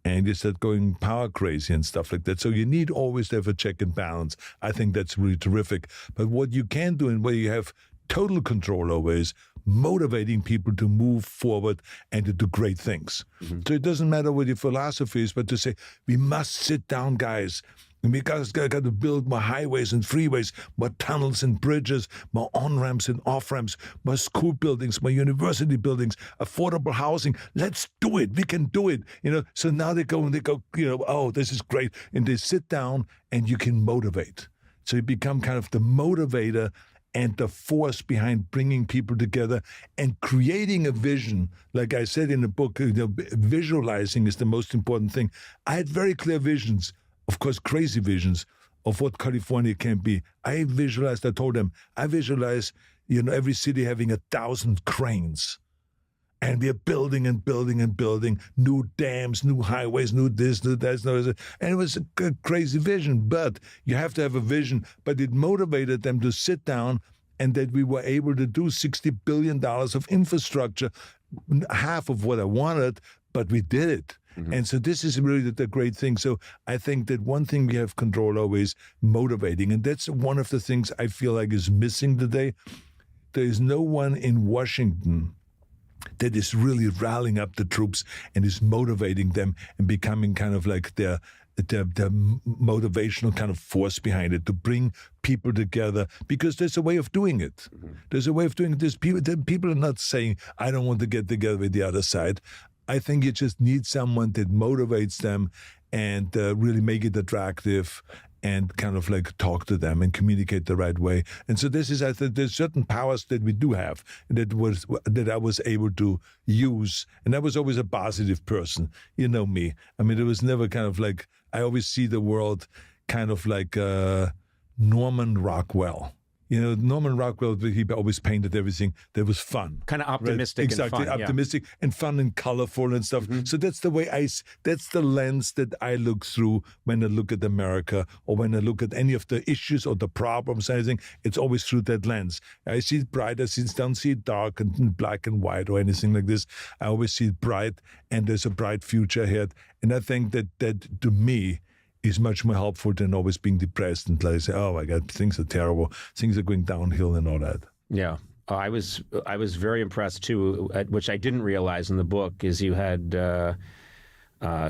and you start going power crazy and stuff like that. So you need always to have a check and balance. I think that's really terrific. But what you can do and where you have total control over is motivating people to move forward and to do great things. So it doesn't matter what your philosophy is, but to say, we must sit down, guys. And we got to build more highways and freeways, more tunnels and bridges, more on-ramps and off-ramps, more school buildings, more university buildings, affordable housing. Let's do it. We can do it. So now they go, oh, this is great. And they sit down and you can motivate. So you become kind of the motivator and the force behind bringing people together and creating a vision. Like I said in the book, visualizing is the most important thing. I had very clear visions, of course, crazy visions of what California can be. I told them, I visualize, every city having 1,000 cranes. And we are building and building and building new dams, new highways, new this, new that, new that. And it was a crazy vision, but you have to have a vision. But it motivated them to sit down and that we were able to do $60 billion of infrastructure, half of what I wanted, but we did it. And so this is really the great thing. So I think that one thing we have control over is motivating. And that's one of the things I feel like is missing today. There is no one in Washington that is really rallying up the troops and is motivating them and becoming kind of like the motivational kind of force behind it to bring people together, because there's a way of doing it. There's a way of doing it. People are not saying, I don't want to get together with the other side. I think you just need someone that motivates them and really make it attractive and kind of like talk to them and communicate the right way. And so this is, I think, there's certain powers that we do have that I was able to use. And I was always a positive person. You know me. I mean, it was never kind of like, I always see the world kind of like Norman Rockwell. Norman Rockwell, he always painted everything that was fun. Kind of optimistic right? Exactly, and fun. Optimistic and fun and colorful and stuff. So that's the way that's the lens that I look through when I look at America or when I look at any of the issues or the problems. I think it's always through that lens. I see it bright, don't see it dark and black and white or anything like this. I always see it bright and there's a bright future ahead. And I think that to me, is much more helpful than always being depressed and like say, oh my God, things are terrible, things are going downhill and all that. Yeah. I was very impressed too, which I didn't realize in the book, is you had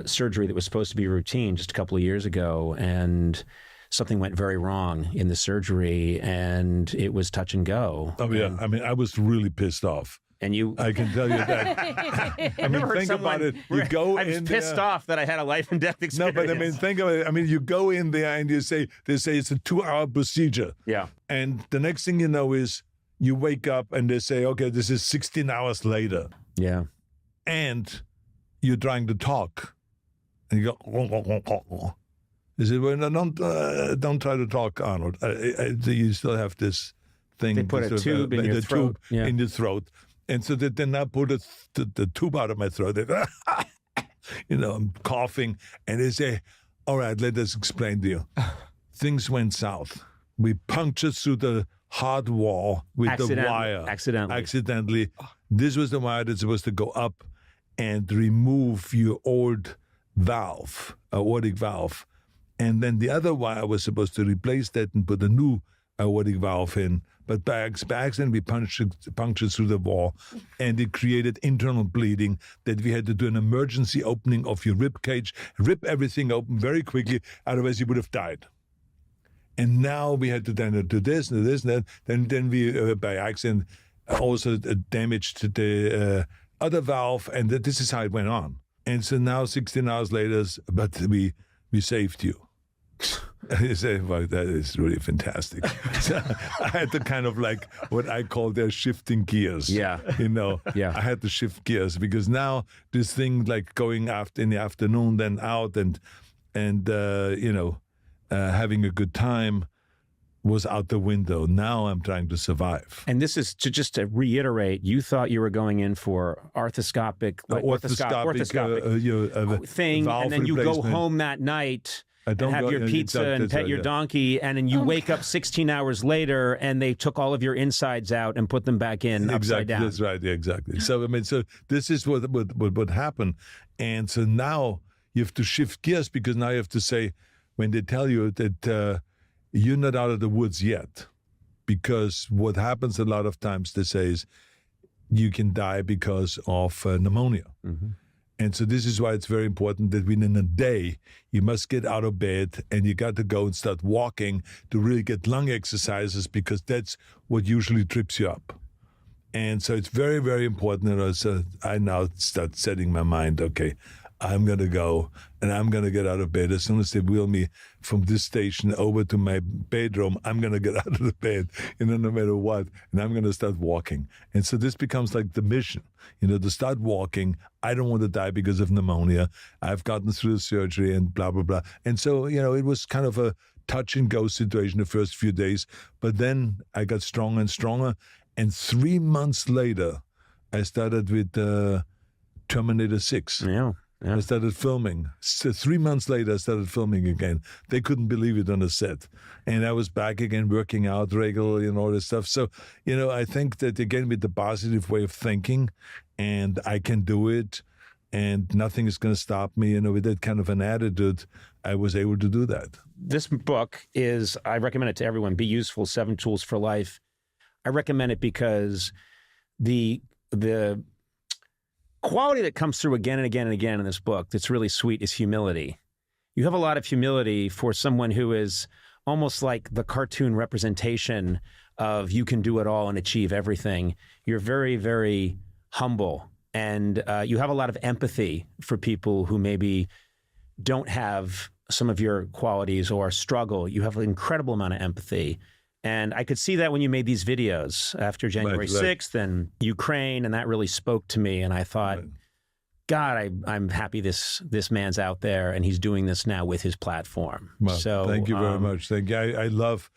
surgery that was supposed to be routine just a couple of years ago, and something went very wrong in the surgery and it was touch and go. Oh yeah. I mean, I was really pissed off. And I can tell you that. I mean, think about it. You go I was in pissed off that I had a life and death experience. No, but I mean, think about it. I mean, you go in there and they say it's a 2-hour procedure. Yeah. And the next thing you know is you wake up and they say, okay, this is 16 hours later. Yeah. And you're trying to talk. And you go, They said, well, no, don't try to talk, Arnold. You still have this thing. They put a tube in your throat. In your throat. And so they now put the tube out of my throat. I'm coughing. And they say, all right, let us explain to you. Things went south. We punctured through the hard wall with the wire. Accidentally. This was the wire that's supposed to go up. and remove your old valve, aortic valve. And then the other wire was supposed to replace that and put a new aortic valve in. But by accident, we punctured through the wall, and it created internal bleeding that we had to do an emergency opening of your rib cage, rip everything open very quickly, otherwise you would have died. And now we had to then do this and this and that. Then we, by accident, also damaged the other valve, and this is how it went on. And so now, 16 hours later, but we saved you. You say, well, that is really fantastic. So I had to kind of like what I call their shifting gears. Yeah. I had to shift gears because now this thing like going in the afternoon, then out and having a good time was out the window. Now I'm trying to survive. And this is just to reiterate, you thought you were going in for orthoscopic thing, and then you go home that night and have your pizza and pet your donkey, and then you wake up 16 hours later and they took all of your insides out and put them back in upside down. That's right. Yeah, exactly. So this is what happened, and so now you have to shift gears because now you have to say when they tell you that you're not out of the woods yet, because what happens a lot of times they say is you can die because of pneumonia. Mm-hmm. And so this is why it's very important that within a day, you must get out of bed and you got to go and start walking to really get lung exercises because that's what usually trips you up. And so it's very, very important. And so I now start setting my mind, okay, I'm going to go and I'm going to get out of bed. As soon as they wheel me from this station over to my bedroom, I'm going to get out of the bed, no matter what. And I'm going to start walking. And so this becomes like the mission, to start walking. I don't want to die because of pneumonia. I've gotten through the surgery and blah, blah, blah. And so, it was kind of a touch and go situation the first few days. But then I got stronger and stronger. And 3 months later, I started with Terminator 6. Yeah. I started filming. So 3 months later, I started filming again. They couldn't believe it on the set. And I was back again, working out regularly and all this stuff. So, I think that, again, with the positive way of thinking, and I can do it, and nothing is going to stop me, with that kind of an attitude, I was able to do that. This book is, I recommend it to everyone, Be Useful, 7 Tools for Life. I recommend it because the quality that comes through again and again and again in this book that's really sweet is humility. You have a lot of humility for someone who is almost like the cartoon representation of you can do it all and achieve everything. You're very, very humble, and you have a lot of empathy for people who maybe don't have some of your qualities or struggle. You have an incredible amount of empathy. And I could see that when you made these videos after January 6th and Ukraine, and that really spoke to me. And I thought, God, I'm happy this man's out there and he's doing this now with his platform. Well, so thank you very much. Thank you. I love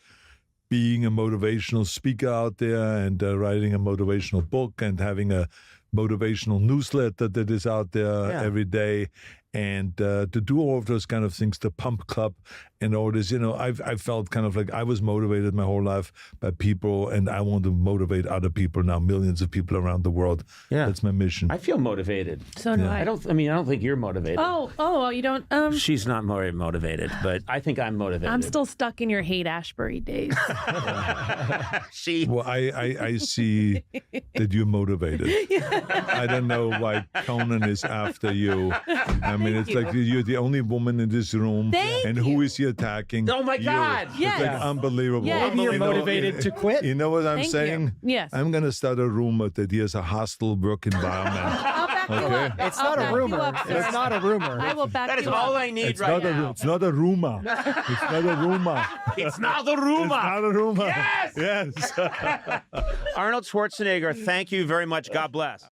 being a motivational speaker out there and writing a motivational book and having a motivational newsletter that is out there every day. And to do all of those kind of things, the Pump Club and all this, I felt kind of like I was motivated my whole life by people, and I want to motivate other people now, millions of people around the world. Yeah. That's my mission. I feel motivated. So do I. I don't think you're motivated. Oh, you don't? She's not more motivated, but I think I'm motivated. I'm still stuck in your Haight-Ashbury days. Well, I see that you're motivated. I don't know why Conan is after you. I mean, it's like you're the only woman in this room. Thank who is he attacking? Oh, my God. Yes. It's like unbelievable. Yes. You're motivated to quit? You know what I'm Thank saying? you. Yes. I'm going to start a rumor that he has a hostile work environment. I'll back you up. It's not a rumor. It's not a rumor. I will back That is you all up. I need It's right not now. it's not a rumor. It's not a rumor. It's not a rumor. It's not a rumor. Yes. Yes. Arnold Schwarzenegger, thank you very much. God bless.